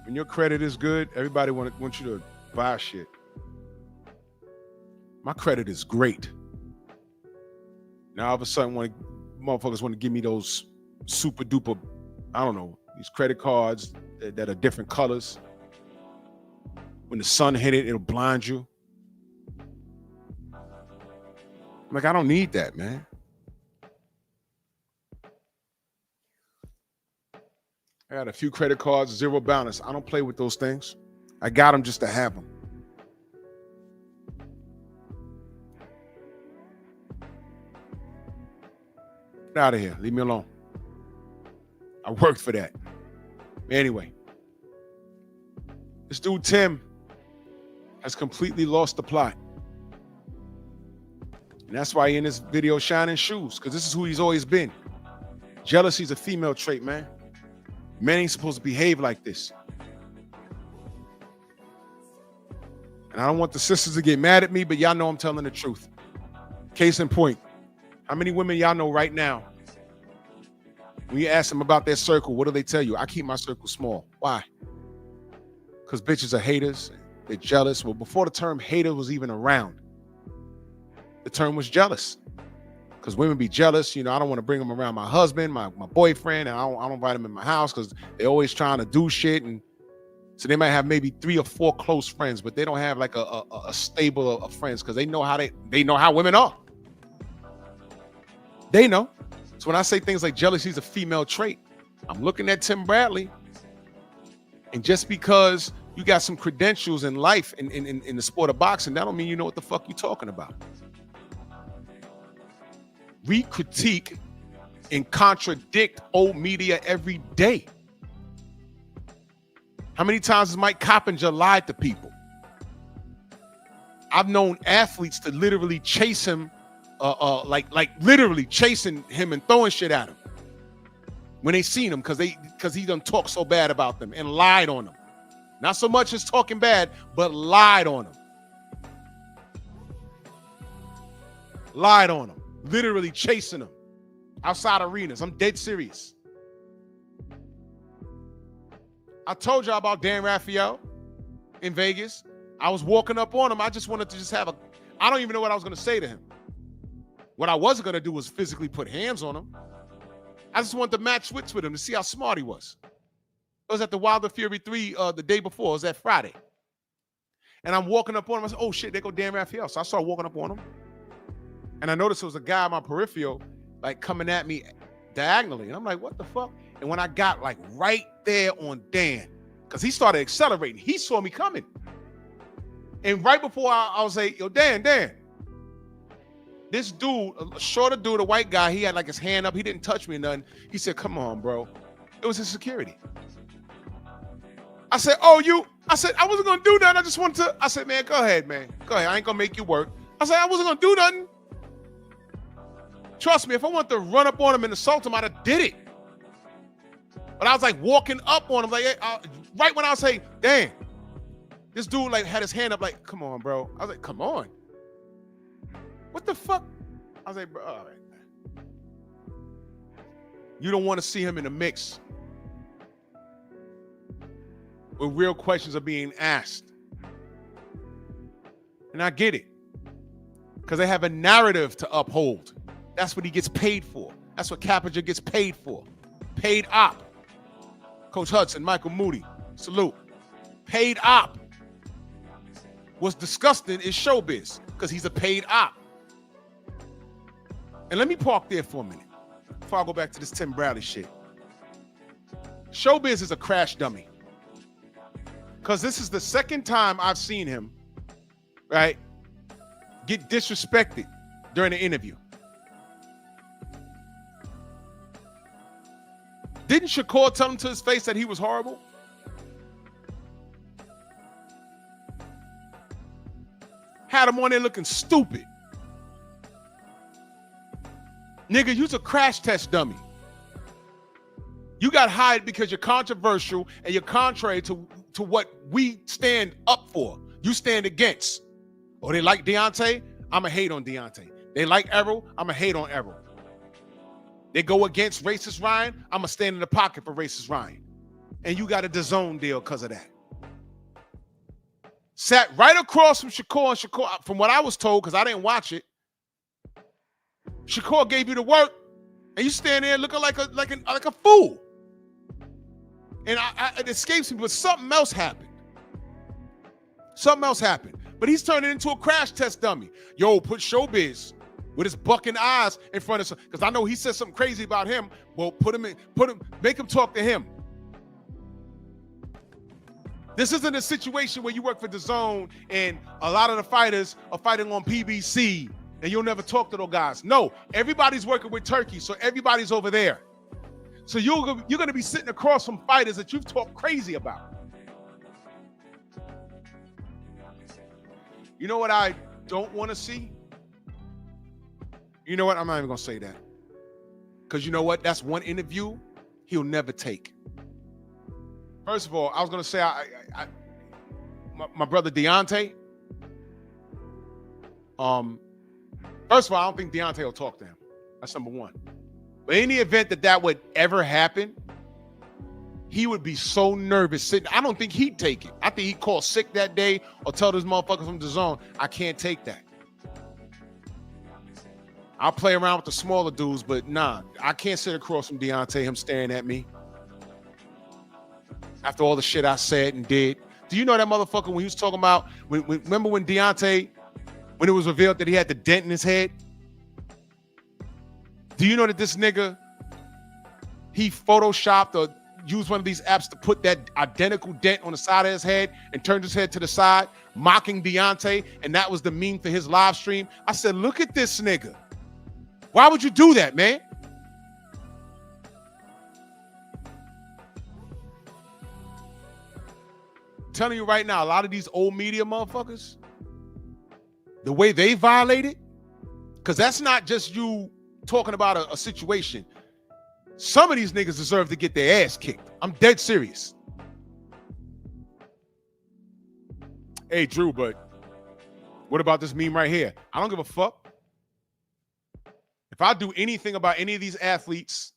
When your credit is good, everybody wants you to buy shit. My credit is great. Now all of a sudden, motherfuckers want to give me those super duper, I don't know, these credit cards that are different colors. When the sun hit it, it'll blind you. I'm like, I don't need that, man. I got a few credit cards, zero balance. I don't play with those things. I got them just to have them. Get out of here. Leave me alone. I worked for that. Anyway, this dude, Tim, has completely lost the plot. And that's why he in this video shining shoes, because this is who he's always been. Jealousy's a female trait, man. Men ain't supposed to behave like this. And I don't want the sisters to get mad at me, but y'all know I'm telling the truth. Case in point, how many women y'all know right now, when you ask them about their circle, what do they tell you? I keep my circle small. Why? Because bitches are haters. They're jealous. Well, before the term hater was even around, the term was jealous. Because women be jealous. You know, I don't want to bring them around my husband, my boyfriend, and I don't invite them in my house because they're always trying to do shit. And so they might have maybe 3 or 4 close friends, but they don't have like a stable of friends because they know how women are. They know. So when I say things like jealousy is a female trait, I'm looking at Tim Bradley, and just because you got some credentials in life in the sport of boxing, that don't mean you know what the fuck you're talking about. We critique and contradict old media every day. How many times has Mike Coppinger lied to people? I've known athletes to literally chase him, like literally chasing him and throwing shit at him. when they seen him because he done talked so bad about them and lied on them. Not so much as talking bad, but lied on them. Lied on them. Literally chasing them outside arenas. I'm dead serious. I told y'all about Dan Raphael in Vegas. I was walking up on him. I just wanted to just have I don't even know what I was going to say to him. What I wasn't going to do was physically put hands on him. I just wanted to match wits with him to see how smart he was. It was at the Wilder Fury 3 the day before. It was that Friday. And I'm walking up on him. I said, oh, shit, there go Dan Raphael. So I started walking up on him. And I noticed there was a guy on my peripheral, like, coming at me diagonally. And I'm like, what the fuck? And when I got, like, right there on Dan, because he started accelerating, he saw me coming. And right before I was like, yo, Dan. This dude, a shorter dude, a white guy, he had like his hand up. He didn't touch me or nothing. He said, come on, bro. It was his security. I said, I said, I wasn't going to do that. I just wanted to. I said, man, go ahead, man. Go ahead. I ain't going to make you work. I said, I wasn't going to do nothing. Trust me, if I wanted to run up on him and assault him, I'd have did it. But I was like walking up on him, like right when I was saying, damn, this dude like had his hand up like, come on, bro. I was like, come on. What the fuck? I was like, bro, all right. You don't want to see him in the mix where real questions are being asked. And I get it. Because they have a narrative to uphold. That's what he gets paid for. That's what Cappinger gets paid for. Paid op. Coach Hudson, Michael Moody, salute. Paid op. What's disgusting is showbiz because he's a paid op. And let me park there for a minute before I go back to this Tim Bradley shit. Showbiz is a crash dummy. Because this is the second time I've seen him, right, get disrespected during the interview. Didn't Shakur tell him to his face that he was horrible? Had him on there looking stupid. Nigga, you's a crash test dummy. You got hired because you're controversial and you're contrary to what we stand up for. You stand against. Oh, they like Deontay? I'ma hate on Deontay. They like Errol? I'ma hate on Errol. They go against racist Ryan? I'ma stand in the pocket for racist Ryan. And you got a DAZN deal because of that. Sat right across from Shakur, and Shakur, from what I was told, because I didn't watch it, Shakur gave you the work, and you stand there looking like a fool. And it escapes me, but something else happened. Something else happened. But he's turning into a crash test dummy. Yo, put Showbiz with his bucking eyes in front of some, because I know he said something crazy about him. Well, make him talk to him. This isn't a situation where you work for DAZN and a lot of the fighters are fighting on PBC and you'll never talk to those guys. No, everybody's working with Turkey, so everybody's over there. So you're going to be sitting across from fighters that you've talked crazy about. You know what I don't want to see? You know what? I'm not even going to say that. Because you know what? That's one interview he'll never take. First of all, I was going to say my brother Deontay. First of all, I don't think Deontay will talk to him. That's number one. But in the event that would ever happen, he would be so nervous sitting. I don't think he'd take it. I think he'd call sick that day or tell this motherfucker from DAZN, I can't take that. I'll play around with the smaller dudes, but nah, I can't sit across from Deontay, him staring at me. After all the shit I said and did. Do you know that motherfucker when he was talking about, remember when Deontay, when it was revealed that he had the dent in his head? Do you know that this nigga, he photoshopped or used one of these apps to put that identical dent on the side of his head and turned his head to the side, mocking Deontay, and that was the meme for his live stream? I said, look at this nigga. Why would you do that, man? I'm telling you right now, a lot of these old media motherfuckers, the way they violate it, because that's not just you talking about a situation. Some of these niggas deserve to get their ass kicked. I'm dead serious. Hey, Drew, but what about this meme right here? I don't give a fuck. If I do anything about any of these athletes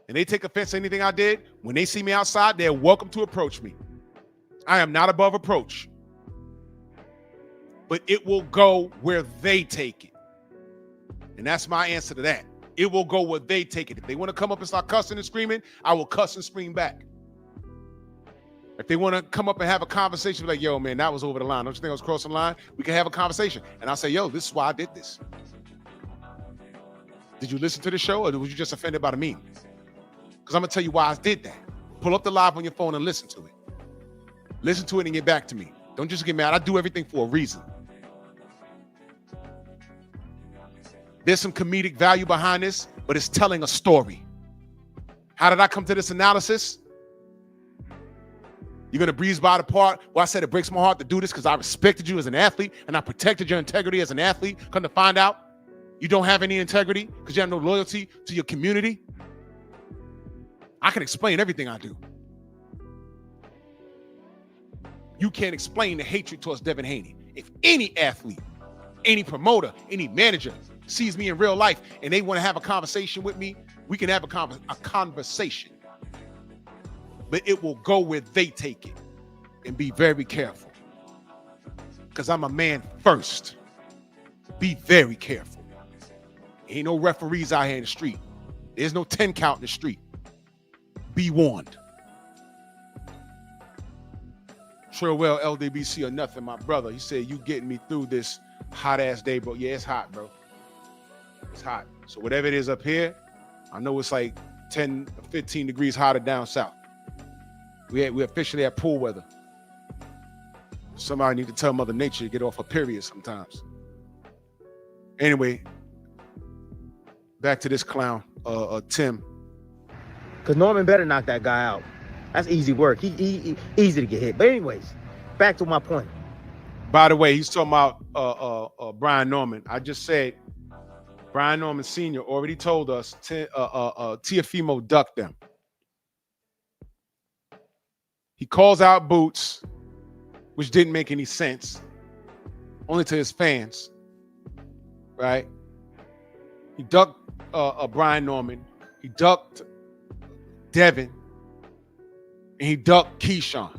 and they take offense to anything I did, when they see me outside, they're welcome to approach me. I am not above approach. But it will go where they take it. And that's my answer to that. It will go where they take it. If they want to come up and start cussing and screaming, I will cuss and scream back. If they want to come up and have a conversation, like, yo, man, that was over the line. Don't you think I was crossing the line? We can have a conversation. And I'll say, yo, this is why I did this. Did you listen to the show, or was you just offended by the meme? Because I'm going to tell you why I did that. Pull up the live on your phone and listen to it. Listen to it and get back to me. Don't just get mad. I do everything for a reason. There's some comedic value behind this, but it's telling a story. How did I come to this analysis? You're going to breeze by the part where I said it breaks my heart to do this because I respected you as an athlete and I protected your integrity as an athlete. Come to find out, you don't have any integrity because you have no loyalty to your community. I can explain everything I do. You can't explain the hatred towards Devin Haney. If any athlete, any promoter, any manager sees me in real life and they want to have a conversation with me, we can have a conversation. But it will go where they take it. And be very careful. Because I'm a man first. Be very careful. Ain't no referees out here in the street. There's no 10 count in the street. Be warned. Trillwell, LDBC or nothing, my brother. He said, you getting me through this hot ass day, bro. Yeah, it's hot, bro. It's hot. So whatever it is up here, I know it's like 10, 15 degrees hotter down south. We officially at pool weather. Somebody need to tell Mother Nature to get off her period sometimes. Anyway, back to this clown, Tim. Because Norman better knock that guy out. That's easy work. He easy to get hit. But anyways, back to my point. By the way, he's talking about Brian Norman. I just said Brian Norman Sr. already told us Teofimo ducked them. He calls out Boots, which didn't make any sense, only to his fans, right? He ducked Brian Norman. He ducked Devin. And he ducked Keyshawn.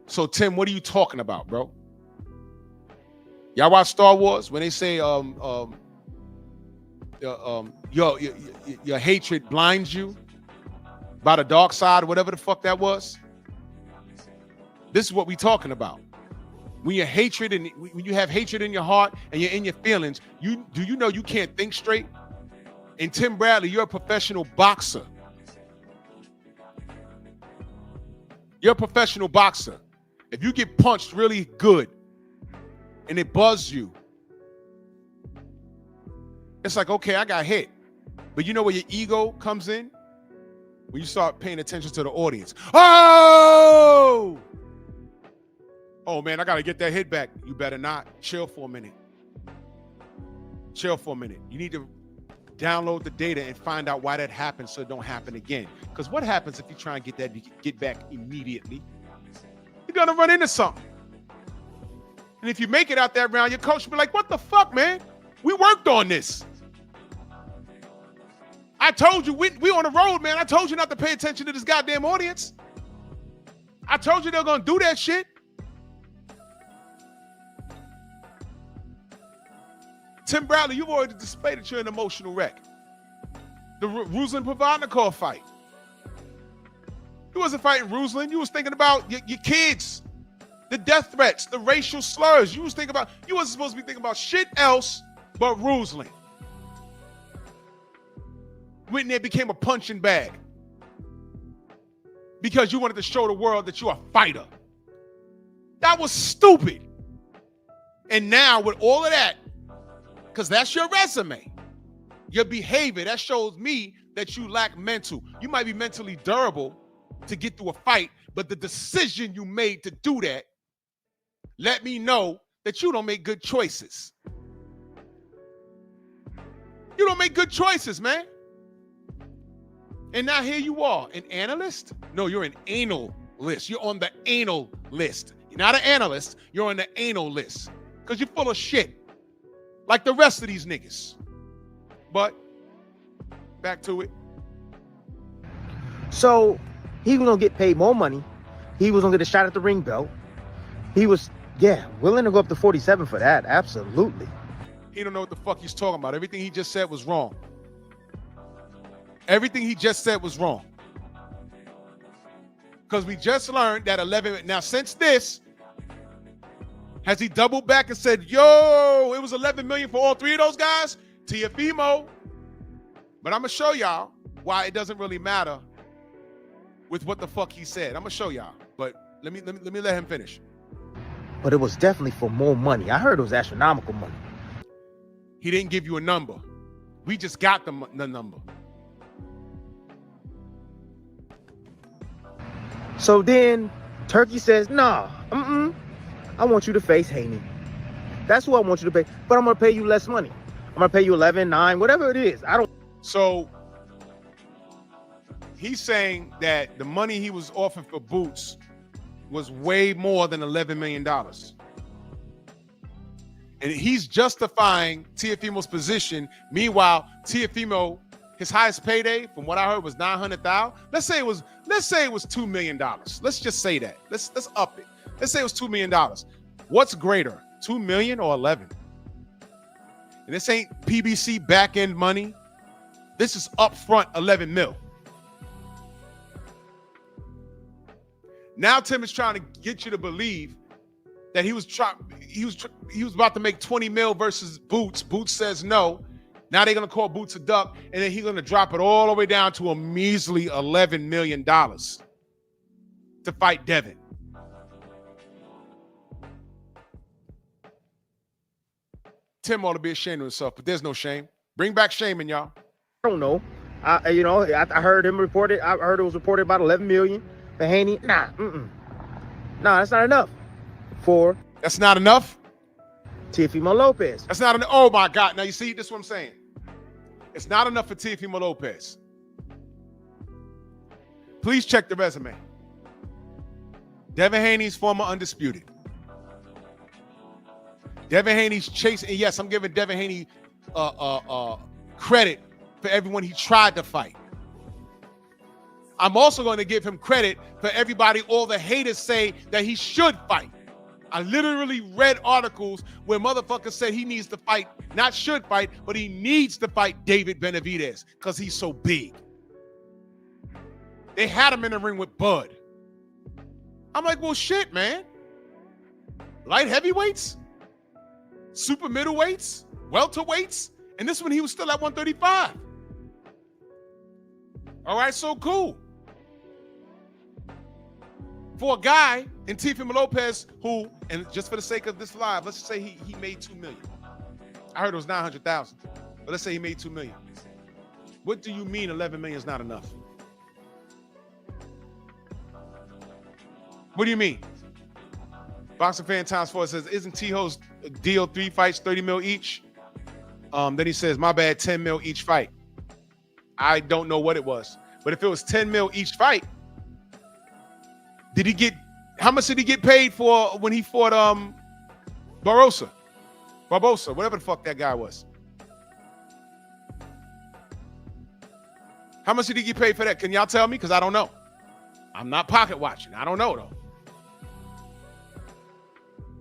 So, Tim, what are you talking about, bro? Y'all watch Star Wars when they say your hatred blinds you by the dark side, or whatever the fuck that was? This is what we talking about. When your hatred and when you have hatred in your heart and you're in your feelings, you know you can't think straight? And Tim Bradley, you're a professional boxer. You're a professional boxer. If you get punched really good and it buzzes you, it's like, okay, I got hit. But you know where your ego comes in? When you start paying attention to the audience. Oh, man, I got to get that hit back. You better not. Chill for a minute. Chill for a minute. You need to download the data and find out why that happened so it don't happen again. Because what happens if you try and get back immediately? You're going to run into something. And if you make it out that round, your coach will be like, what the fuck, man? We worked on this. I told you, we on the road, man. I told you not to pay attention to this goddamn audience. I told you they're going to do that shit. Tim Bradley, you've already displayed that you're an emotional wreck. The Ruslan Provodnikov fight. You wasn't fighting Ruslan. You was thinking about your kids, the death threats, the racial slurs. You wasn't supposed to be thinking about shit else but Ruslan. Went in there, became a punching bag because you wanted to show the world that you're a fighter. That was stupid. And now with all of that, because that's your resume, your behavior, that shows me that you lack mental. You might be mentally durable to get through a fight, but the decision you made to do that let me know that you don't make good choices. You don't make good choices, man. And now here you are, an analyst? No, you're an anal list. You're on the anal list. You're not an analyst. You're on the anal list because you're full of shit, like the rest of these niggas. But back to it. So he was gonna get paid more money. He was gonna get a shot at the ring belt. He was, willing to go up to 47 for that. Absolutely. He don't know what the fuck he's talking about. Everything he just said was wrong. Everything he just said was wrong. Because we just learned that 11. Now, since this, has he doubled back and said, yo, it was 11 million for all three of those guys? Tiafimo. But I'm going to show y'all why it doesn't really matter with what the fuck he said. I'm going to show y'all. But let me let him finish. But it was definitely for more money. I heard it was astronomical money. He didn't give you a number. We just got the number. So then Turkey says, nah, I want you to face Haney. That's who I want you to pay. But I'm going to pay you less money. I'm going to pay you 11, 9, whatever it is. So he's saying that the money he was offering for Boots was way more than $11 million. And he's justifying Tiafimo's position. Meanwhile, Tiafimo, his highest payday, from what I heard, was $900,000. Let's say it was $2 million. Let's just say that. Let's up it. Let's say it was $2 million. What's greater, 2 million or 11? And this ain't PBC back end money. This is upfront 11 mil. Now Tim is trying to get you to believe that he was about to make 20 mil versus Boots. Boots says no. Now they're going to call Boots a duck, and then he's going to drop it all the way down to a measly $11 million to fight Devin. Tim ought to be ashamed of himself, but there's no shame. Bring back shaming, y'all. I don't know. I heard him reported. I heard it was reported about 11 million for Haney. Nah, that's not enough for. That's not enough? Tiafimo Lopez. That's not enough. Oh my God. Now you see, this is what I'm saying. It's not enough for Tiafimo Lopez. Please check the resume. Devin Haney's former undisputed. Devin Haney's chasing. And yes, I'm giving Devin Haney credit for everyone he tried to fight. I'm also going to give him credit for everybody, all the haters say that he should fight. I literally read articles where motherfuckers said he needs to fight, not should fight, but he needs to fight David Benavidez because he's so big. They had him in the ring with Bud. I'm like, well, shit, man. Light heavyweights, super middleweights, welterweights, and this one he was still at 135. All right, so cool. For a guy in Tiafimo Lopez who, and just for the sake of this live, let's just say he made $2 million. I heard it was $900,000, but let's say he made $2 million. What do you mean 11 million is not enough? What do you mean? Boxing Fan Times 4 says, isn't T-Ho's deal 3 fights, 30 mil each? Then he says, my bad, 10 mil each fight. I don't know what it was, but if it was 10 mil each fight, how much did he get paid for when he fought Barbosa, whatever the fuck that guy was? How much did he get paid for that? Can y'all tell me? Because I don't know. I'm not pocket watching. I don't know though.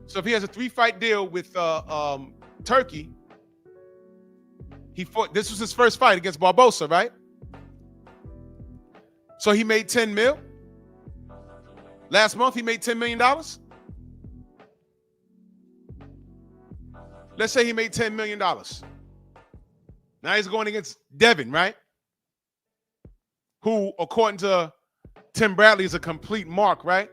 So if he has a 3-fight deal with Turkey, he fought. This was his first fight against Barbosa, right? So he made 10 mil. Last month, he made $10 million. Let's say he made $10 million. Now he's going against Devin, right? Who, according to Tim Bradley, is a complete mark, right?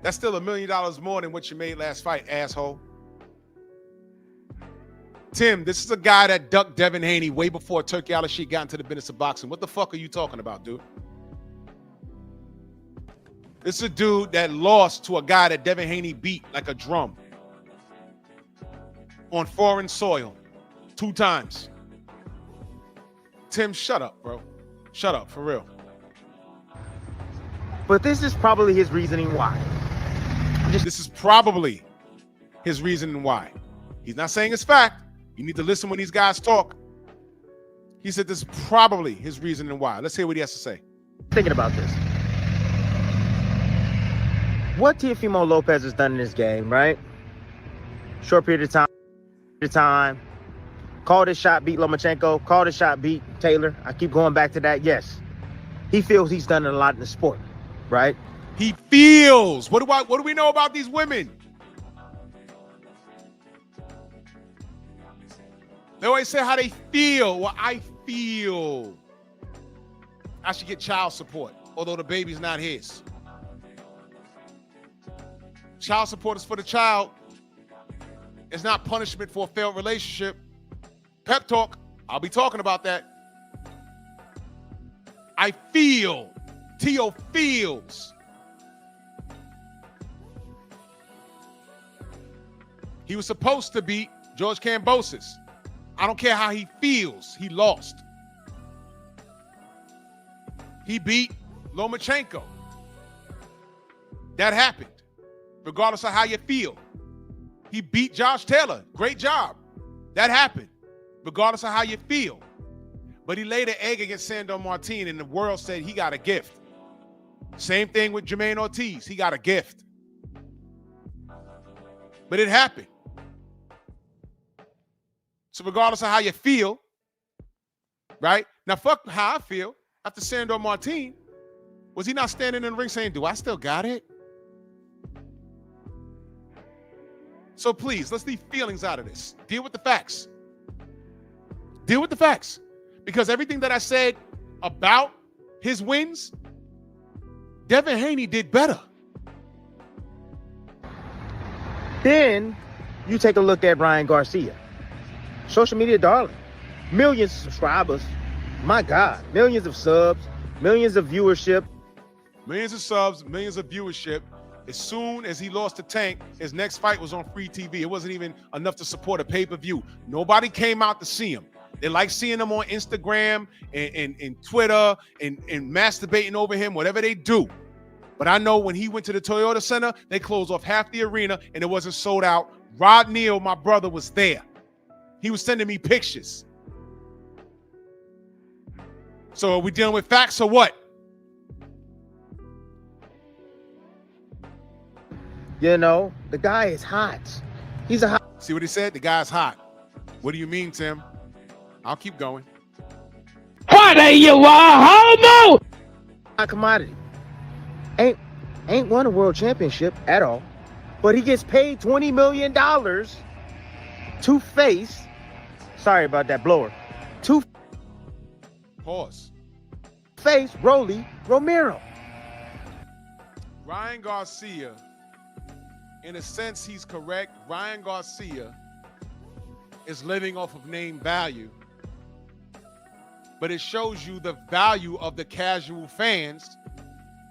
That's still $1 million more than what you made last fight, asshole. Tim, this is a guy that ducked Devin Haney way before Turkey Al-Rashid got into the business of boxing. What the fuck are you talking about, dude? This is a dude that lost to a guy that Devin Haney beat like a drum. on foreign soil 2 times. Tim, shut up, bro. Shut up, for real. But this is probably his reasoning why. This is probably his reasoning why. He's not saying it's fact. You need to listen when these guys talk. He said this is probably his reasoning why. Let's hear what he has to say. Thinking about this. What Teofimo Lopez has done in this game, right? Short period of time. Called his shot, beat Lomachenko. Called his shot, beat Taylor. I keep going back to that. Yes. He feels he's done a lot in the sport, right? He feels. What do we know about these women? They always say how they feel. Well, I feel I should get child support, although the baby's not his. Child support is for the child. It's not punishment for a failed relationship. Pep talk, I'll be talking about that. I feel. Tio feels. He was supposed to beat George Kambosos. I don't care how he feels. He lost. He beat Lomachenko. That happened, regardless of how you feel. He beat Josh Taylor. Great job. That happened, regardless of how you feel. But he laid an egg against Sandor Martin, and the world said he got a gift. Same thing with Jermaine Ortiz. He got a gift. But it happened. So regardless of how you feel, right? Now, fuck how I feel. After Sandor Martin, was he not standing in the ring saying, do I still got it? So please, let's leave feelings out of this. Deal with the facts. Deal with the facts. Because everything that I said about his wins, Devin Haney did better. Then you take a look at Ryan Garcia. Social media darling. Millions of subscribers. My God. Millions of subs. Millions of viewership. Millions of subs, millions of viewership. As soon as he lost to Tank, his next fight was on free TV. It wasn't even enough to support a pay-per-view. Nobody came out to see him. They like seeing him on Instagram and Twitter and masturbating over him, whatever they do. But I know when he went to the Toyota Center, they closed off half the arena and it wasn't sold out. Rod Neal, my brother, was there. He was sending me pictures. So are we dealing with facts or what? You know, the guy is hot. He's a hot. See what he said? The guy's hot. What do you mean, Tim? I'll keep going. What are you, a homo? Commodity. Ain't won a world championship at all, but he gets paid $20 million to face. Sorry about that blower. To Pause. face Rolly Romero. Ryan Garcia, in a sense, he's correct. Ryan Garcia is living off of name value, but it shows you the value of the casual fans,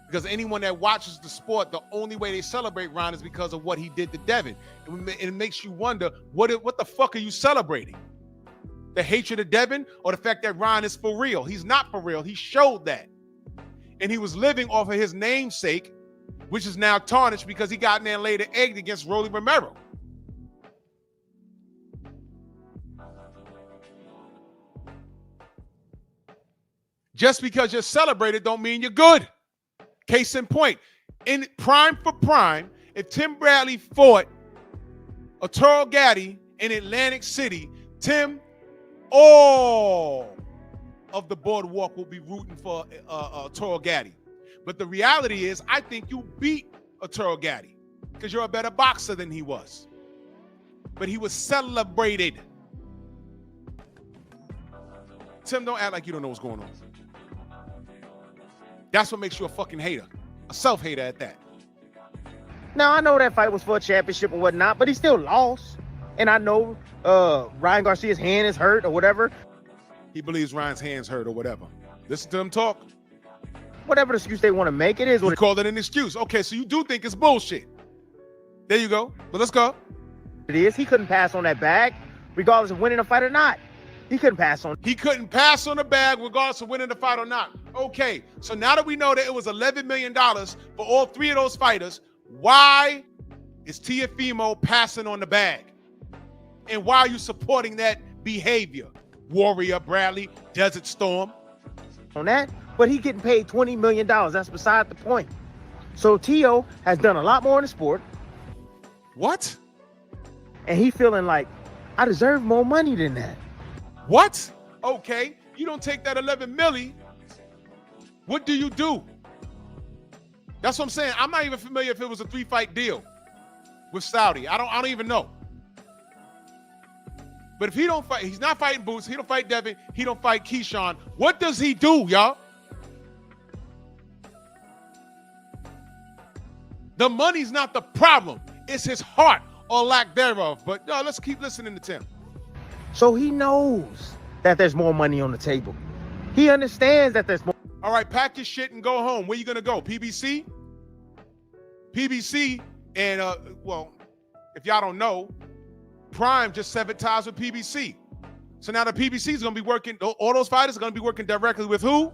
because anyone that watches the sport, the only way they celebrate Ryan is because of what he did to Devin. And it makes you wonder, what the fuck are you celebrating? The hatred of Devin or the fact that Ryan is for real? He's not for real. He showed that. And he was living off of his namesake, which is now tarnished because he got in there and laid an egg against Rolly Romero. Just because you're celebrated don't mean you're good. Case in point, in prime for prime, if Tim Bradley fought Arturo Gatti in Atlantic City, Tim, all of the boardwalk will be rooting for Arturo Gatti. But the reality is, I think you beat Arturo Gatti because you're a better boxer than he was. But he was celebrated. Tim, don't act like you don't know what's going on. That's what makes you a fucking hater. A self-hater at that. Now, I know that fight was for a championship and whatnot, but he still lost. And I know Ryan Garcia's hand is hurt or whatever. He believes Ryan's hand's hurt or whatever. Listen to him talk. Whatever the excuse they want to make, it is what You called it an excuse. Okay, so you do think it's bullshit. There you go. But let's go. it is. He couldn't pass on that bag, regardless of winning a fight or not. He couldn't pass on. He couldn't pass on the bag regardless of winning the fight or not. Okay, so now that we know that it was $11 million for all three of those fighters, why is Teofimo passing on the bag? And why are you supporting that behavior? Warrior, Bradley, Desert Storm. On that, but he getting paid $20 million. That's beside the point. So Tio has done a lot more in the sport. What? And he feeling like, I deserve more money than that. What? Okay, you don't take that 11 milli. What do you do? That's what I'm saying. I'm not even familiar if it was a 3-fight deal with Saudi. I don't even know. But if he don't fight, he's not fighting Boots, he don't fight Devin, he don't fight Keyshawn. What does he do, y'all? The money's not the problem. It's his heart or lack thereof. But no, let's keep listening to Tim. So he knows that there's more money on the table. He understands that there's more. All right, pack your shit and go home. Where you gonna go? PBC? PBC and well, if y'all don't know, Prime just severed ties with PBC. So now the PBC is gonna be working, all those fighters are gonna be working directly with who?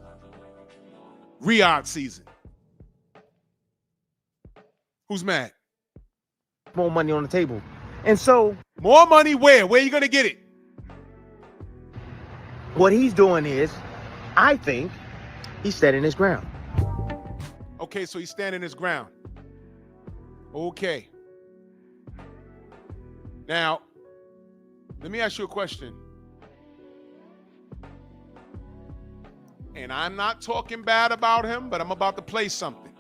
Riyadh season. Who's mad? More money on the table. And so more money where? Where you gonna get it? What he's doing is, I think, he's standing his ground. Okay, so he's standing his ground. Okay. Now, let me ask you a question. And I'm not talking bad about him, but I'm about to play something.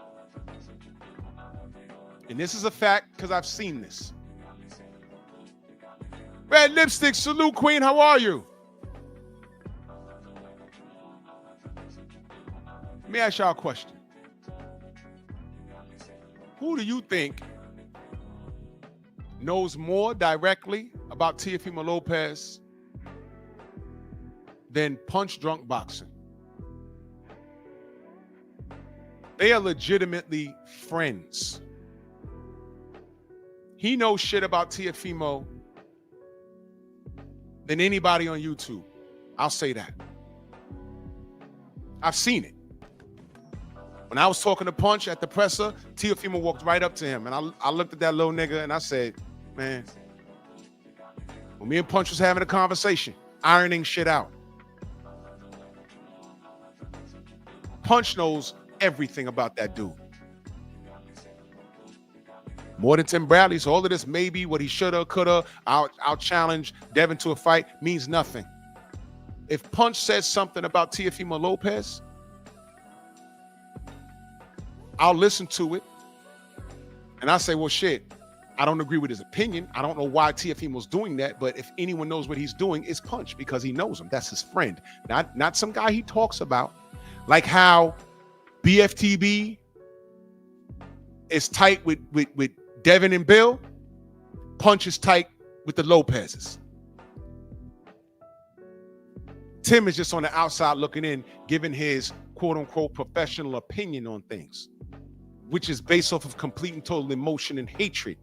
And this is a fact because I've seen this. Red Lipstick, salute, Queen. How are you? Let me ask y'all a question. Who do you think knows more directly about Teofimo Lopez than Punch Drunk Boxing? They are legitimately friends. He knows shit about Teofimo than anybody on YouTube. I'll say that. I've seen it. When I was talking to Punch at the presser, Teofimo walked right up to him. And I looked at that little nigga and I said, man, when me and Punch was having a conversation, ironing shit out, Punch knows everything about that dude. More than Tim Bradley. So all of this maybe what he shoulda, coulda, I'll challenge Devin to a fight means nothing. If Punch says something about Teofimo Lopez, I'll listen to it, and I say, well, shit, I don't agree with his opinion. I don't know why Teofimo's doing that, but if anyone knows what he's doing, it's Punch because he knows him. That's his friend, not some guy he talks about. Like how BFTB is tight with Devin and Bill, Punch is tight with the Lopezes. Tim is just on the outside looking in, giving his quote-unquote professional opinion on things, which is based off of complete and total emotion and hatred.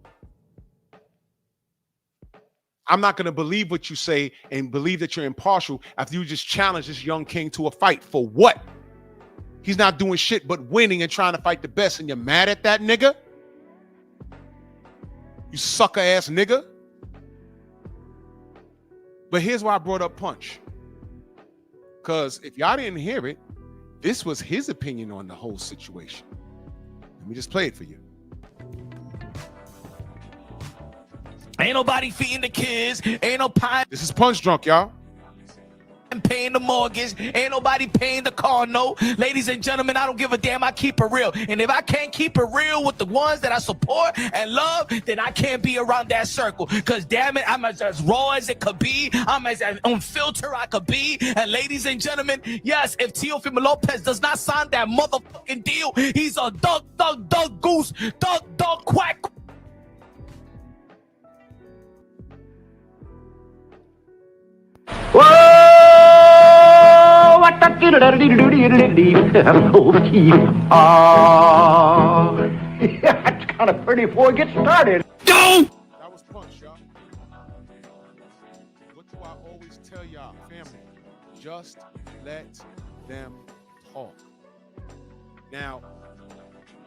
I'm not going to believe what you say and believe that you're impartial after you just challenge this young king to a fight. For what? He's not doing shit but winning and trying to fight the best, and you're mad at that nigga? You sucker-ass nigga? But here's why I brought up Punch. Because if y'all didn't hear it, this was his opinion on the whole situation. Let me just play it for you. Ain't nobody feeding the kids. Ain't no pie. This is Punch Drunk, y'all. Paying the mortgage. Ain't nobody paying the car note. Ladies and gentlemen, I don't give a damn. I keep it real. And if I can't keep it real with the ones that I support and love, then I can't be around that circle. Because damn it, I'm as raw as it could be. I'm as unfiltered I could be. And ladies and gentlemen, yes, if Teofimo Lopez does not sign that motherfucking deal, he's a duck, goose, duck, quack. Whoa! What the that's kind of pretty before it gets started. That was Punch, y'all. always tell y'all, family, just let them talk. Now,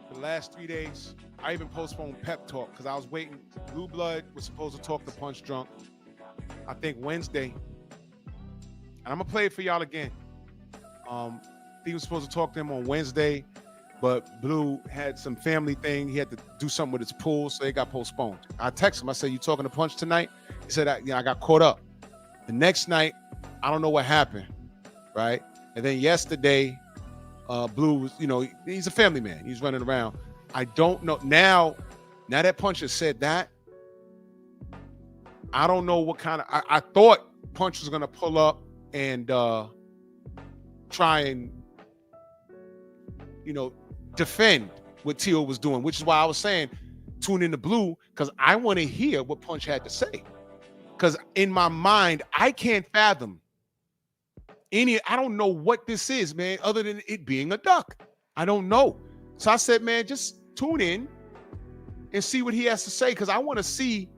for the last 3 days, I even postponed pep talk because I was waiting. Blue Blood was supposed to talk to Punch Drunk, I think Wednesday. And I'm gonna play it for y'all again. He was supposed to talk to him on Wednesday, but Blue had some family thing. He had to do something with his pool, so it got postponed. I texted him. I said, "You talking to Punch tonight?" He said, I got caught up. The next night, I don't know what happened, right? And then yesterday, Blue was, he's a family man. He's running around. I don't know. Now that Punch has said that, I don't know what kind of, I thought Punch was going to pull up and try and, defend what Tio was doing, which is why I was saying tune into Blue, because I want to hear what Punch had to say. Because in my mind, I can't fathom I don't know what this is, man, other than it being a duck. I don't know. So I said, man, just tune in and see what he has to say, because I want to see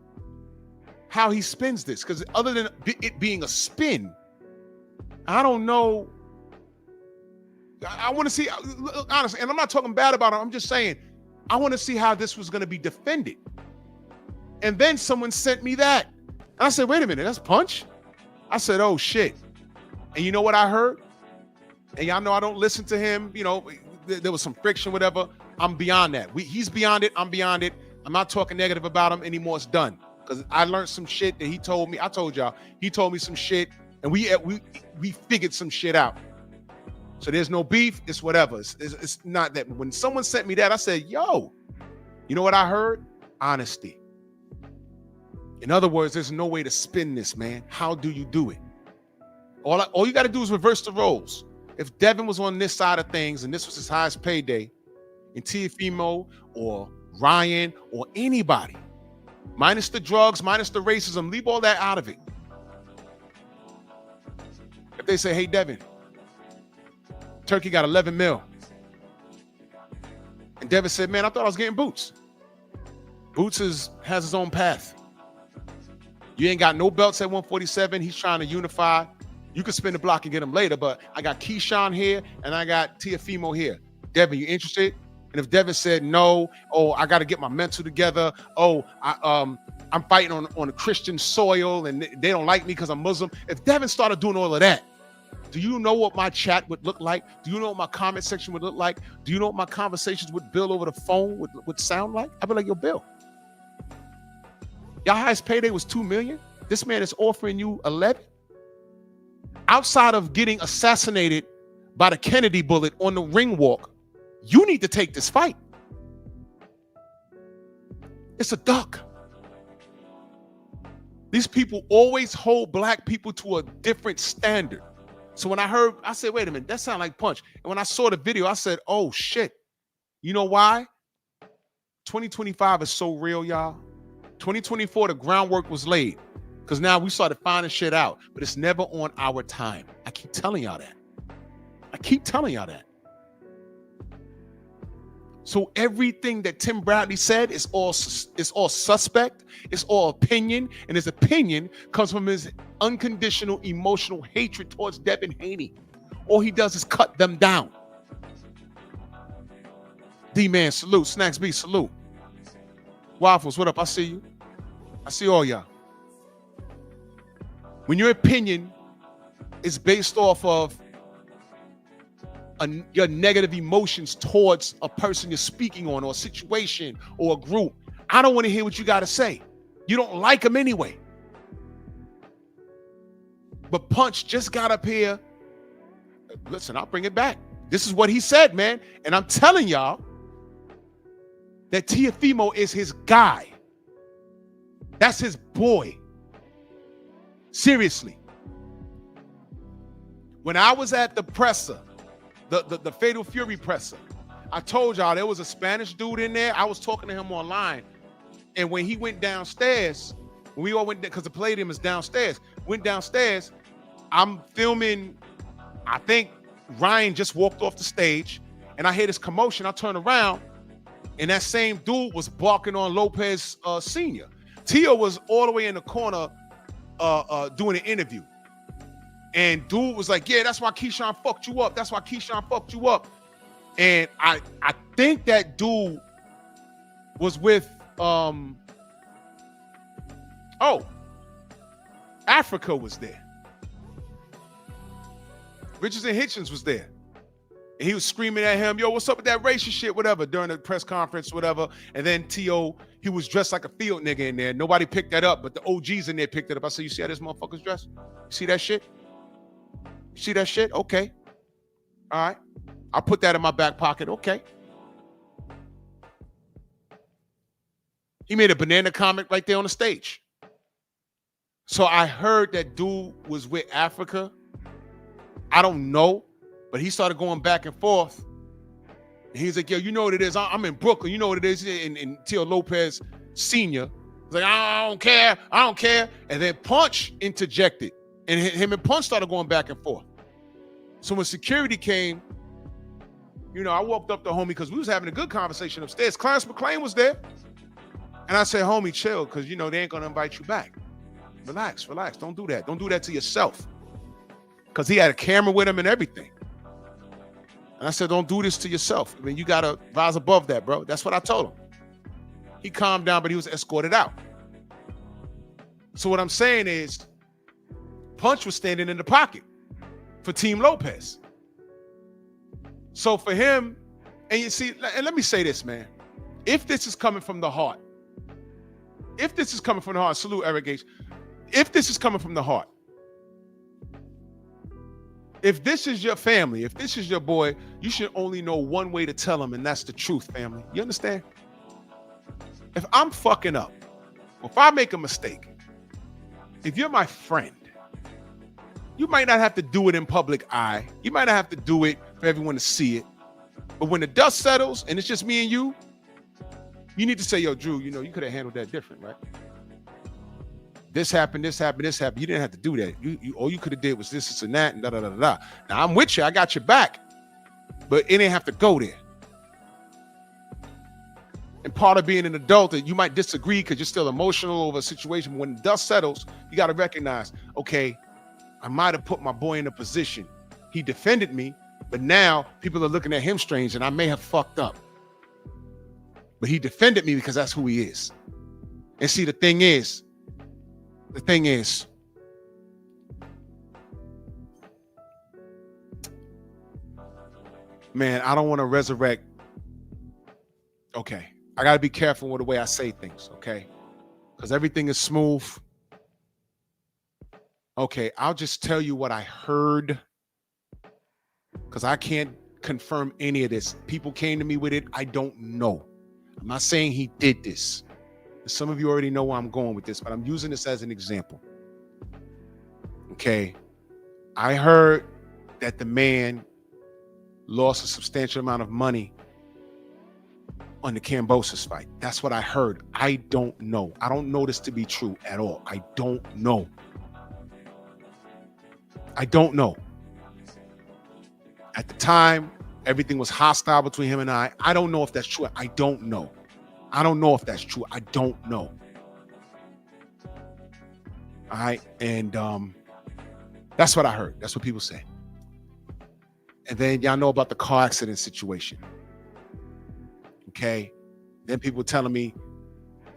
how he spins this. Because other than it being a spin, I don't know. I want to see, honestly, and I'm not talking bad about it. I'm just saying, I want to see how this was going to be defended. And then someone sent me that. And I said, wait a minute, that's Punch? I said, oh, shit. And you know what I heard? And y'all know I don't listen to him. There was some friction, whatever. I'm beyond that. He's beyond it. I'm beyond it. I'm not talking negative about him anymore. It's done. Because I learned some shit that he told me. I told y'all. He told me some shit. And we figured some shit out. So there's no beef. It's whatever. It's not that. When someone sent me that, I said, yo, you know what I heard? Honesty. In other words, there's no way to spin this, man. How do you do it? All you got to do is reverse the roles. If Devin was on this side of things and this was his highest payday, and Tiafimo or Ryan or anybody, minus the drugs, minus the racism, leave all that out of it. If they say, hey, Devin, Turkey got 11 mil. And Devin said, man, I thought I was getting Boots. Boots has his own path. You ain't got no belts at 147. He's trying to unify. You can spin the block and get him later, but I got Keyshawn here and I got Tiafimo here. Devin, you interested? And if Devin said no, I got to get my mental together. I'm fighting on a Christian soil and they don't like me because I'm Muslim. If Devin started doing all of that, do you know what my chat would look like? Do you know what my comment section would look like? Do you know what my conversations with Bill over the phone would sound like? I'd be like, yo, Bill, your highest payday was $2 million. This man is offering you 11. Outside of getting assassinated by the Kennedy bullet on the ring walk, you need to take this fight. It's a duck. These people always hold black people to a different standard. So when I said, wait a minute, that sounds like Punch. And when I saw the video, I said, oh shit. You know why? 2025 is so real, y'all. 2024, the groundwork was laid. Because now we started finding shit out. But it's never on our time. I keep telling y'all that. So everything that Tim Bradley said is all suspect. It's all opinion. And his opinion comes from his unconditional emotional hatred towards Devin Haney. All he does is cut them down. D-Man, salute. Snacks B, salute. Waffles, what up? I see you. I see all y'all. When your opinion is based off of your negative emotions towards a person you're speaking on or a situation or a group, I don't want to hear what you got to say. You don't like them anyway. But Punch just got up here. Listen, I'll bring it back. This is what he said, man. And I'm telling y'all that Tiafimo is his guy. That's his boy. Seriously. When I was at the presser, the Fatal Fury presser, I told y'all there was a Spanish dude in there. I was talking to him online. And when he went downstairs, when we all went, because the Palladium is downstairs, went downstairs, I'm filming, I think Ryan just walked off the stage, and I hear this commotion. I turn around, and that same dude was barking on Lopez Sr. Tio was all the way in the corner doing an interview. And dude was like, yeah, that's why Keyshawn fucked you up. That's why Keyshawn fucked you up. And I think that dude was with Africa was there. Richards and Hitchens was there. And he was screaming at him, yo, what's up with that racist shit, whatever, during the press conference, whatever. And then T.O., he was dressed like a field nigga in there. Nobody picked that up, but the OGs in there picked it up. I said, you see how this motherfucker's dressed? You see that shit? You see that shit? Okay. All right. I'll put that in my back pocket. Okay. He made a banana comment right there on the stage. So I heard that dude was with Africa. I don't know, but he started going back and forth. And he's like, yo, you know what it is? I'm in Brooklyn. You know what it is? And Tio Lopez Sr. was like, I don't care. I don't care. And then Punch interjected. And him and Punch started going back and forth. So when security came, you know, I walked up to homie because we was having a good conversation upstairs. Clarence McClain was there. And I said, homie, chill, because, you know, they ain't going to invite you back. Relax. Don't do that. Don't do that to yourself. Because he had a camera with him and everything. And I said, don't do this to yourself. I mean, you got to rise above that, bro. That's what I told him. He calmed down, but he was escorted out. So what I'm saying is, Punch was standing in the pocket for Team Lopez. So for him, and you see, and let me say this, man. If this is coming from the heart, salute Eric H. If this is coming from the heart, if this is your family, if this is your boy, you should only know one way to tell him, and that's the truth, family. You understand? If I'm fucking up, if I make a mistake, if you're my friend, you might not have to do it in public eye. You might not have to do it for everyone to see it. But when the dust settles and it's just me and you need to say, yo, Drew, you know, you could have handled that different, right? This happened. You didn't have to do that. You all you could have did was this and that and da da da da. Now I'm with you. I got your back, but it didn't have to go there. And part of being an adult, that you might disagree because you're still emotional over a situation. But when the dust settles, you got to recognize, okay, I might have put my boy in a position. He defended me, but now people are looking at him strange, and I may have fucked up. But he defended me because that's who he is. And see, the thing is, man, I don't want to resurrect. Okay, I got to be careful with the way I say things, okay? Because everything is smooth. Okay, I'll just tell you what I heard, because I can't confirm any of this. People came to me with it. I don't know. I'm not saying he did this. Some of you already know where I'm going with this, but I'm using this as an example. Okay, I heard that the man lost a substantial amount of money on the Kambosos fight. That's what I heard. I don't know. I don't know this to be true at all. I don't know. At the time, everything was hostile between him and I. I don't know if that's true. I don't know. I don't know if that's true. I don't know. All right. And that's what I heard. That's what people say. And then y'all know about the car accident situation. Okay. Then people telling me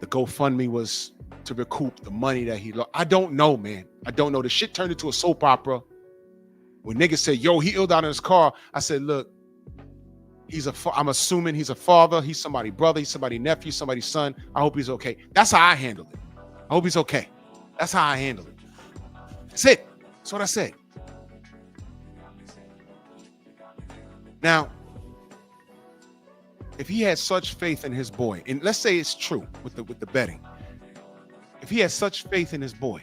the GoFundMe was to recoup the money that he lost. I don't know, man. I don't know. The shit turned into a soap opera. When niggas said, yo, he illed out in his car, I said, look, I'm assuming he's a father. He's somebody's brother. He's somebody's nephew, somebody's son. I hope he's okay. That's how I handled it. I hope he's okay. That's how I handled it. That's it. That's what I said. Now, if he had such faith in his boy, and let's say it's true with the betting, if he had such faith in his boy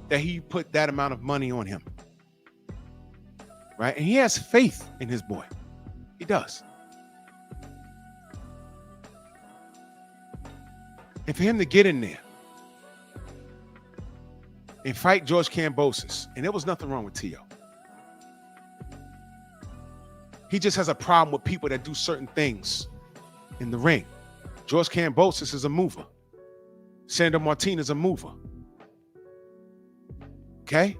that he put that amount of money on him, right? And he has faith in his boy. He does. And for him to get in there and fight George Kambosos, and there was nothing wrong with T.O. He just has a problem with people that do certain things in the ring. George Kambosos is a mover. Sandro Martinez is a mover. Okay?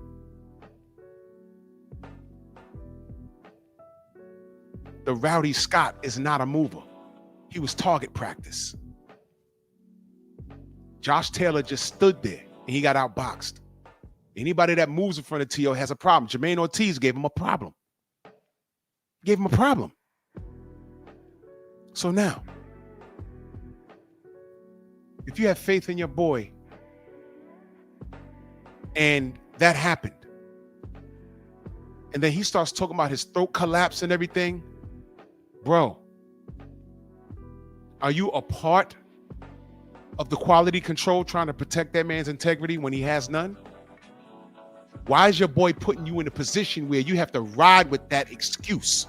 The Rowdy Scott is not a mover. He was target practice. Josh Taylor just stood there and he got outboxed. Anybody that moves in front of T.O. has a problem. Jermaine Ortiz gave him a problem. Gave him a problem. So now, if you have faith in your boy and that happened, and then he starts talking about his throat collapse and everything, bro, are you a part of the quality control trying to protect that man's integrity when he has none? Why is your boy putting you in a position where you have to ride with that excuse?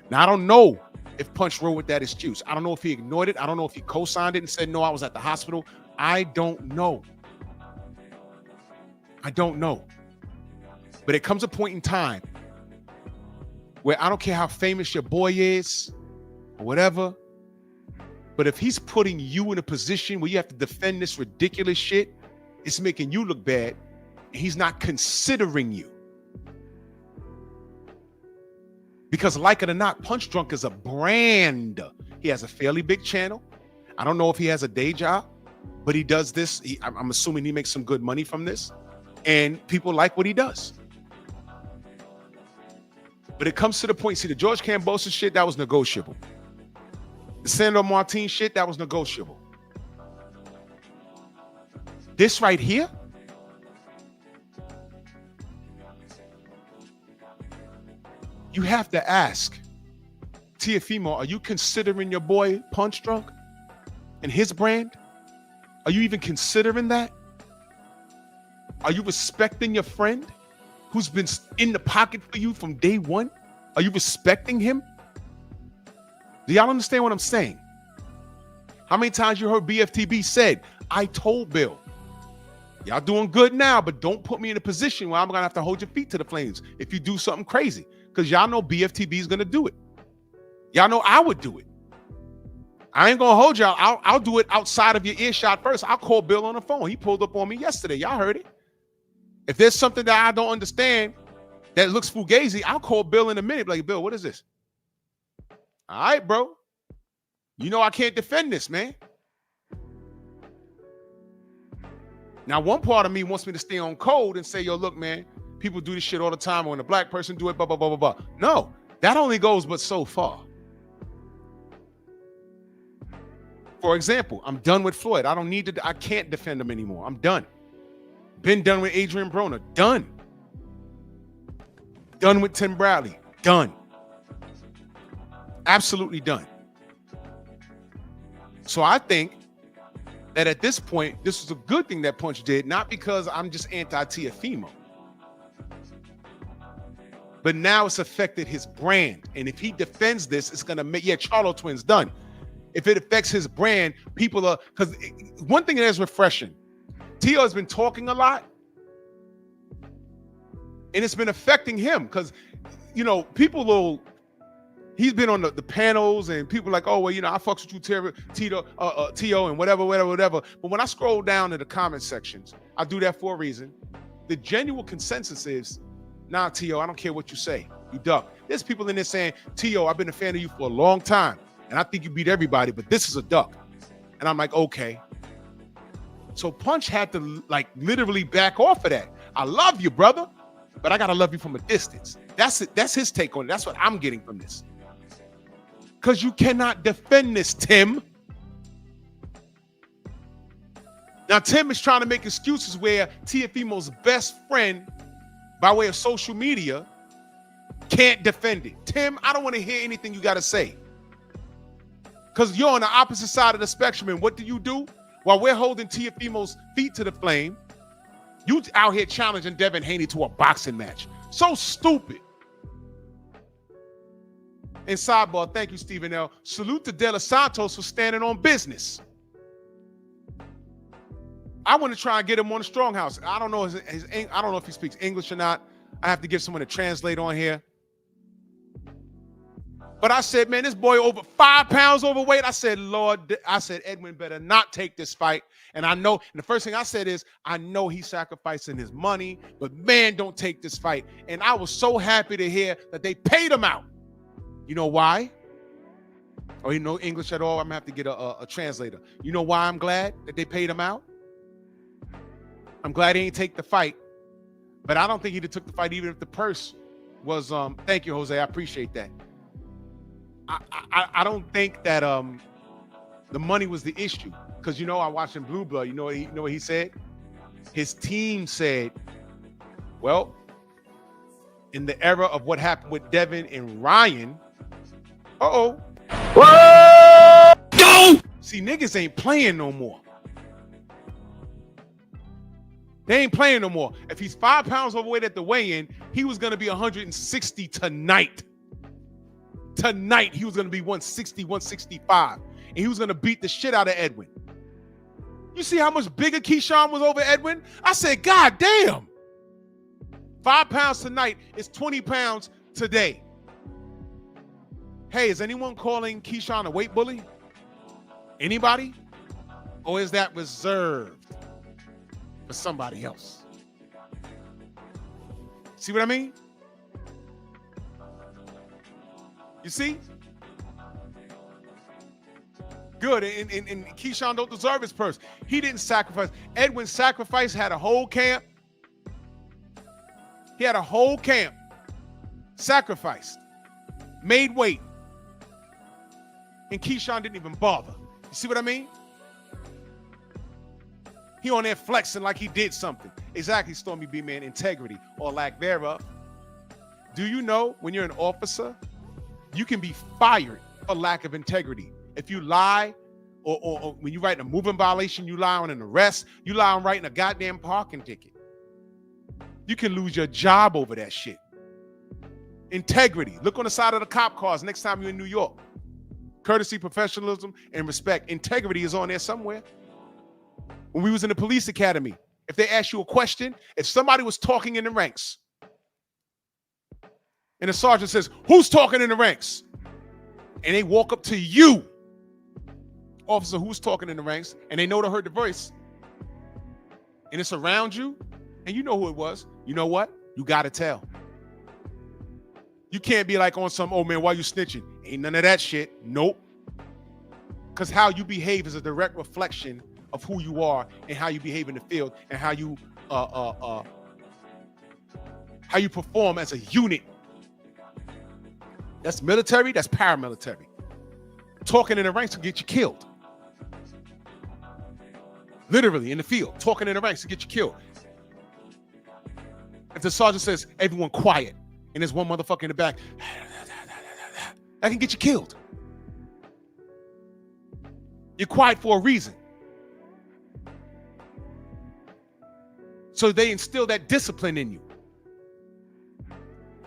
Now, I don't know if Punch rode with that excuse. I don't know if he ignored it. I don't know if he co-signed it and said, no, I was at the hospital. I don't know. I don't know. But it comes a point in time where I don't care how famous your boy is or whatever, but if he's putting you in a position where you have to defend this ridiculous shit, it's making you look bad, and he's not considering you. Because like it or not, Punch Drunk is a brand. He has a fairly big channel. I don't know if he has a day job, but he does this. I'm assuming he makes some good money from this, and people like what he does. But it comes to the point, see, the George Cambosa shit, that was negotiable. The Sandro Martin shit, that was negotiable. This right here, you have to ask Teofimo, are you considering your boy Punch Drunk and his brand? Are you even considering that? Are you respecting your friend who's been in the pocket for you from day one? Are you respecting him? Do y'all understand what I'm saying? How many times you heard BFTB said, I told Bill, y'all doing good now, but don't put me in a position where I'm going to have to hold your feet to the flames if you do something crazy. Because y'all know BFTB is going to do it. Y'all know I would do it. I ain't going to hold y'all. I'll do it outside of your earshot first. I'll call Bill on the phone. He pulled up on me yesterday. Y'all heard it. If there's something that I don't understand that looks fugazi, I'll call Bill in a minute. Like, Bill, what is this? All right, bro. You know I can't defend this, man. Now, one part of me wants me to stay on code and say, yo, look, man, people do this shit all the time. When a black person do it, blah, blah, blah, blah, blah. No, that only goes but so far. For example, I'm done with Floyd. I can't defend him anymore. I'm done. Been done with Adrian Broner. Done. Done with Tim Bradley. Done. Absolutely done. So I think that at this point, this was a good thing that Punch did, not because I'm just anti-Teofimo. But now it's affected his brand. And if he defends this, it's going to make, Charlo Twins done. If it affects his brand, people are, because one thing that is refreshing, T.O. has been talking a lot, and it's been affecting him because, people will, he's been on the panels and people are like, oh, well, I fucks with you, T.O. and whatever. But when I scroll down to the comment sections, I do that for a reason. The genuine consensus is, nah, T.O., I don't care what you say. You duck. There's people in there saying, T.O., I've been a fan of you for a long time, and I think you beat everybody, but this is a duck. And I'm like, okay. So Punch had to, literally back off of that. I love you, brother, but I got to love you from a distance. That's it. That's his take on it. That's what I'm getting from this. Because you cannot defend this, Tim. Now, Tim is trying to make excuses where Teofimo's best friend, by way of social media, can't defend it. Tim, I don't want to hear anything you got to say. Because you're on the opposite side of the spectrum, and what do? While we're holding Teofimo's feet to the flame, you out here challenging Devin Haney to a boxing match. So stupid. And sidebar, thank you, Stephen L. Salute to De Los Santos for standing on business. I want to try and get him on the Stronghouse. I don't know I don't know if he speaks English or not. I have to get someone to translate on here. But I said, man, this boy over 5 pounds overweight. I said, Lord, I said, Edwin better not take this fight. And I know, and the first thing I said is, I know he's sacrificing his money, but man, don't take this fight. And I was so happy to hear that they paid him out. You know why? Oh, you know English at all? I'm gonna have to get a translator. You know why I'm glad that they paid him out? I'm glad he ain't take the fight, but I don't think he'd have took the fight even if the purse was, thank you, Jose, I appreciate that. I don't think that the money was the issue, because you know I watched in Blue Blood. You know what he said? His team said, well, in the era of what happened with Devin and Ryan, go! See, niggas ain't playing no more. They ain't playing no more. If he's 5 pounds overweight at the weigh-in, he was gonna be 160 tonight. Tonight, he was going to be 160, 165. And he was going to beat the shit out of Edwin. You see how much bigger Keyshawn was over Edwin? I said, God damn. 5 pounds tonight is 20 pounds today. Hey, is anyone calling Keyshawn a weight bully? Anybody? Or is that reserved for somebody else? See what I mean? You see? Good. And Keyshawn don't deserve his purse. He didn't sacrifice. Edwin's sacrifice had a whole camp. He had a whole camp. Sacrificed. Made weight. And Keyshawn didn't even bother. You see what I mean? He on there flexing like he did something. Exactly, Stormy B, man. Integrity or lack thereof. Do you know when you're an officer, you can be fired for lack of integrity? If you lie, or when you write a moving violation, you lie on an arrest, you lie on writing a goddamn parking ticket. You can lose your job over that shit. Integrity. Look on the side of the cop cars next time you're in New York. Courtesy, professionalism, and respect. Integrity is on there somewhere. When we was in the police academy, if they ask you a question, if somebody was talking in the ranks, and the sergeant says, who's talking in the ranks? And they walk up to you, officer, who's talking in the ranks, and they know to heard the voice, and it's around you, and you know who it was. You know what? You got to tell. You can't be like on some, oh man, why you snitching? Ain't none of that shit. Nope. Because how you behave is a direct reflection of who you are and how you behave in the field and how you perform as a unit. That's military, that's paramilitary. Talking in the ranks will get you killed. Literally in the field, talking in the ranks to get you killed. If the sergeant says, everyone quiet, and there's one motherfucker in the back, that can get you killed. You're quiet for a reason. So they instill that discipline in you.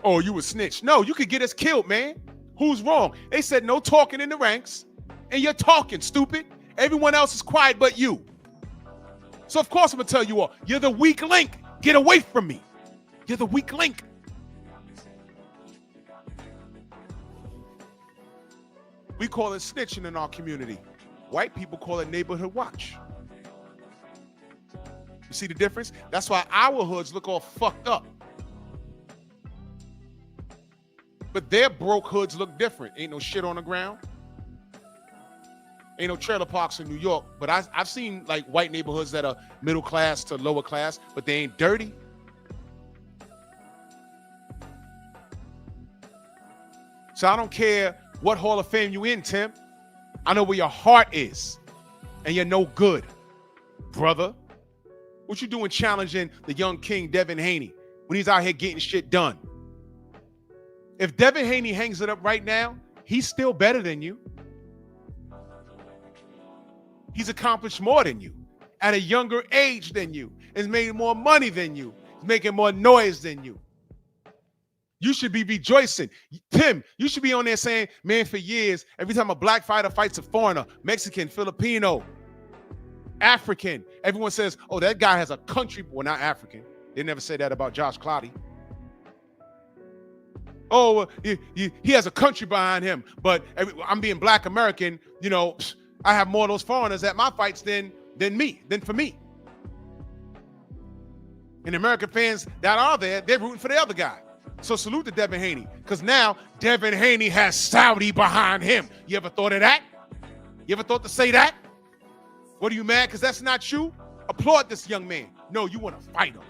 Oh, you a snitch. No, you could get us killed, man. Who's wrong? They said no talking in the ranks, and you're talking, stupid. Everyone else is quiet but you. So of course I'm gonna tell you all, you're the weak link. Get away from me. You're the weak link. We call it snitching in our community. White people call it neighborhood watch. You see the difference? That's why our hoods look all fucked up. But their broke hoods look different. Ain't no shit on the ground. Ain't no trailer parks in New York. But I've seen like white neighborhoods that are middle class to lower class, but they ain't dirty. So I don't care what Hall of Fame you in, Tim. I know where your heart is. And you're no good, brother. What you doing challenging the young king, Devin Haney, when he's out here getting shit done? If Devin Haney hangs it up right now, he's still better than you. He's accomplished more than you at a younger age than you. Has made more money than you. He's making more noise than you. You should be rejoicing. Tim, you should be on there saying, man, for years, every time a black fighter fights a foreigner, Mexican, Filipino, African, everyone says, oh, that guy has a country. Well, not African. They never say that about Josh Clottey. oh, he has a country behind him, but I'm being Black American. You know, I have more of those foreigners at my fights than for me. And American fans that are there, they're rooting for the other guy. So salute to Devin Haney, because now Devin Haney has Saudi behind him. You ever thought of that? You ever thought to say that? What are you mad because that's not you? Applaud this young man. No, you want to fight him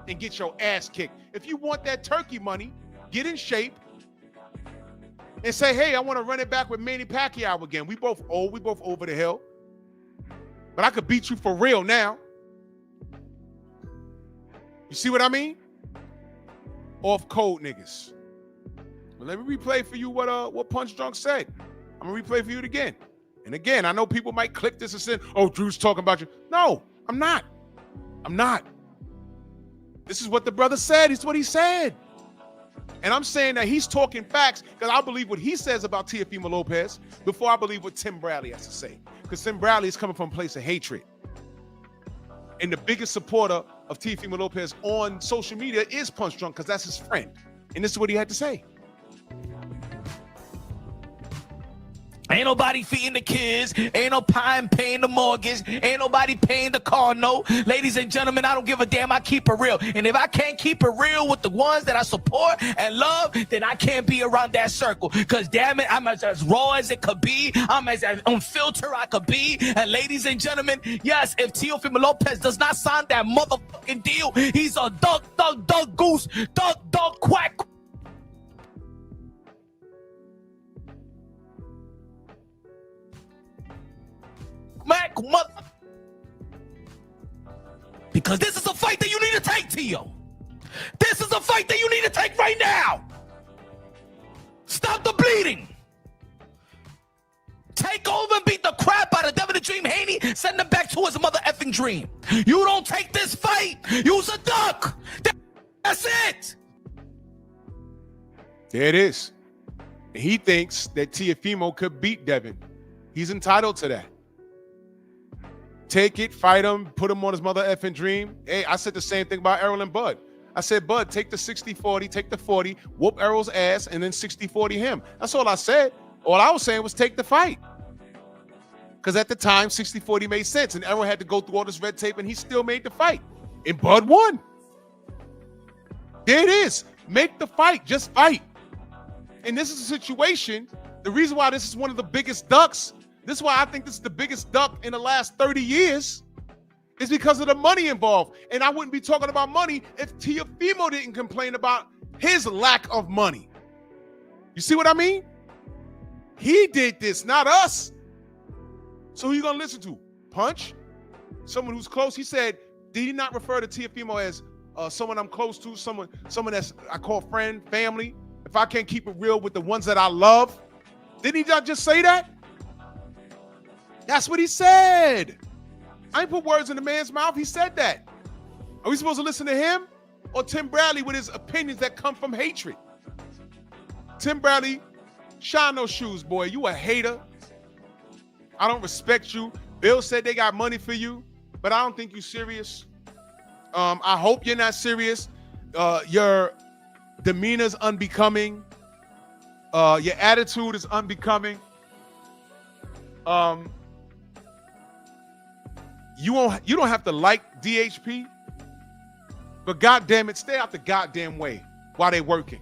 and get your ass kicked. If you want that turkey money, get in shape and say, hey, I want to run it back with Manny Pacquiao again. We both old, we both over the hill. But I could beat you for real now. You see what I mean? Off code niggas. Well, let me replay for you what Punch Drunk said. I'm gonna replay for you again. And again, I know people might click this and say, oh, Drew's talking about you. No, I'm not. I'm not. This is what the brother said. It's what he said. And I'm saying that he's talking facts because I believe what he says about Teofimo Lopez before I believe what Tim Bradley has to say. Because Tim Bradley is coming from a place of hatred. And the biggest supporter of Teofimo Lopez on social media is Punch Drunk because that's his friend. And this is what he had to say. Ain't nobody feeding the kids. Ain't no pine paying the mortgage. Ain't nobody paying the car note. Ladies and gentlemen, I don't give a damn. I keep it real. And if I can't keep it real with the ones that I support and love, then I can't be around that circle. Because damn it, I'm as raw as it could be. I'm as unfiltered I could be. And ladies and gentlemen, yes, if Teofimo Lopez does not sign that motherfucking deal, he's a duck, goose, duck, quack. Mac, mother. Because this is a fight that you need to take, Tio. This is a fight that you need to take right now. Stop the bleeding. Take over and beat the crap out of Devin the Dream Haney. Send him back to his mother effing dream. You don't take this fight. Use a duck. That's it. There it is. He thinks that Teofimo could beat Devin. He's entitled to that. Take it, fight him, put him on his mother effing dream. Hey, I said the same thing about Errol and Bud. I said, Bud, take the 60-40, take the 40, whoop Errol's ass, and then 60-40 him. That's all I said. All I was saying was take the fight. Because at the time, 60-40 made sense, and Errol had to go through all this red tape, and he still made the fight. And Bud won. There it is. Make the fight. Just fight. And this is a situation, the reason why this is one of the biggest ducks, this is why I think this is the biggest duck in the last 30 years, is because of the money involved. And I wouldn't be talking about money if Teofimo didn't complain about his lack of money. You see what I mean? He did this, not us. So who you going to listen to? Punch? Someone who's close? He said, did he not refer to Teofimo as someone I'm close to, someone that's I call friend, family? If I can't keep it real with the ones that I love, didn't he not just say that? That's what he said. I ain't put words in the man's mouth. He said that. Are we supposed to listen to him or Tim Bradley with his opinions that come from hatred? Tim Bradley, shine those shoes, boy. You a hater. I don't respect you. Bill said they got money for you, but I don't think you're serious. I hope you're not serious. Your demeanor's unbecoming. Your attitude is unbecoming. You don't have to like DHP, but goddamn it, stay out the goddamn way while they're working.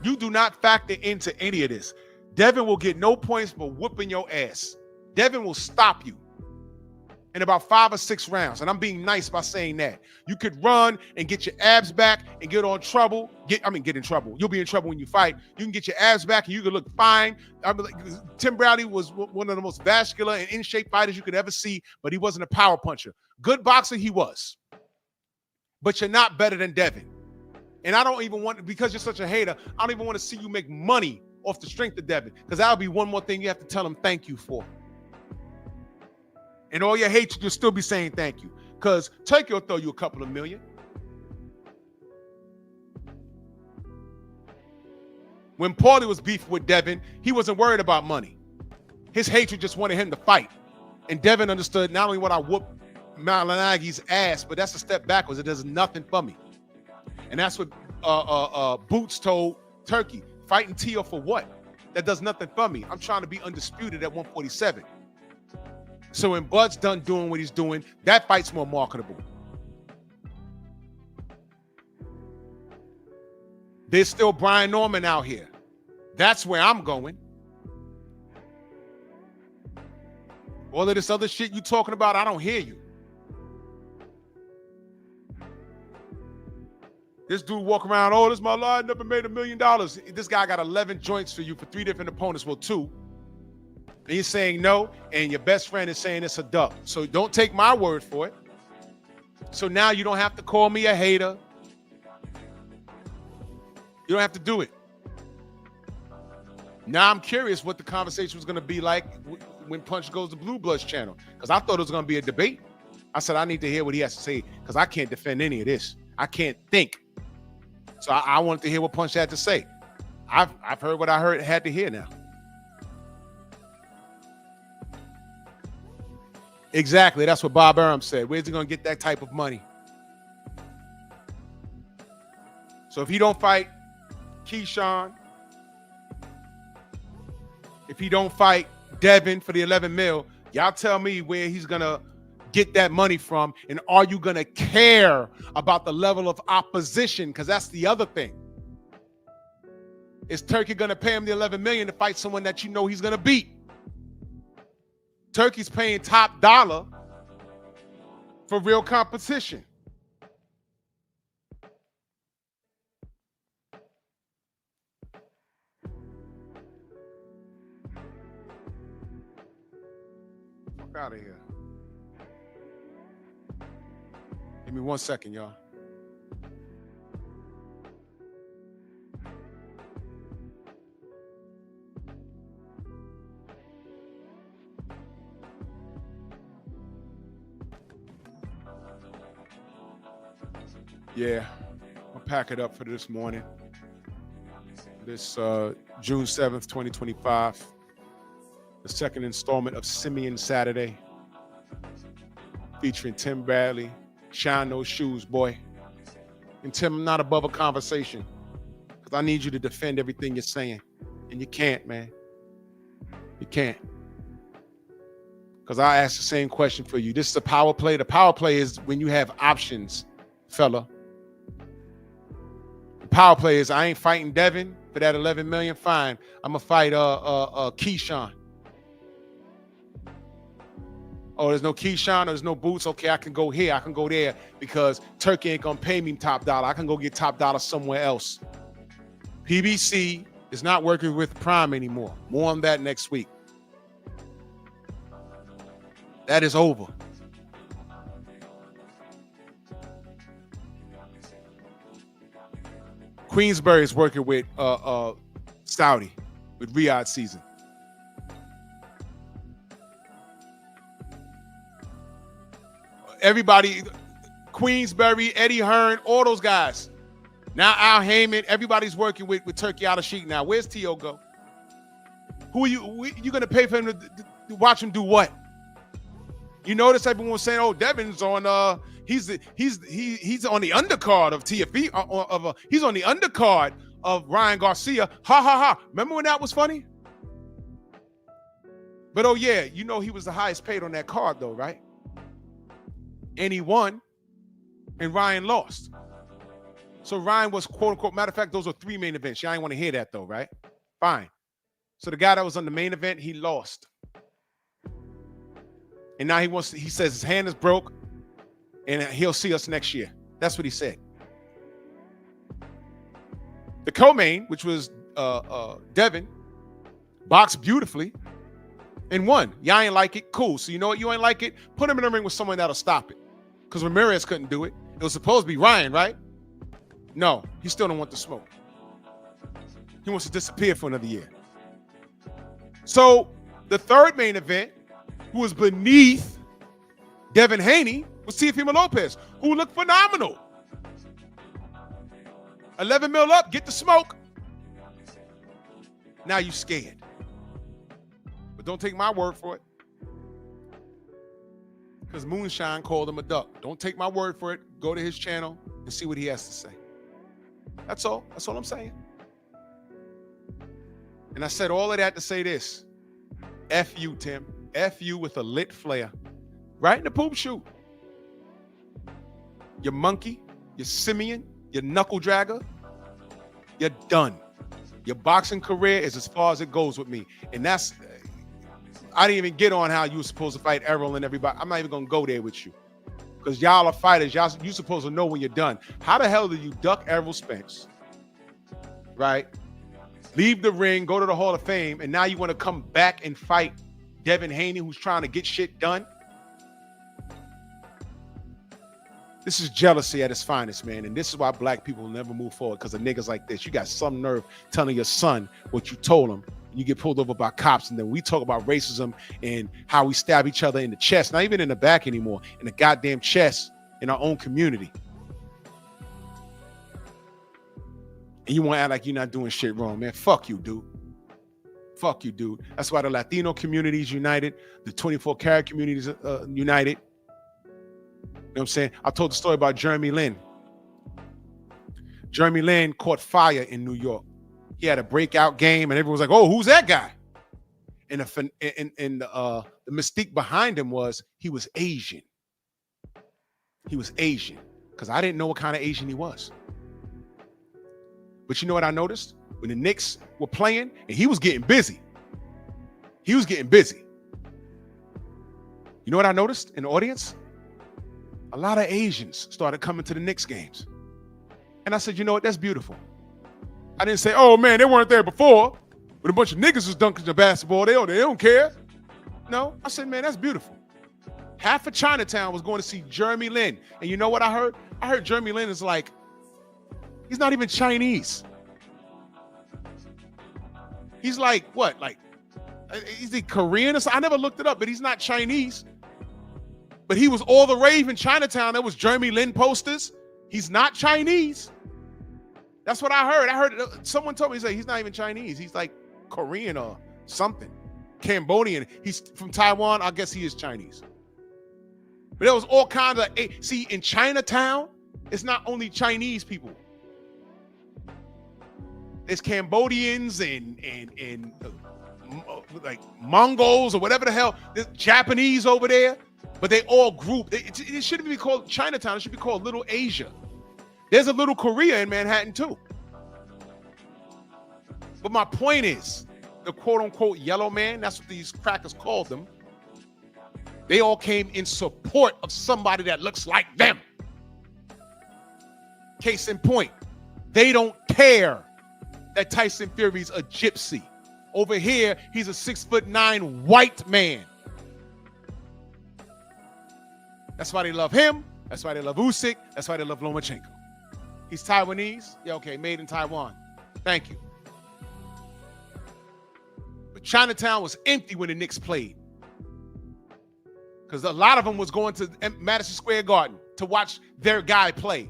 You do not factor into any of this. Devin will get no points for whooping your ass. Devin will stop you in about 5 or 6 rounds. And I'm being nice by saying that. You could run and get your abs back and get in trouble. Get in trouble. You'll be in trouble when you fight. You can get your abs back and you can look fine. Tim Bradley was one of the most vascular and in-shape fighters you could ever see, but he wasn't a power puncher. Good boxer he was. But you're not better than Devin. And I don't even want, because you're such a hater, I don't even want to see you make money off the strength of Devin, because that'll be one more thing you have to tell him thank you for. And all your hatred, you'll still be saying thank you, because Turkey will throw you a couple of million. When Paulie was beefing with Devin, he wasn't worried about money. His hatred just wanted him to fight. And Devin understood not only what I whooped Malinagi's ass, but that's a step backwards. It does nothing for me. And that's what Boots told Turkey, fighting Tio for what? That does nothing for me. I'm trying to be undisputed at 147. So when Bud's done doing what he's doing, that fight's more marketable. There's still Brian Norman out here. That's where I'm going. All of this other shit you talking about, I don't hear you. This dude walk around, oh, this is my line, never made $1 million. This guy got 11 joints for you for 3 different opponents, well, 2. And you're saying no, and your best friend is saying it's a duck. So don't take my word for it. So now you don't have to call me a hater. You don't have to do it. Now I'm curious what the conversation was going to be like when Punch goes to Blue Bloods channel, because I thought it was going to be a debate. I said, I need to hear what he has to say, because I can't defend any of this. I can't think. So I wanted to hear what Punch had to say. I've heard what I had to hear now. Exactly. That's what Bob Arum said. Where's he going to get that type of money? So if he don't fight Keyshawn, if he don't fight Devin for the 11 mil, y'all tell me where he's going to get that money from, and are you going to care about the level of opposition? Because that's the other thing. Is Turkey going to pay him the 11 million to fight someone that you know he's going to beat? Turkey's paying top dollar for real competition. Fuck out of here. Give me 1 second, y'all. Yeah, I'll pack it up for this morning. This June 7th, 2025. The second installment of Simian Saturday. Featuring Tim Bradley. Shine those shoes, boy. And Tim, I'm not above a conversation, because I need you to defend everything you're saying. And you can't, man. You can't. Because I asked the same question for you. This is a power play. The power play is when you have options, fella. The power play is, I ain't fighting Devin for that 11 million. Fine. I'm going to fight Keyshawn. Oh, there's no Keyshawn, there's no Boots. Okay, I can go here, I can go there, because Turkey ain't gonna pay me top dollar. I can go get top dollar somewhere else. PBC is not working with Prime anymore. More on that next week. That is over. Queensberry is working with Saudi, with Riyadh season. Everybody, Queensberry, Eddie Hearn, all those guys. Now Al Heyman, everybody's working with Turkey out of Sheik now. Where's T.O. go? Who are you going to pay for him to watch him do what? You notice everyone was saying, oh, Devin's on, he's on the undercard of TFE, he's on the undercard of Ryan Garcia. Ha, ha, ha. Remember when that was funny? But, oh, yeah, you know he was the highest paid on that card, though, right? And he won, and Ryan lost. So Ryan was, quote unquote, matter of fact, those are 3 main events. Y'all ain't want to hear that though, right? Fine. So the guy that was on the main event, he lost. And now he says his hand is broke, and he'll see us next year. That's what he said. The co-main, which was Devin, boxed beautifully and won. Y'all ain't like it? Cool. So you know what? You ain't like it? Put him in the ring with someone that'll stop it. Because Ramirez couldn't do it. It was supposed to be Ryan, right? No, he still don't want the smoke. He wants to disappear for another year. So the third main event, who was beneath Devin Haney, was Teofimo Lopez, who looked phenomenal. 11 mil up, get the smoke. Now you scared. But don't take my word for it. Because Moonshine called him a duck. Don't take my word for it. Go to his channel and see what he has to say. That's all. That's all I'm saying. And I said all of that to say this. F you, Tim. F you with a lit flare. Right in the poop shoot. You monkey, you simian, you knuckle dragger. You're done. Your boxing career is as far as it goes with me. And that's, I didn't even get on how you were supposed to fight Errol and everybody. I'm not even going to go there with you. Because y'all are fighters. You supposed to know when you're done. How the hell did you duck Errol Spence? Right? Leave the ring, go to the Hall of Fame, and now you want to come back and fight Devin Haney, who's trying to get shit done? This is jealousy at its finest, man. And this is why black people will never move forward, because of niggas like this. You got some nerve telling your son what you told him. And you get pulled over by cops. And then we talk about racism and how we stab each other in the chest, not even in the back anymore, in the goddamn chest in our own community. And you want to act like you're not doing shit wrong, man. Fuck you, dude. Fuck you, dude. That's why the Latino community is united. The 24 karat community is united. You know what I'm saying? I told the story about Jeremy Lin. Jeremy Lin caught fire in New York. He had a breakout game, and everyone was like, "Oh, who's that guy?" And the mystique behind him was he was Asian. He was Asian, because I didn't know what kind of Asian he was. But you know what I noticed? When the Knicks were playing, and he was getting busy. He was getting busy. You know what I noticed in the audience? A lot of Asians started coming to the Knicks games. And I said, you know what? That's beautiful. I didn't say, oh, man, they weren't there before. But a bunch of niggas was dunking the basketball. They don't care. No, I said, man, that's beautiful. Half of Chinatown was going to see Jeremy Lin. And you know what I heard? I heard Jeremy Lin is like, he's not even Chinese. He's like, what? Like, is he Korean or something? I never looked it up, but he's not Chinese. But he was all the rave in Chinatown. There was Jeremy Lin posters. He's not Chinese. That's what I heard. I heard someone told me, he's not even Chinese. He's like Korean or something. Cambodian. He's from Taiwan. I guess he is Chinese. But there was all kinds of, see, in Chinatown, it's not only Chinese people. There's Cambodians and like Mongols or whatever the hell. There's Japanese over there. But they all group. It shouldn't be called Chinatown. It should be called Little Asia. There's a Little Korea in Manhattan too. But my point is, the quote-unquote yellow man, that's what these crackers called them, they all came in support of somebody that looks like them. Case in point, they don't care that Tyson Fury's a gypsy. Over here, he's a 6'9" white man. That's why they love him. That's why they love Usyk. That's why they love Lomachenko. He's Taiwanese. Yeah, okay, made in Taiwan. Thank you. But Chinatown was empty when the Knicks played. Because a lot of them was going to Madison Square Garden to watch their guy play.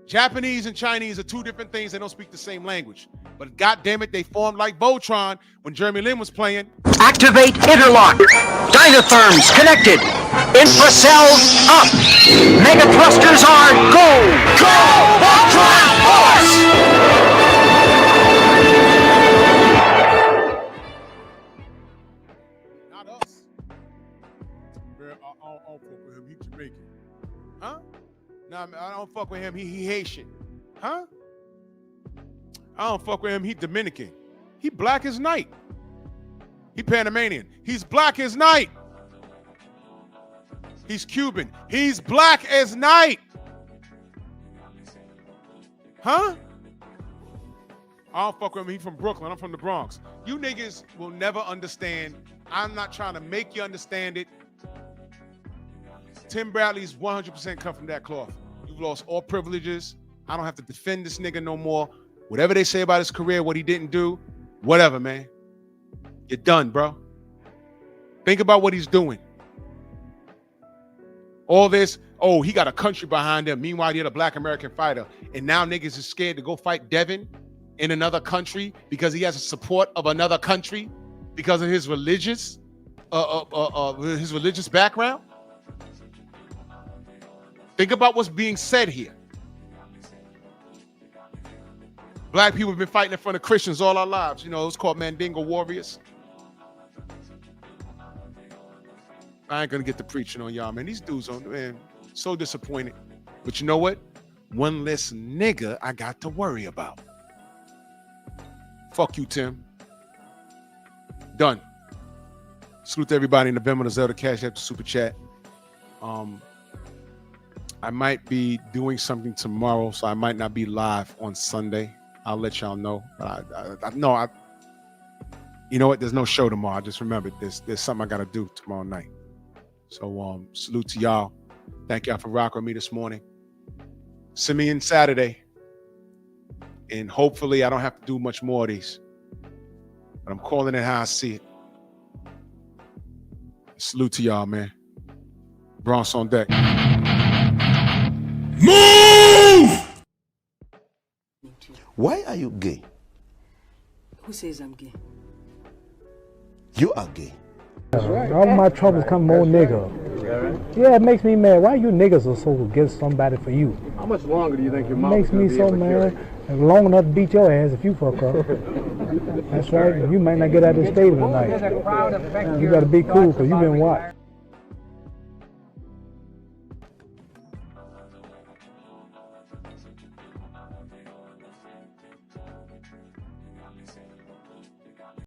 Japanese and Chinese are two different things. They don't speak the same language. But goddammit, they formed like Voltron when Jeremy Lin was playing. Activate interlock. Dynatherms connected. Infracells up. Mega thrusters are go. Go! Voltron force! Not us. I don't fuck with him. He Jamaican. Huh? Nah, I don't fuck with him. He Haitian. Huh? I don't fuck with him. He Dominican. He black as night. He Panamanian. He's black as night. He's Cuban. He's black as night. Huh? I don't fuck with him. He's from Brooklyn. I'm from the Bronx. You niggas will never understand. I'm not trying to make you understand it. Tim Bradley's 100% come from that cloth. You've lost all privileges. I don't have to defend this nigga no more. Whatever they say about his career, what he didn't do, whatever, man. You're done, bro. Think about what he's doing. All this, oh, he got a country behind him. Meanwhile, you're a black American fighter. And now niggas is scared to go fight Devin in another country because he has the support of another country because of his religious background. Think about what's being said here. Black people have been fighting in front of Christians all our lives. You know, it was called Mandingo warriors. I ain't gonna get to preaching on y'all, man. These dudes on, man, so disappointed. But you know what? One less nigga I got to worry about. Fuck you, Tim. Done. Salute to everybody in the Venmo, the Zelda Cash App, the Super Chat. I might be doing something tomorrow, so I might not be live on Sunday. I'll let y'all know. You know what? There's no show tomorrow. I just remembered there's something I gotta do tomorrow night. So salute to y'all. Thank y'all for rocking with me this morning. Simian Saturday. And hopefully I don't have to do much more of these. But I'm calling it how I see it. Salute to y'all, man. Bronx on deck. Move! Why are you gay? Who says I'm gay? You are gay. All my troubles come more nigga. Yeah, it makes me mad. Why you niggas are so against somebody for you? How much longer do you think your mom Makes me so mad. Long enough to beat your ass if you fuck up. That's right. You might not get out of this stadium tonight. You gotta be cool because you've been watched.